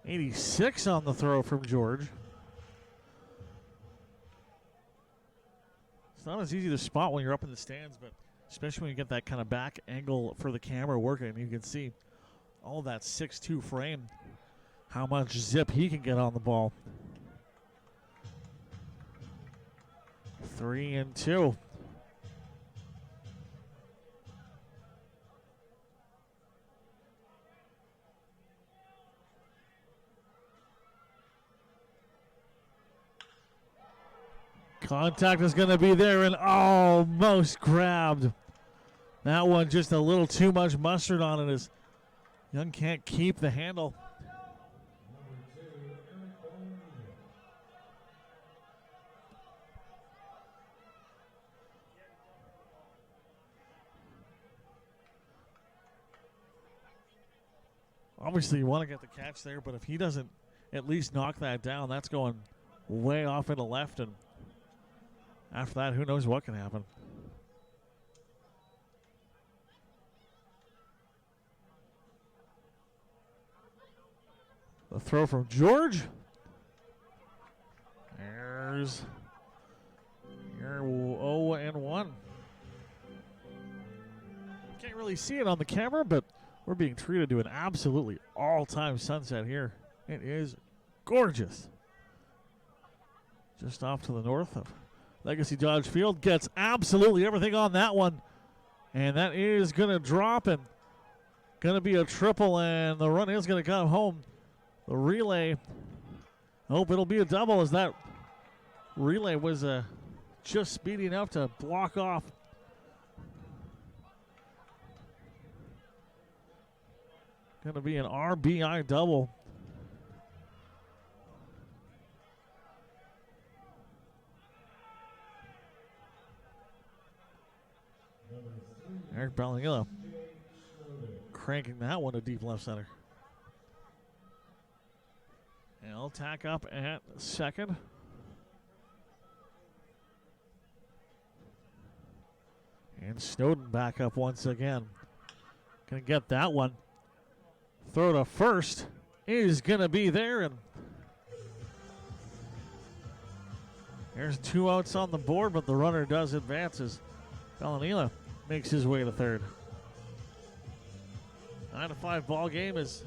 86 on the throw from George. It's not as easy to spot when you're up in the stands, but especially when you get that kind of back angle for the camera working, you can see all that 6'2" frame, how much zip he can get on the ball. 3-2. Contact is going to be there and almost grabbed. That one just a little too much mustard on it as Young can't keep the handle. Obviously you want to get the catch there, but if he doesn't at least knock that down, that's going way off into left, and after that, who knows what can happen. The throw from George. There's your 0-1. Can't really see it on the camera, but we're being treated to an absolutely all-time sunset here. It is gorgeous. Just off to the north of Legacy Dodge Field. Gets absolutely everything on that one. And that is going to drop and going to be a triple, and the run is going to come home. The relay, hope it'll be a double as that relay was just speedy enough to block off. Going to be an RBI double. Eric Ballingilla cranking that one to deep left center. And he'll tack up at second. And Snowden back up once again. Gonna get that one. Throw to first is gonna be there, and there's 2 outs on the board, but the runner does advance as Ballingilla makes his way to third. 9-5 ball game as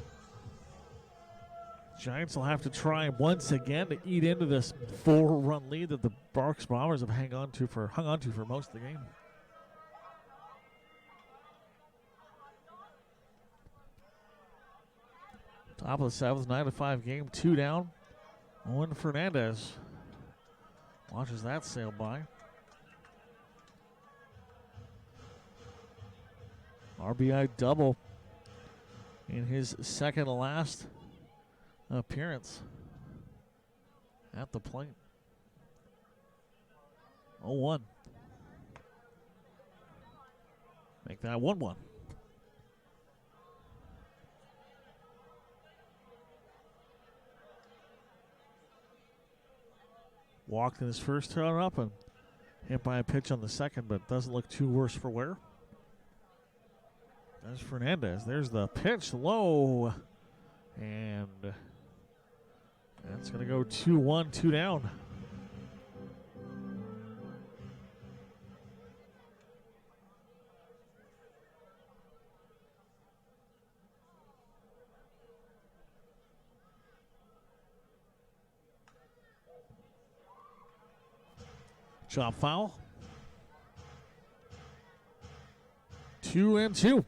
Giants will have to try once again to eat into this 4-run lead that the Barks Bombers have hung on to for most of the game. Top of the 7th, 9-5 game, 2 down. Owen Fernandez watches that sail by. RBI double in his second to last appearance at the plate. 0-1. Make that 1-1. Walked in his first turn up and hit by a pitch on the second, but doesn't look too worse for wear. There's Fernandez. There's the pitch low. And that's going to go 2-1, 2 down. Chop foul. 2-2.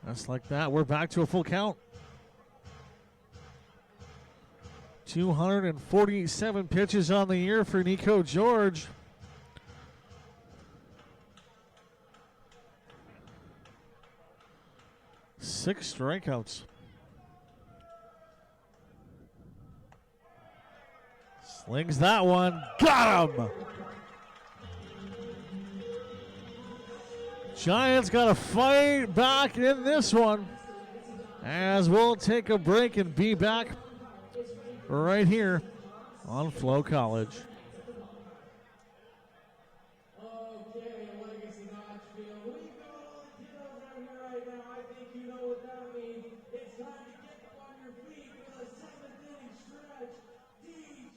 Just like that, we're back to a full count. 247 pitches on the year for Nico George. Six strikeouts. Slings that one. Got him! Giants got to fight back in this one, as we'll take a break and be back right here on FloCollege. Okay, Legacy Notchfield. We've got all the kiddos out here right now. I think you know what that means. It's time to get up on your feet for the seventh inning stretch. DJ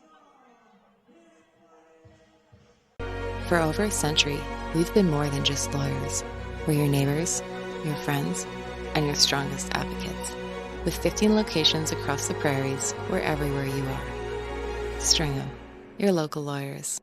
Tom, hit play. For over a century, we've been more than just lawyers. We're your neighbors, your friends, and your strongest advocates. With 15 locations across the prairies, we're everywhere you are. Stringham, your local lawyers.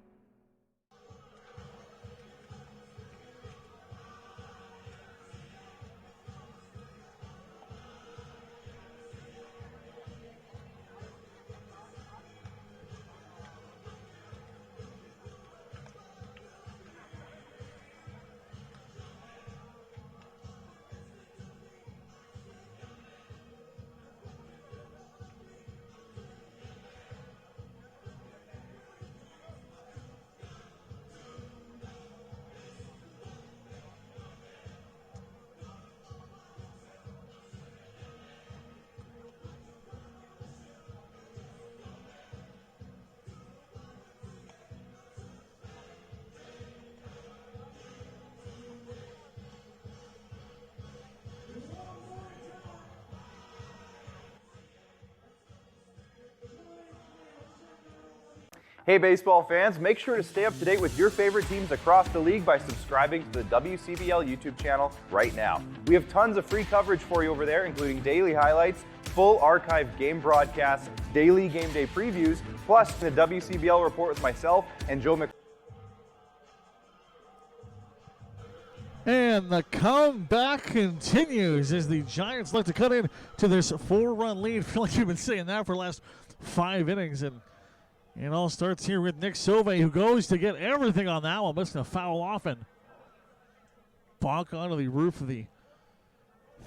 Hey baseball fans, make sure to stay up to date with your favorite teams across the league by subscribing to the WCBL YouTube channel right now. We have tons of free coverage for you over there, including daily highlights, full archived game broadcasts, daily game day previews, plus the WCBL report with myself and Joe McMurray. And the comeback continues as the Giants look to cut in to this 4-run lead. I feel like you've been saying that for the last 5 innings. And it all starts here with Nick Sauve, who goes to get everything on that one, but it's going to foul off and bonk onto the roof of the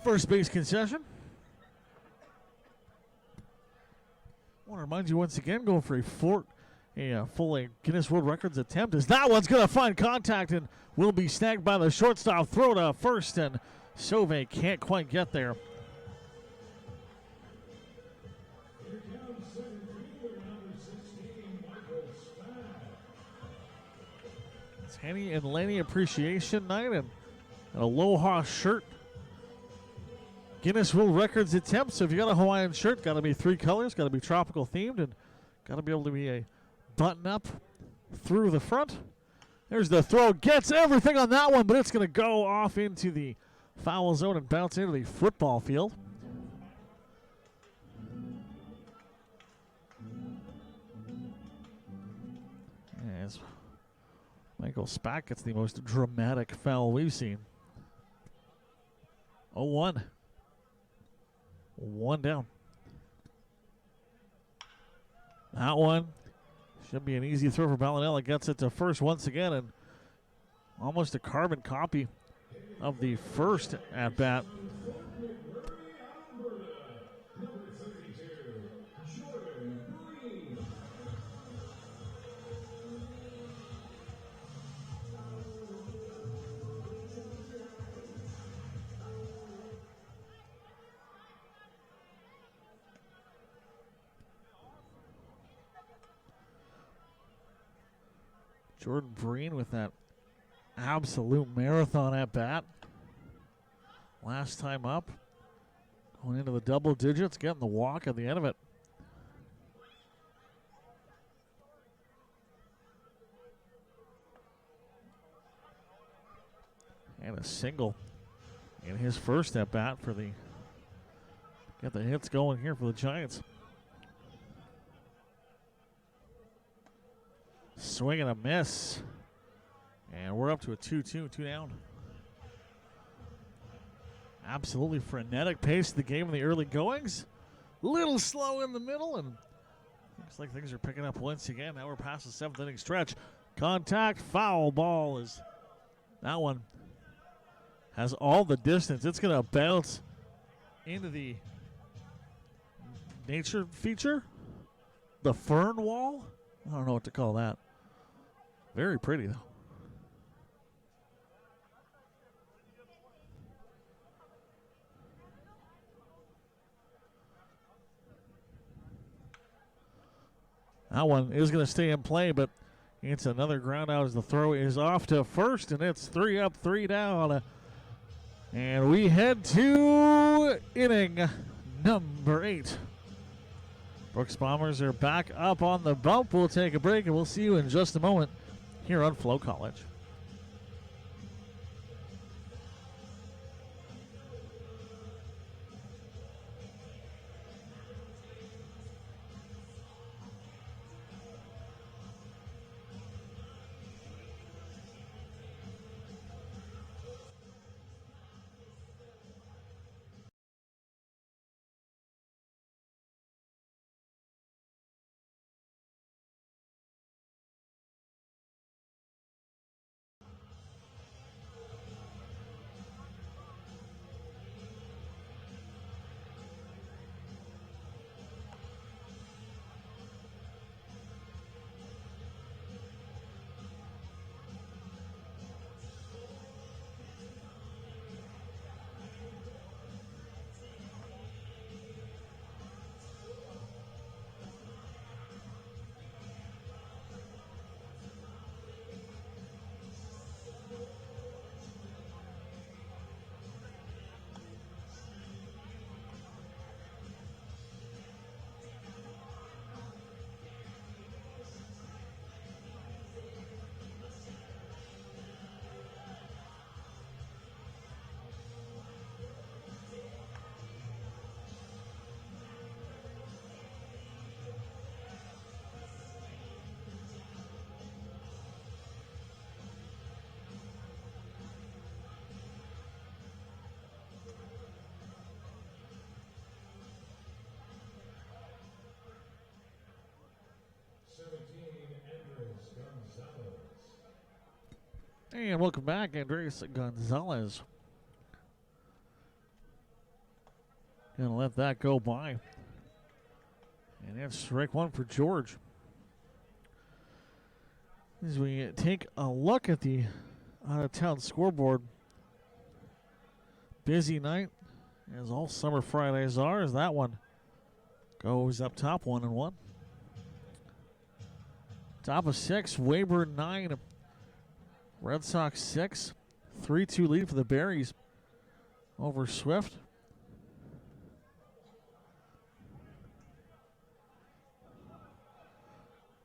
first base concession. I want to remind you once again, going for a full Guinness World Records attempt, as that one's going to find contact and will be snagged by the shortstop. Throw to first, and Sauve can't quite get there. It's Henny and Lenny Appreciation Night, and an Aloha shirt. Guinness World Records attempt. So if you got a Hawaiian shirt, got to be 3 colors, got to be tropical themed, and got to be able to be a button up through the front. There's the throw, gets everything on that one, but it's going to go off into the foul zone and bounce into the football field. As Michael Spack gets the most dramatic foul we've seen. 0-1. One down. That one should be an easy throw for Ballinella. Gets it to first once again, and almost a carbon copy of the first at bat. Jordan Breen with that absolute marathon at bat. Last time up, going into the double digits, getting the walk at the end of it. And a single in his first at bat for the, get the hits going here for the Giants. Swing and a miss. And we're up to a 2-2, 2 down. Absolutely frenetic pace of the game in the early goings. Little slow in the middle, and looks like things are picking up once again. Now we're past the 7th inning stretch. Contact, foul ball is, that one has all the distance. It's going to bounce into the nature feature, the fern wall. I don't know what to call that. Very pretty, though. That one is going to stay in play, but it's another ground out as the throw is off to first, and it's 3 up, 3 down. And we head to inning number 8. Brooks Bombers are back up on the bump. We'll take a break, and we'll see you in just a moment here on FloCollege. And welcome back, Andres Gonzalez. Gonna let that go by. And it's strike one for George. As we take a look at the out-of-town scoreboard. Busy night, as all summer Fridays are, as that one goes up top 1-1. Top of 6, Weyburn 9. Red Sox 6, 3-2 lead for the Berries over Swift.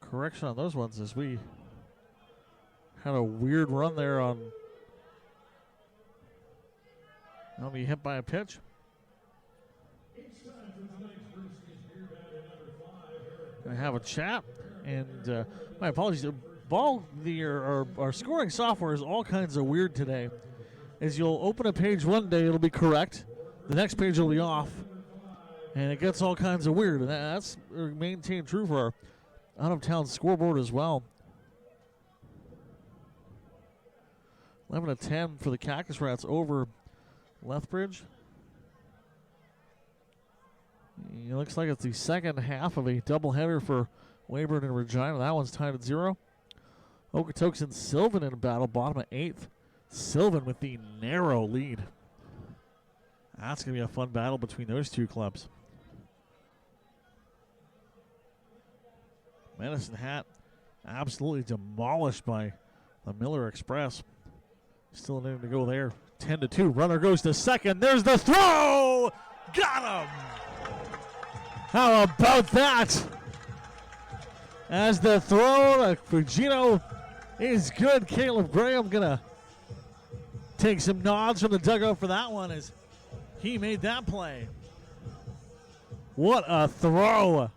Correction on those ones as we had a weird run there on be hit by a pitch. Gonna have a chat, and my apologies. Our scoring software is all kinds of weird today. As you'll open a page one day, it'll be correct. The next page will be off. And it gets all kinds of weird. And that's maintained true for our out-of-town scoreboard as well. 11-10 for the Cactus Rats over Lethbridge. It looks like it's the second half of a doubleheader for Weyburn and Regina. That one's tied at 0. Okotoks and Sylvan in a battle, bottom of 8th. Sylvan with the narrow lead. That's going to be a fun battle between those two clubs. Medicine Hat absolutely demolished by the Miller Express. Still an inning to go there. 10-2. Runner goes to second. There's the throw! Got him! How about that? As the throw to Fugino is good. Caleb Graham going to take some nods from the dugout for that one as he made that play. What a throw.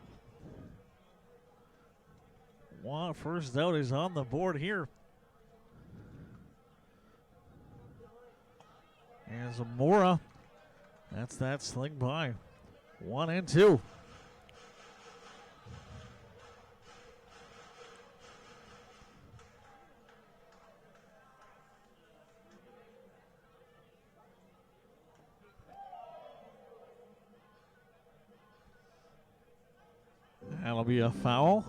One first out is on the board here. And Zamora, that's that sling by. 1-2. That'll be a foul.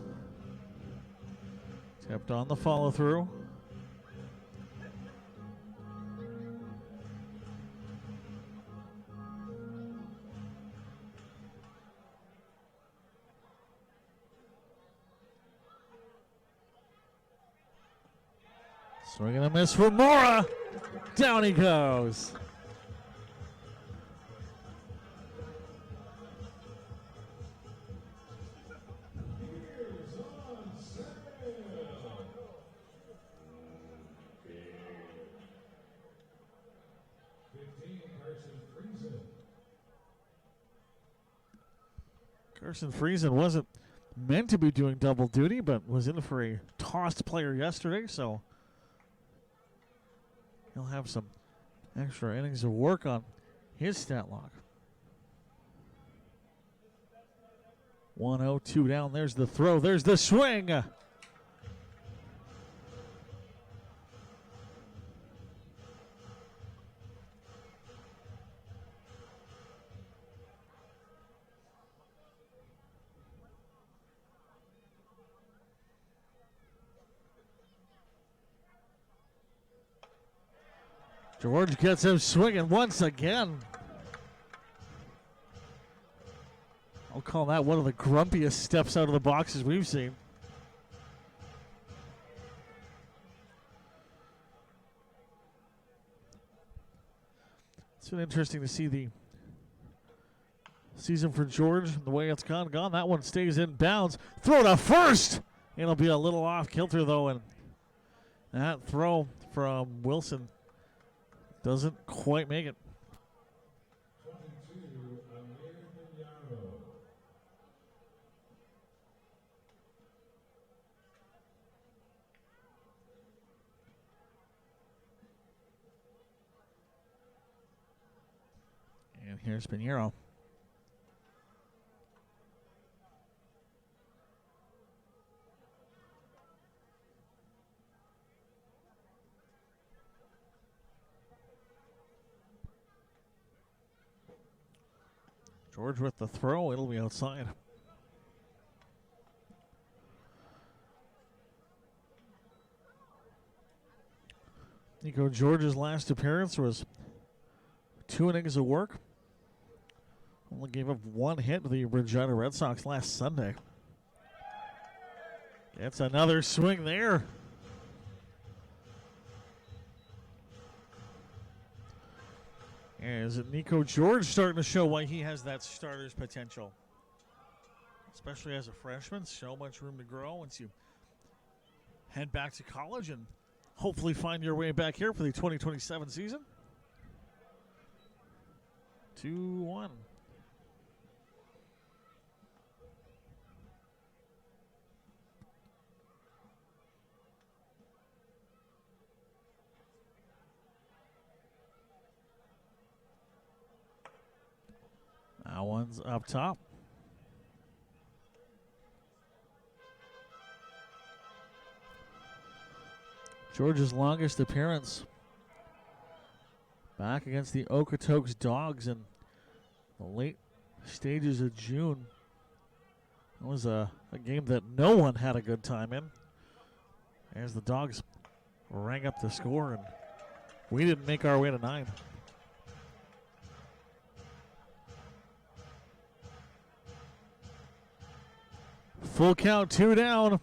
Kept on the follow through. Swing and a miss for Mora. Down he goes. Carson Friesen wasn't meant to be doing double duty, but was in for a tossed player yesterday, so he'll have some extra innings of work on his stat log. 1-0, down. There's the throw. There's the swing. George gets him swinging once again. I'll call that one of the grumpiest steps out of the boxes we've seen. It's been interesting to see the season for George, the way it's gone. That one stays in bounds. Throw to first! It'll be a little off kilter, though, and that throw from Wilson doesn't quite make it. 22, American Yarrow. And here's Pinheiro. George with the throw. It'll be outside. Nico George's last appearance was 2 innings of work. Only gave up 1 hit to the Regina Red Sox last Sunday. It's another swing there. And is it Nico George starting to show why he has that starter's potential? Especially as a freshman, so much room to grow once you head back to college and hopefully find your way back here for the 2027 season. 2-1. That one Runs up top. Georgia's longest appearance back against the Okotoks Dogs in the late stages of June. It was a game that no one had a good time in, as the Dogs rang up the score and we didn't make our way to 9. Full count, 2 down.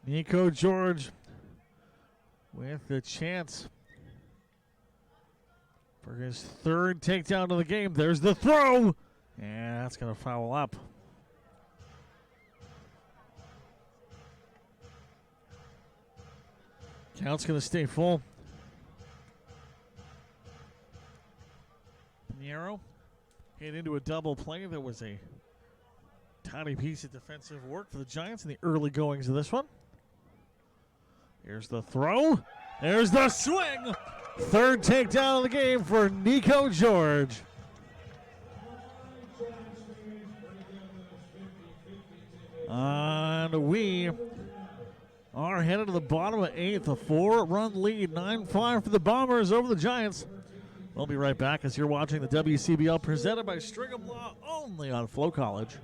Nico George with the chance for his 3rd takedown of the game. There's the throw, and that's going to foul up. Count's going to stay full. Pinheiro hit into a double play. There was a tiny piece of defensive work for the Giants in the early goings of this one. Here's the throw. There's the swing. 3rd takedown of the game for Nico George. And we are headed to the bottom of 8th. A 4-run lead, 9-5 for the Bombers over the Giants. We'll be right back as you're watching the WCBL presented by Stringham Law, only on FloCollege.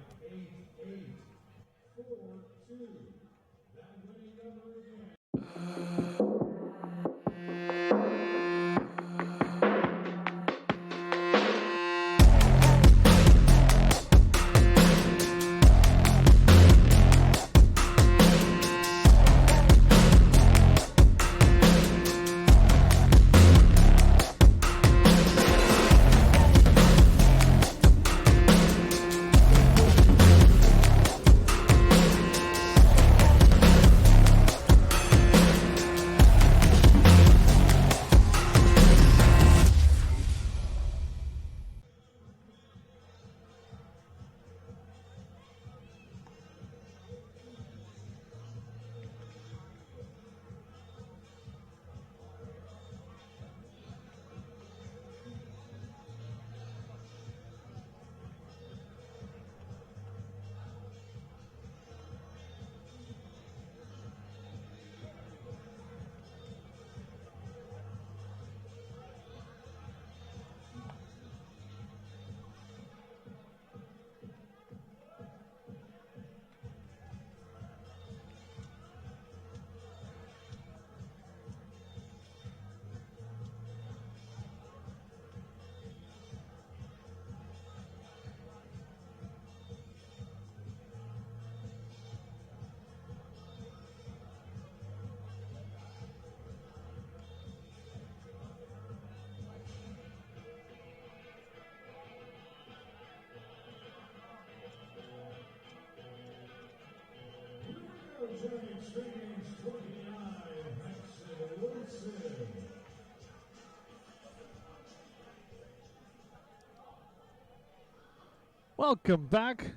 Welcome back.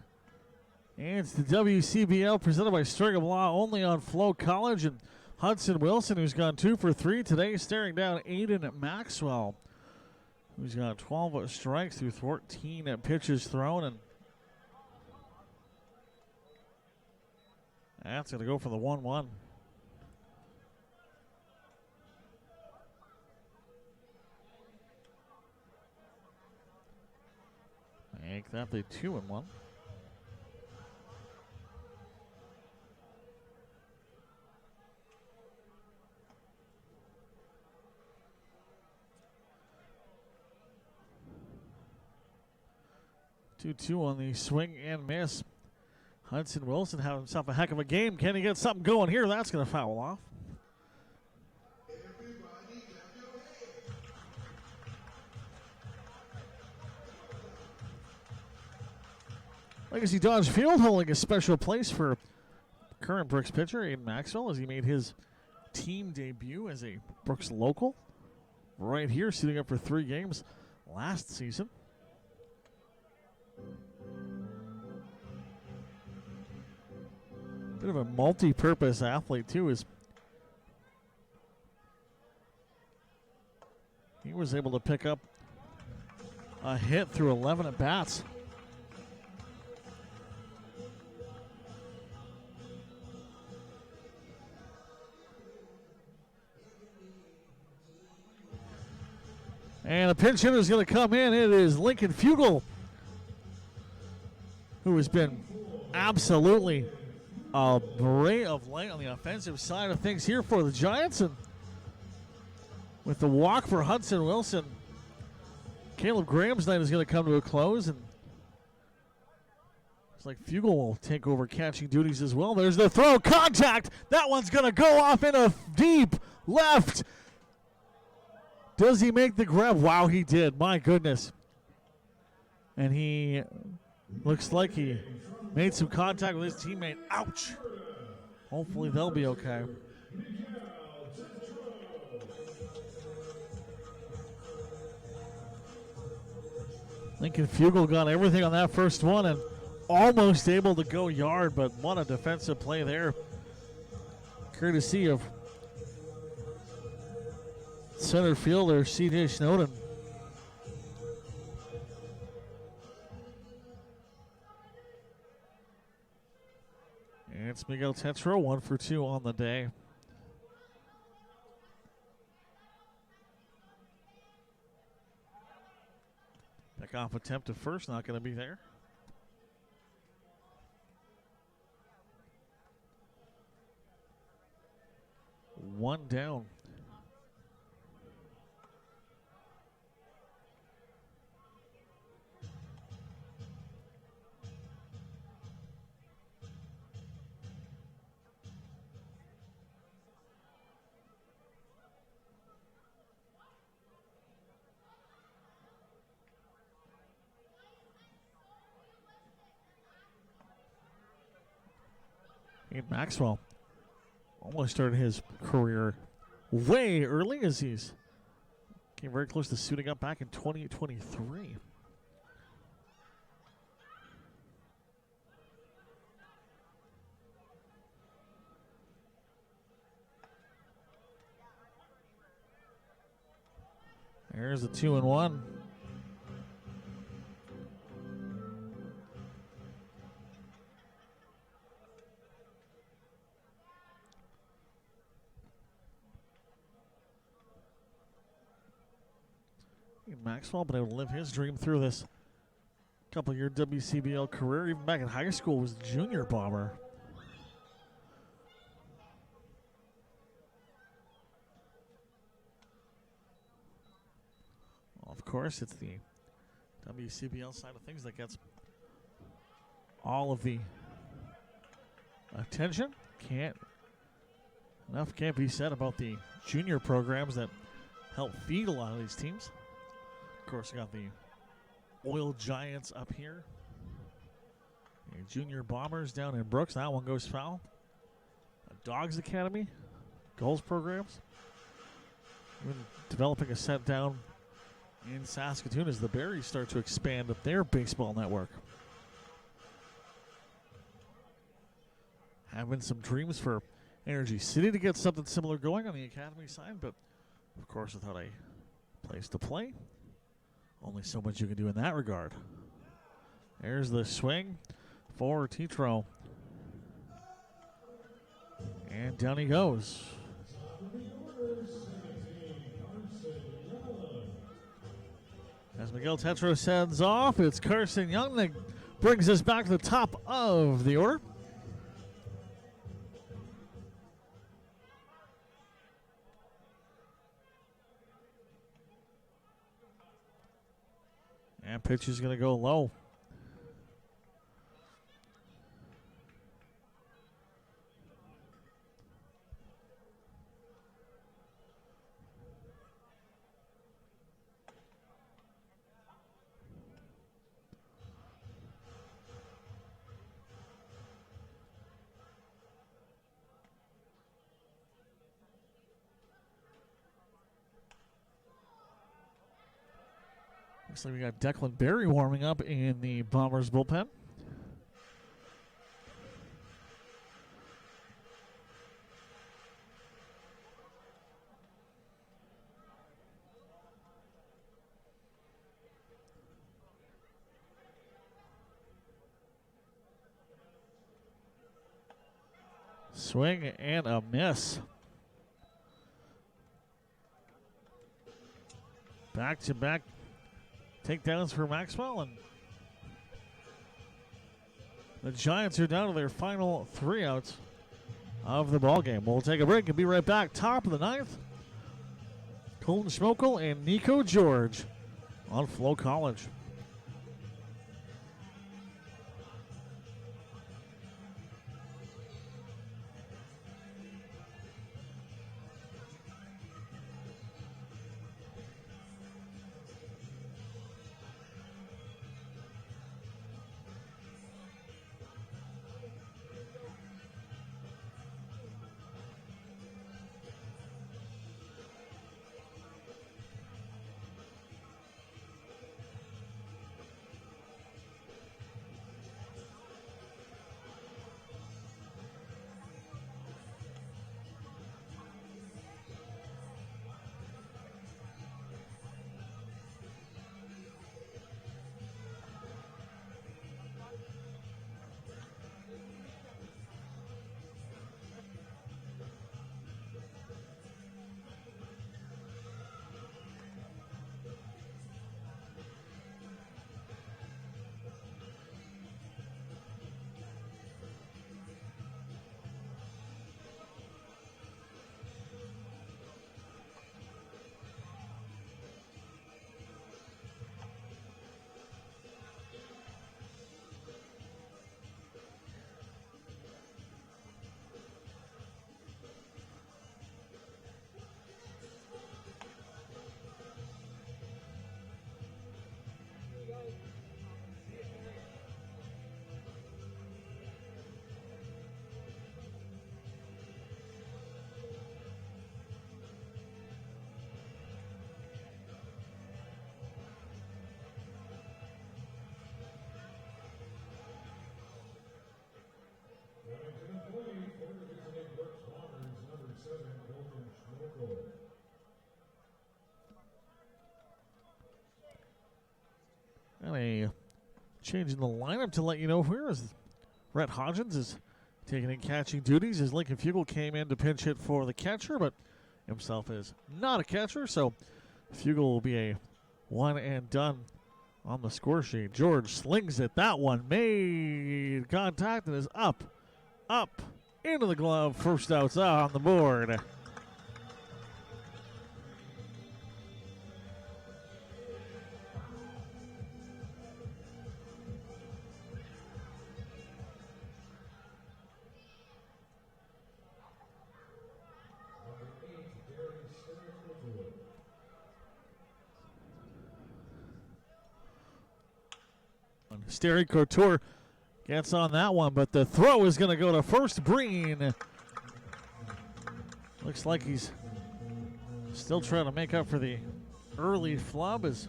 And it's the WCBL presented by Stringham Law, only on FloCollege. And Hudson Wilson, who's gone 2 for 3 today, staring down Aiden Maxwell, who's got 12 strikes through 14 pitches thrown. And that's going to go for the 1-1. Make that the 2-1. Two on the swing and miss. Hudson Wilson had himself a heck of a game. Can he get something going here? That's going to foul off. Legacy Dodge Field holding a special place for current Brooks pitcher Aiden Maxwell as he made his team debut as a Brooks local right here, suiting up for 3 games last season. Bit of a multi-purpose athlete too, as he was able to pick up a hit through 11 at-bats And a pinch hitter is going to come in. It is Lincoln Fugel, who has been absolutely a ray of light on the offensive side of things here for the Giants. And with the walk for Hudson Wilson, Caleb Graham's night is going to come to a close. And it's like Fugel will take over catching duties as well. There's the throw. Contact. That one's going to go off in a deep left. Does he make the grab? Wow, he did. My goodness. And he looks like he made some contact with his teammate. Ouch. Hopefully they'll be okay. Lincoln Fugel got everything on that first one and almost able to go yard, but what a defensive play there. Courtesy of center fielder C.J. Snowden. And it's Miguel Tetro, 1 for 2 on the day. Pickoff attempt at first, not going to be there. One down. Abe Maxwell almost started his career way early as he's came very close to suiting up back in 2023. There's a 2-1. Maxwell been able to live his dream through this couple-year WCBL career. Even back in high school, was junior bomber. Well, of course, it's the WCBL side of things that gets all of the attention. Enough can't be said about the junior programs that help feed a lot of these teams. Of course, we got the Oil Giants up here. The junior Bombers down in Brooks. That one goes foul. Dogs Academy, goals programs. Even developing a set down in Saskatoon as the Berries start to expand up their baseball network. Having some dreams for Energy City to get something similar going on the academy side, but of course without a place to play, only so much you can do in that regard. There's the swing for Tetro. And down he goes. As Miguel Tetro sends off, it's Carson Young that brings us back to the top of the order. And pitch is going to go low. Looks like we got Declan Berry warming up in the Bombers bullpen. Swing and a miss. Back-to-back takedowns for Maxwell, and the Giants are down to their final 3 outs of the ball game. We'll take a break and be right back. Top of the 9th, Colton Schmokel and Nico George on FloCollege. And a change in the lineup to let you know here is Rhett Hodgins is taking in catching duties as Lincoln Fugel came in to pinch hit for the catcher, but himself is not a catcher, so Fugel will be a one and done on the score sheet. George slings it. That one made contact and is up, into the glove. First out's on the board. Sterry Couture gets on that one, but the throw is going to go to first. Breen. Looks like he's still trying to make up for the early flub, as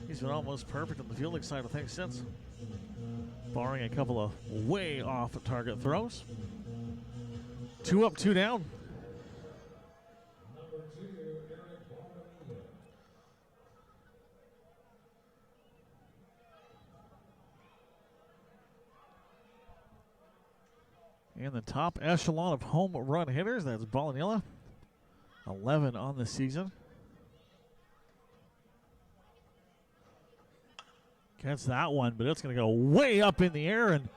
he's been almost perfect on the fielding side of things since, barring a couple of way off target throws. 2 up, 2 down. And the top echelon of home run hitters, that's Balanilla, 11 on the season. Gets that one, but it's going to go way up in the air, and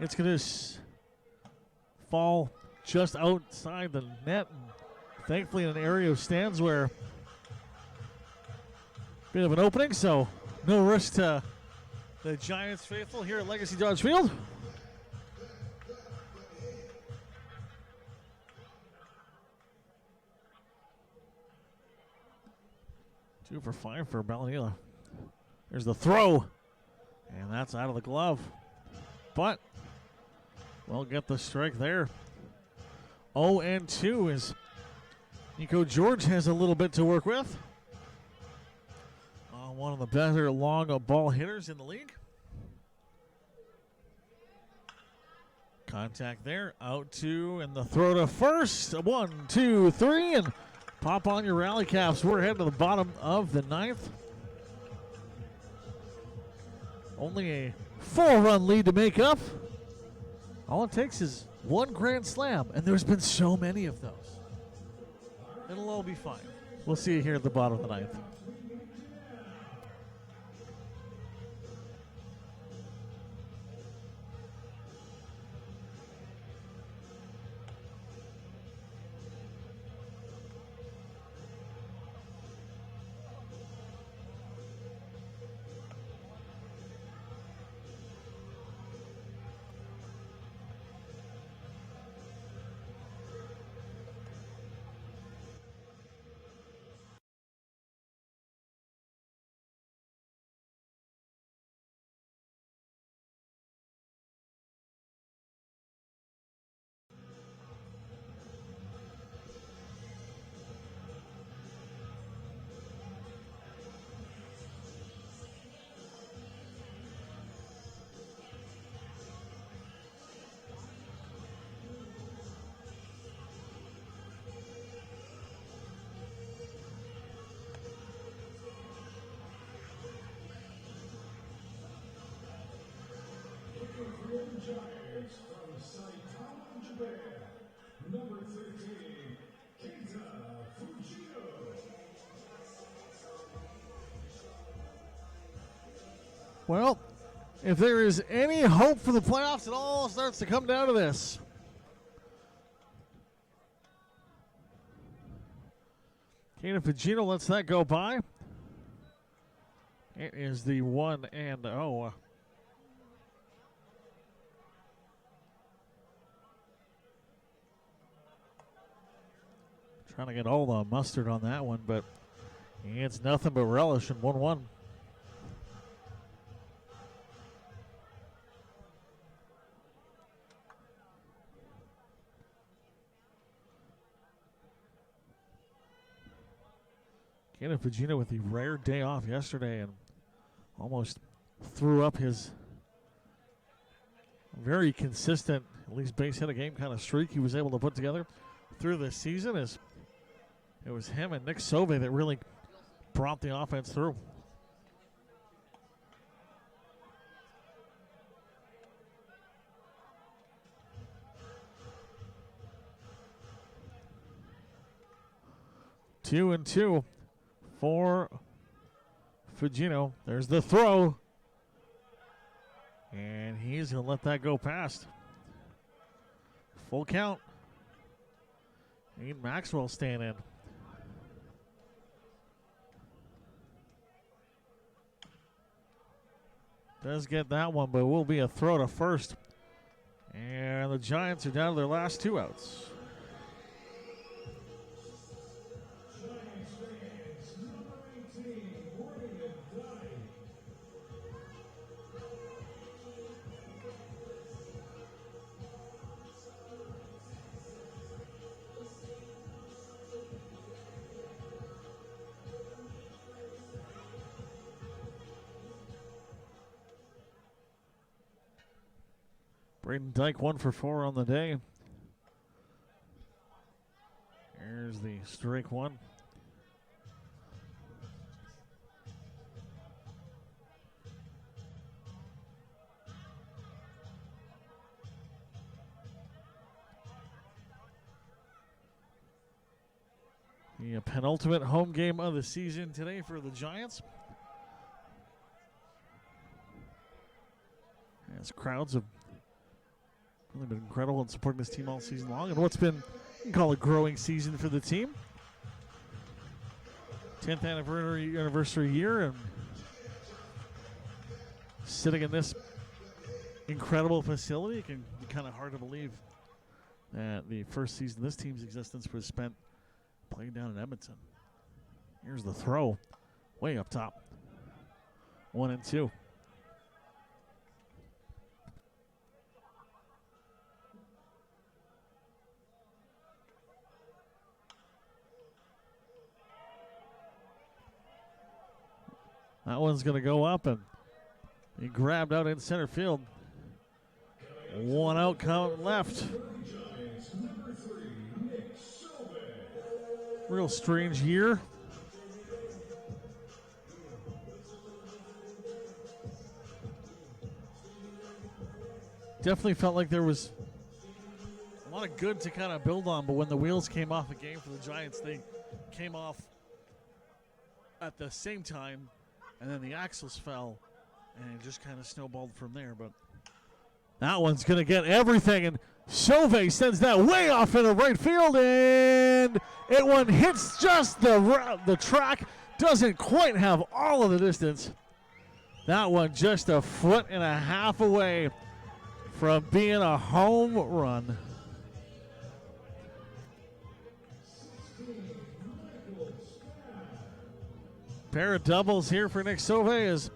it's going to fall just outside the net. And thankfully, in an area of stands where bit of an opening, so no risk to the Giants faithful here at Legacy Dodge Field. Two for 5 for Balanilla. There's the throw, and that's out of the glove. But we'll get the strike there. 0-2 as Nico George has a little bit to work with. One of the better long ball hitters in the league. Contact there, out 2, and the throw to first. 1, 2, 3, and pop on your rally caps. We're heading to the bottom of the 9th. Only a 4-run lead to make up. All it takes is one grand slam, and there's been so many of those. It'll all be fine. We'll see you here at the bottom of the ninth. Giants from Saitama, Japan, number 13, Keita Fujio. Well, if there is any hope for the playoffs, it all starts to come down to this. Keita Fujio lets that go by. It is the 1-0. Trying to get all the mustard on that one, but it's nothing but relish in 1-1. Keita Fujio with the rare day off yesterday and almost threw up his very consistent, at least base hit a game kind of streak he was able to put together through this season. As it was him and Nick Sove that really brought the offense through. Two and two for Fujio. There's the throw. And he's going to let that go past. Full count. Need Maxwell staying in. Does get that one, but it will be a throw to first. And the Giants are down to their last two outs. Braden Dyke 1 for 4 on the day. Here's the strike one. The penultimate home game of the season today for the Giants. As crowds have really been incredible in supporting this team all season long, and what's been, you can call it, a growing season for the team. 10th anniversary year, and sitting in this incredible facility, it can be kind of hard to believe that the first season of this team's existence was spent playing down in Edmonton. Here's the throw, way up top. 1-2. That one's going to go up, and he grabbed out in center field. One out count left. Real strange year. Definitely felt like there was a lot of good to kind of build on, but when the wheels came off the game for the Giants, they came off at the same time, and then the axles fell, and it just kind of snowballed from there. But that one's going to get everything, and Sauve sends that way off into right field, and it one hits just the track, doesn't quite have all of the distance. That one just a foot and a half away from being a home run. Pair of doubles here for Nick Sauve as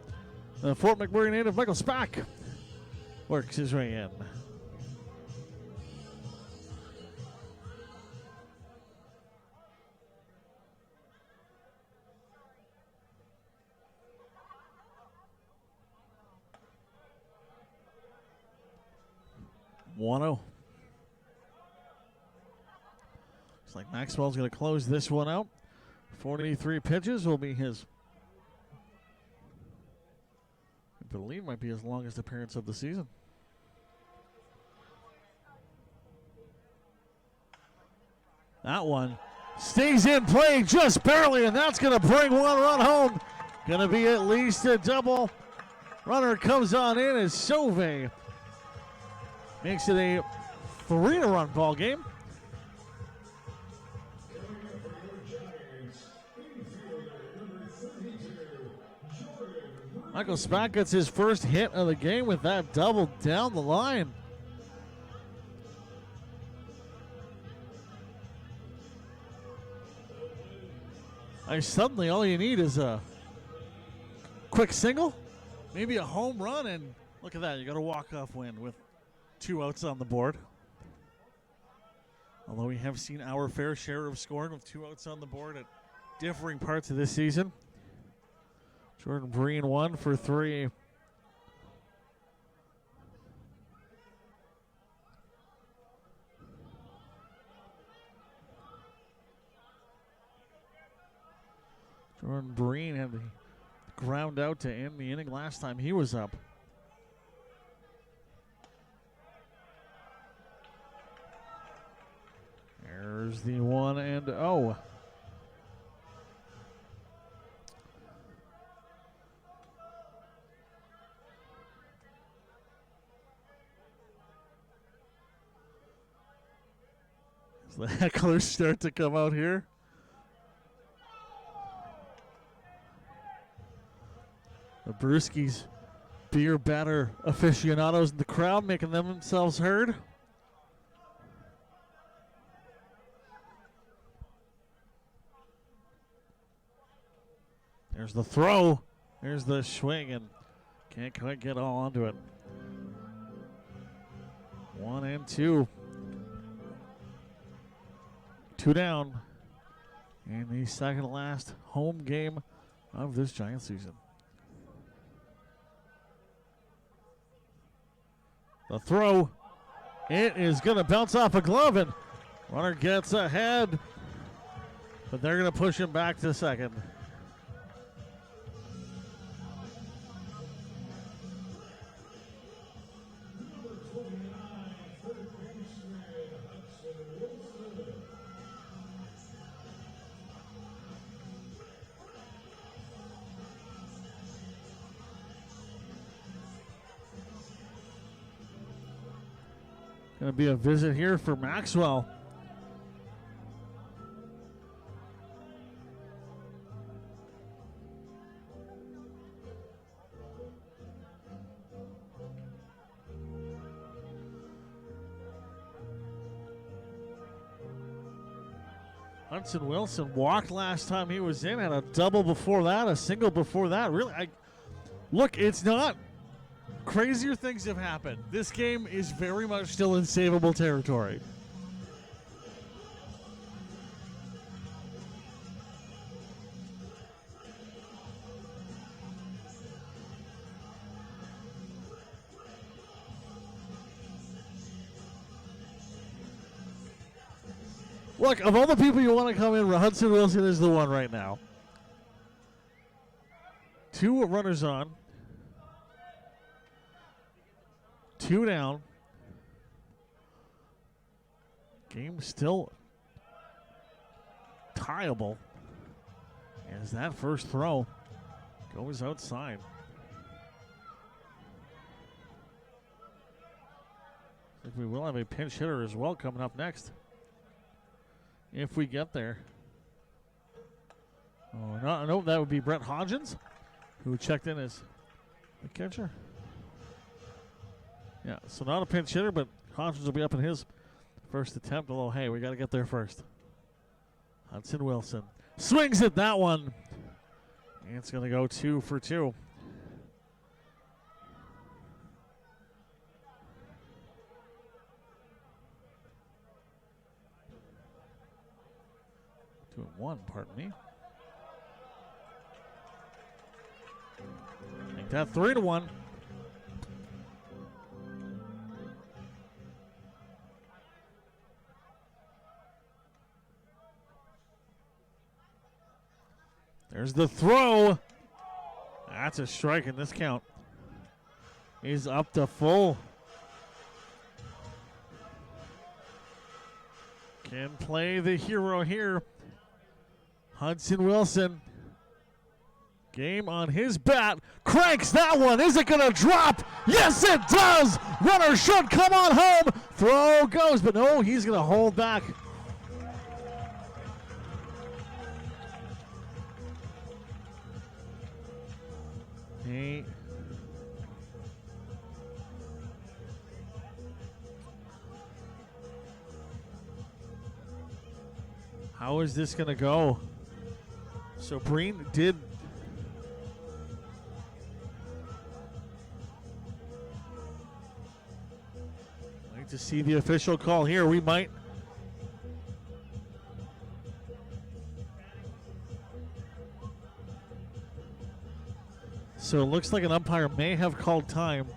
the Fort McMurray native Michael Spack works his way in. Looks like Maxwell's going to close this one out. 43 pitches will be his, I believe, might be his longest appearance of the season. That one stays in play just barely, and that's going to bring one run home. Going to be at least a double. Runner comes on in as Sauve makes it a 3-run ball game. Michael Spack gets his first hit of the game with that double down the line. Suddenly all you need is a quick single, maybe a home run, and look at that, you got a walk-off win with 2 outs on the board. Although we have seen our fair share of scoring with 2 outs on the board at differing parts of this season. Jordan Breen 1 for 3. Jordan Breen had the ground out to end the inning last time he was up. There's the 1-0. As the hecklers start to come out here. The Brewskis, beer batter aficionados in the crowd making themselves heard. There's the throw. There's the swing, and can't quite get all onto it. 1-2. 2 down in the second to last home game of this Giant season. The throw. It is going to bounce off a glove, and runner gets ahead, but they're going to push him back to second. Going to be a visit here for Maxwell. Hudson Wilson walked last time he was in, had a double before that, a single before that. Really, look, it's not. Crazier things have happened. This game is very much still in savable territory. Look, of all the people you want to come in, Hudson Wilson is the one right now. 2 runners on. 2 down. Game still tieable. As that first throw goes outside. I think we will have a pinch hitter as well coming up next, if we get there. Oh, no, that would be Brett Hodgins, who checked in as the catcher. Yeah, so not a pinch hitter, but Hodgins will be up in his first attempt, although, hey, we got to get there first. Hudson Wilson swings at that one. And it's going to go 2 for 2. Two and one, pardon me. Make that 3-1. There's the throw. That's a strike in this count. He's up to full. Can play the hero here. Hudson Wilson. Game on his bat. Cranks that one. Is it going to drop? Yes, it does. Runner should come on home. Throw goes, but no, he's going to hold back. How is this going to go? So Breen did. Like to see the official call here. We might. So it looks like an umpire may have called time.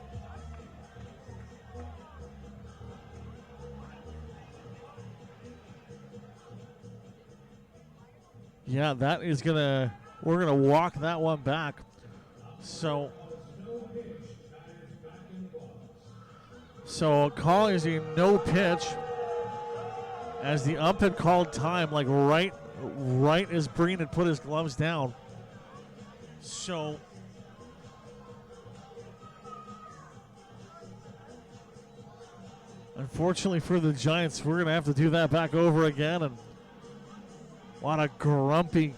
Yeah, that is gonna, we're gonna walk that one back. So a call is a no pitch as the ump had called time, like right as Breen had put his gloves down. So unfortunately for the Giants, we're gonna have to do that back over again, and a lot of grumpy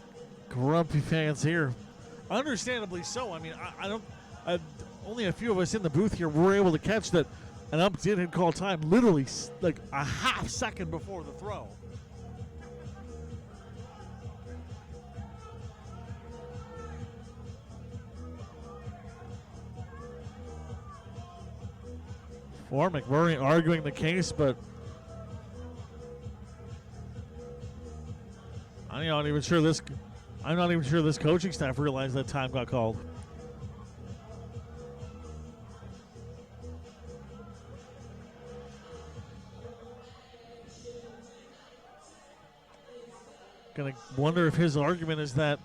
fans here. Understandably so. I mean, only a few of us in the booth here were able to catch that an ump did hit call time literally like a half second before the throw. For McMurray arguing the case, but I'm not even sure this coaching staff realized that time got called. Gonna wonder if his argument is that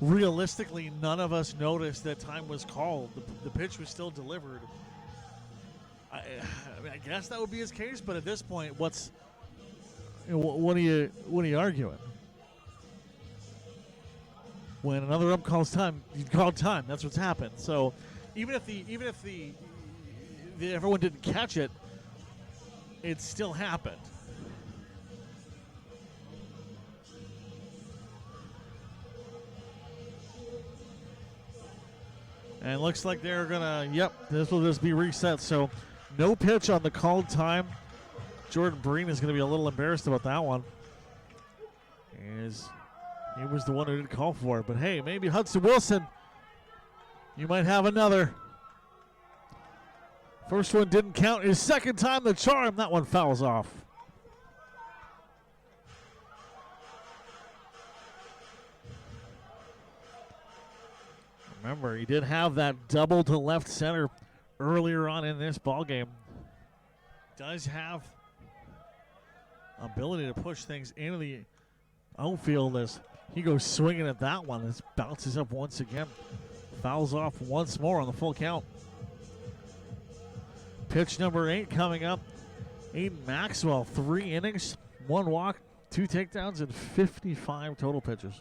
realistically none of us noticed that time was called. The pitch was still delivered. I mean, I guess that would be his case, but at this point, what are you arguing? When another ump calls time, you call time. That's what's happened. So, even if everyone didn't catch it, it still happened. And it looks like they're gonna. Yep, this will just be reset. So, no pitch on the called time. Jordan Breen is going to be a little embarrassed about that one. He was the one who didn't call for it. But hey, maybe Hudson Wilson, you might have another. First one didn't count. His second time the charm. That one fouls off. Remember, he did have that double to left center earlier on in this ball game. Does have ability to push things into the outfield as he goes swinging at that one. This bounces up once again. Fouls off once more on the full count. Pitch number 8 coming up. Aiden Maxwell, 3 innings, 1 walk, 2 takedowns, and 55 total pitches.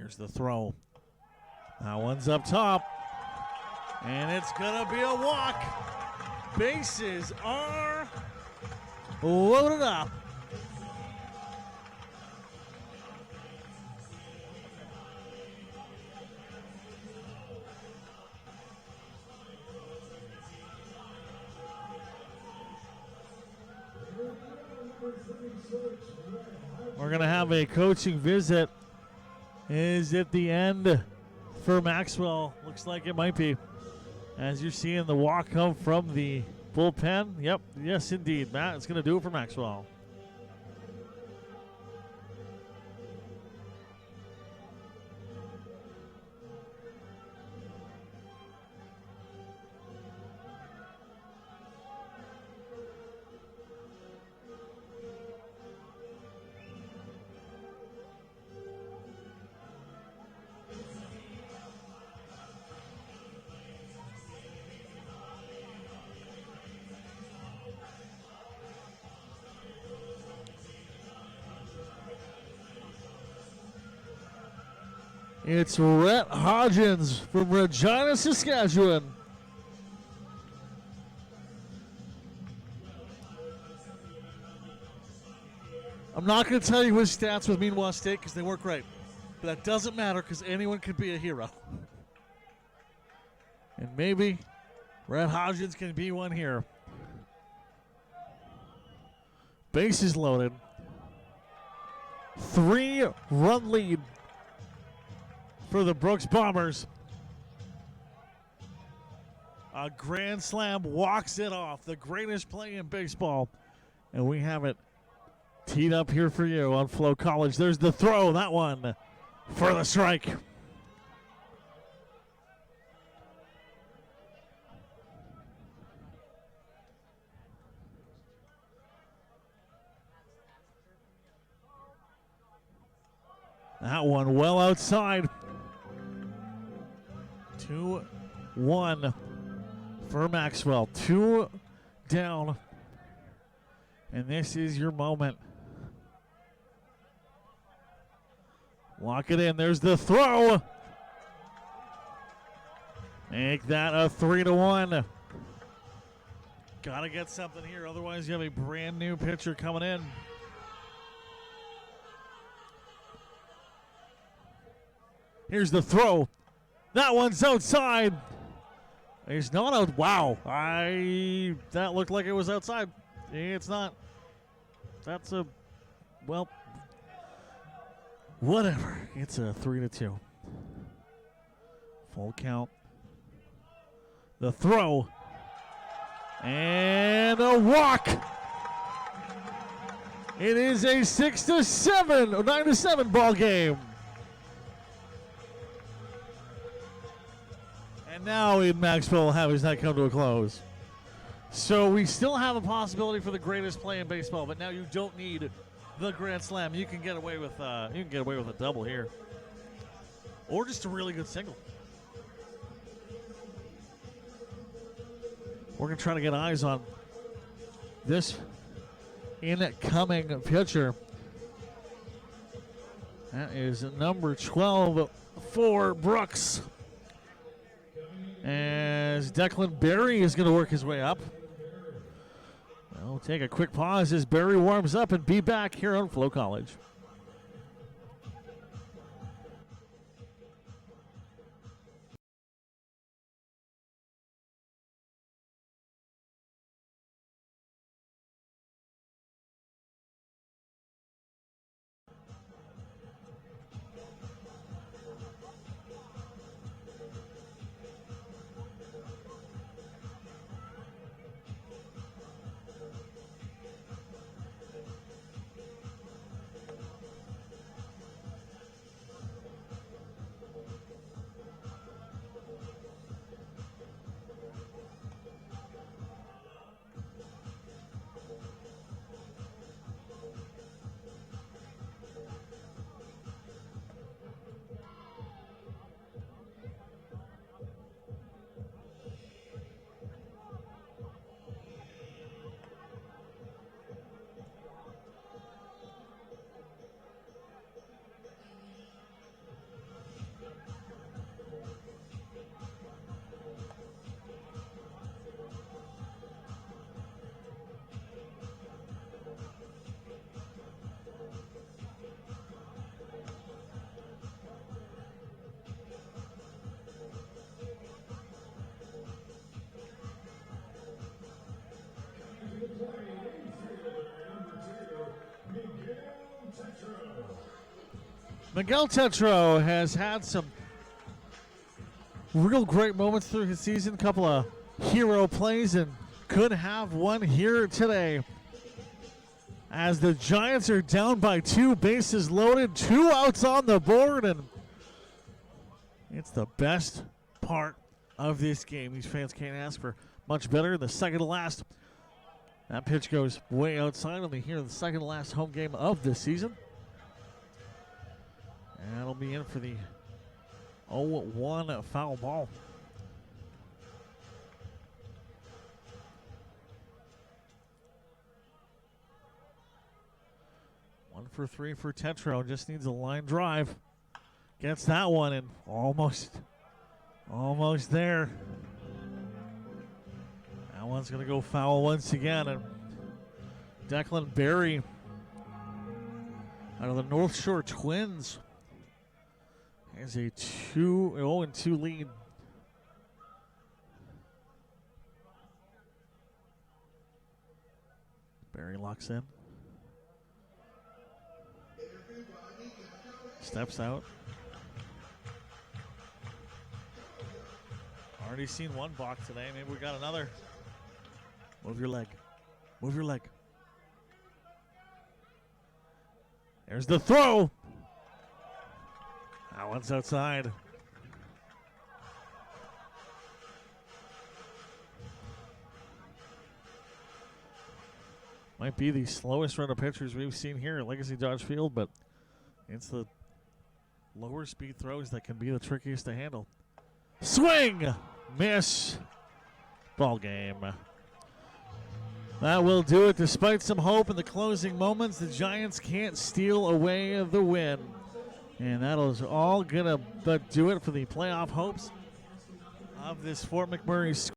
Here's the throw. That one's up top. And it's going to be a walk. Bases are loaded up. We're going to have a coaching visit. Is it the end for Maxwell? Looks like it might be. As you're seeing the walk come from the bullpen. Yep, yes indeed, Matt. It's going to do it for Maxwell. It's Rhett Hodgins from Regina, Saskatchewan. I'm not going to tell you his stats with Meanwhile State because they weren't great. But that doesn't matter because anyone could be a hero. And maybe Rhett Hodgins can be one here. Bases loaded. 3-run lead for the Brooks Bombers. A grand slam walks it off. The greatest play in baseball. And we have it teed up here for you on FloCollege. There's the throw. That one for the strike. That one well outside. 2-1 for Maxwell. 2 down. And this is your moment. Lock it in. There's the throw. Make that a 3-1. Got to get something here. Otherwise, you have a brand new pitcher coming in. Here's the throw. That one's outside. He's not out. Wow. That looked like it was outside. It's not. That's a, well, whatever. It's a 3-2. Full count. The throw. And a walk. It is a 6-7 or 9-7 ball game. And now Ian Maxwell will have his night come to a close. So we still have a possibility for the greatest play in baseball, but now you don't need the grand slam. You can get away with a double here, or just a really good single. We're gonna try to get eyes on this incoming pitcher. That is number 12 for Brooks. As Declan Berry is going to work his way up. We'll take a quick pause as Berry warms up and be back here on FloCollege. Miguel Tetro has had some real great moments through his season, a couple of hero plays, and could have one here today. As the Giants are down by 2, bases loaded, 2 outs on the board, and it's the best part of this game. These fans can't ask for much better. The second to last, that pitch goes way outside. Only here, the second to last home game of the season. And that'll be in for the 0-1 foul ball. One for 3 for Tetro. Just needs a line drive. Gets that one and almost there. That one's going to go foul once again. And Declan Berry out of the North Shore Twins has a 0-2 lead. Berry locks in. Steps out. Already seen one balk today. Maybe we got another. Move your leg. Move your leg. There's the throw. That one's outside. Might be the slowest run of pitchers we've seen here at Legacy Dodge Field, but it's the lower speed throws that can be the trickiest to handle. Swing! Miss. Ball game. That will do it. Despite some hope in the closing moments, the Giants can't steal away the win. And that'll all gonna do it for the playoff hopes of this Fort McMurray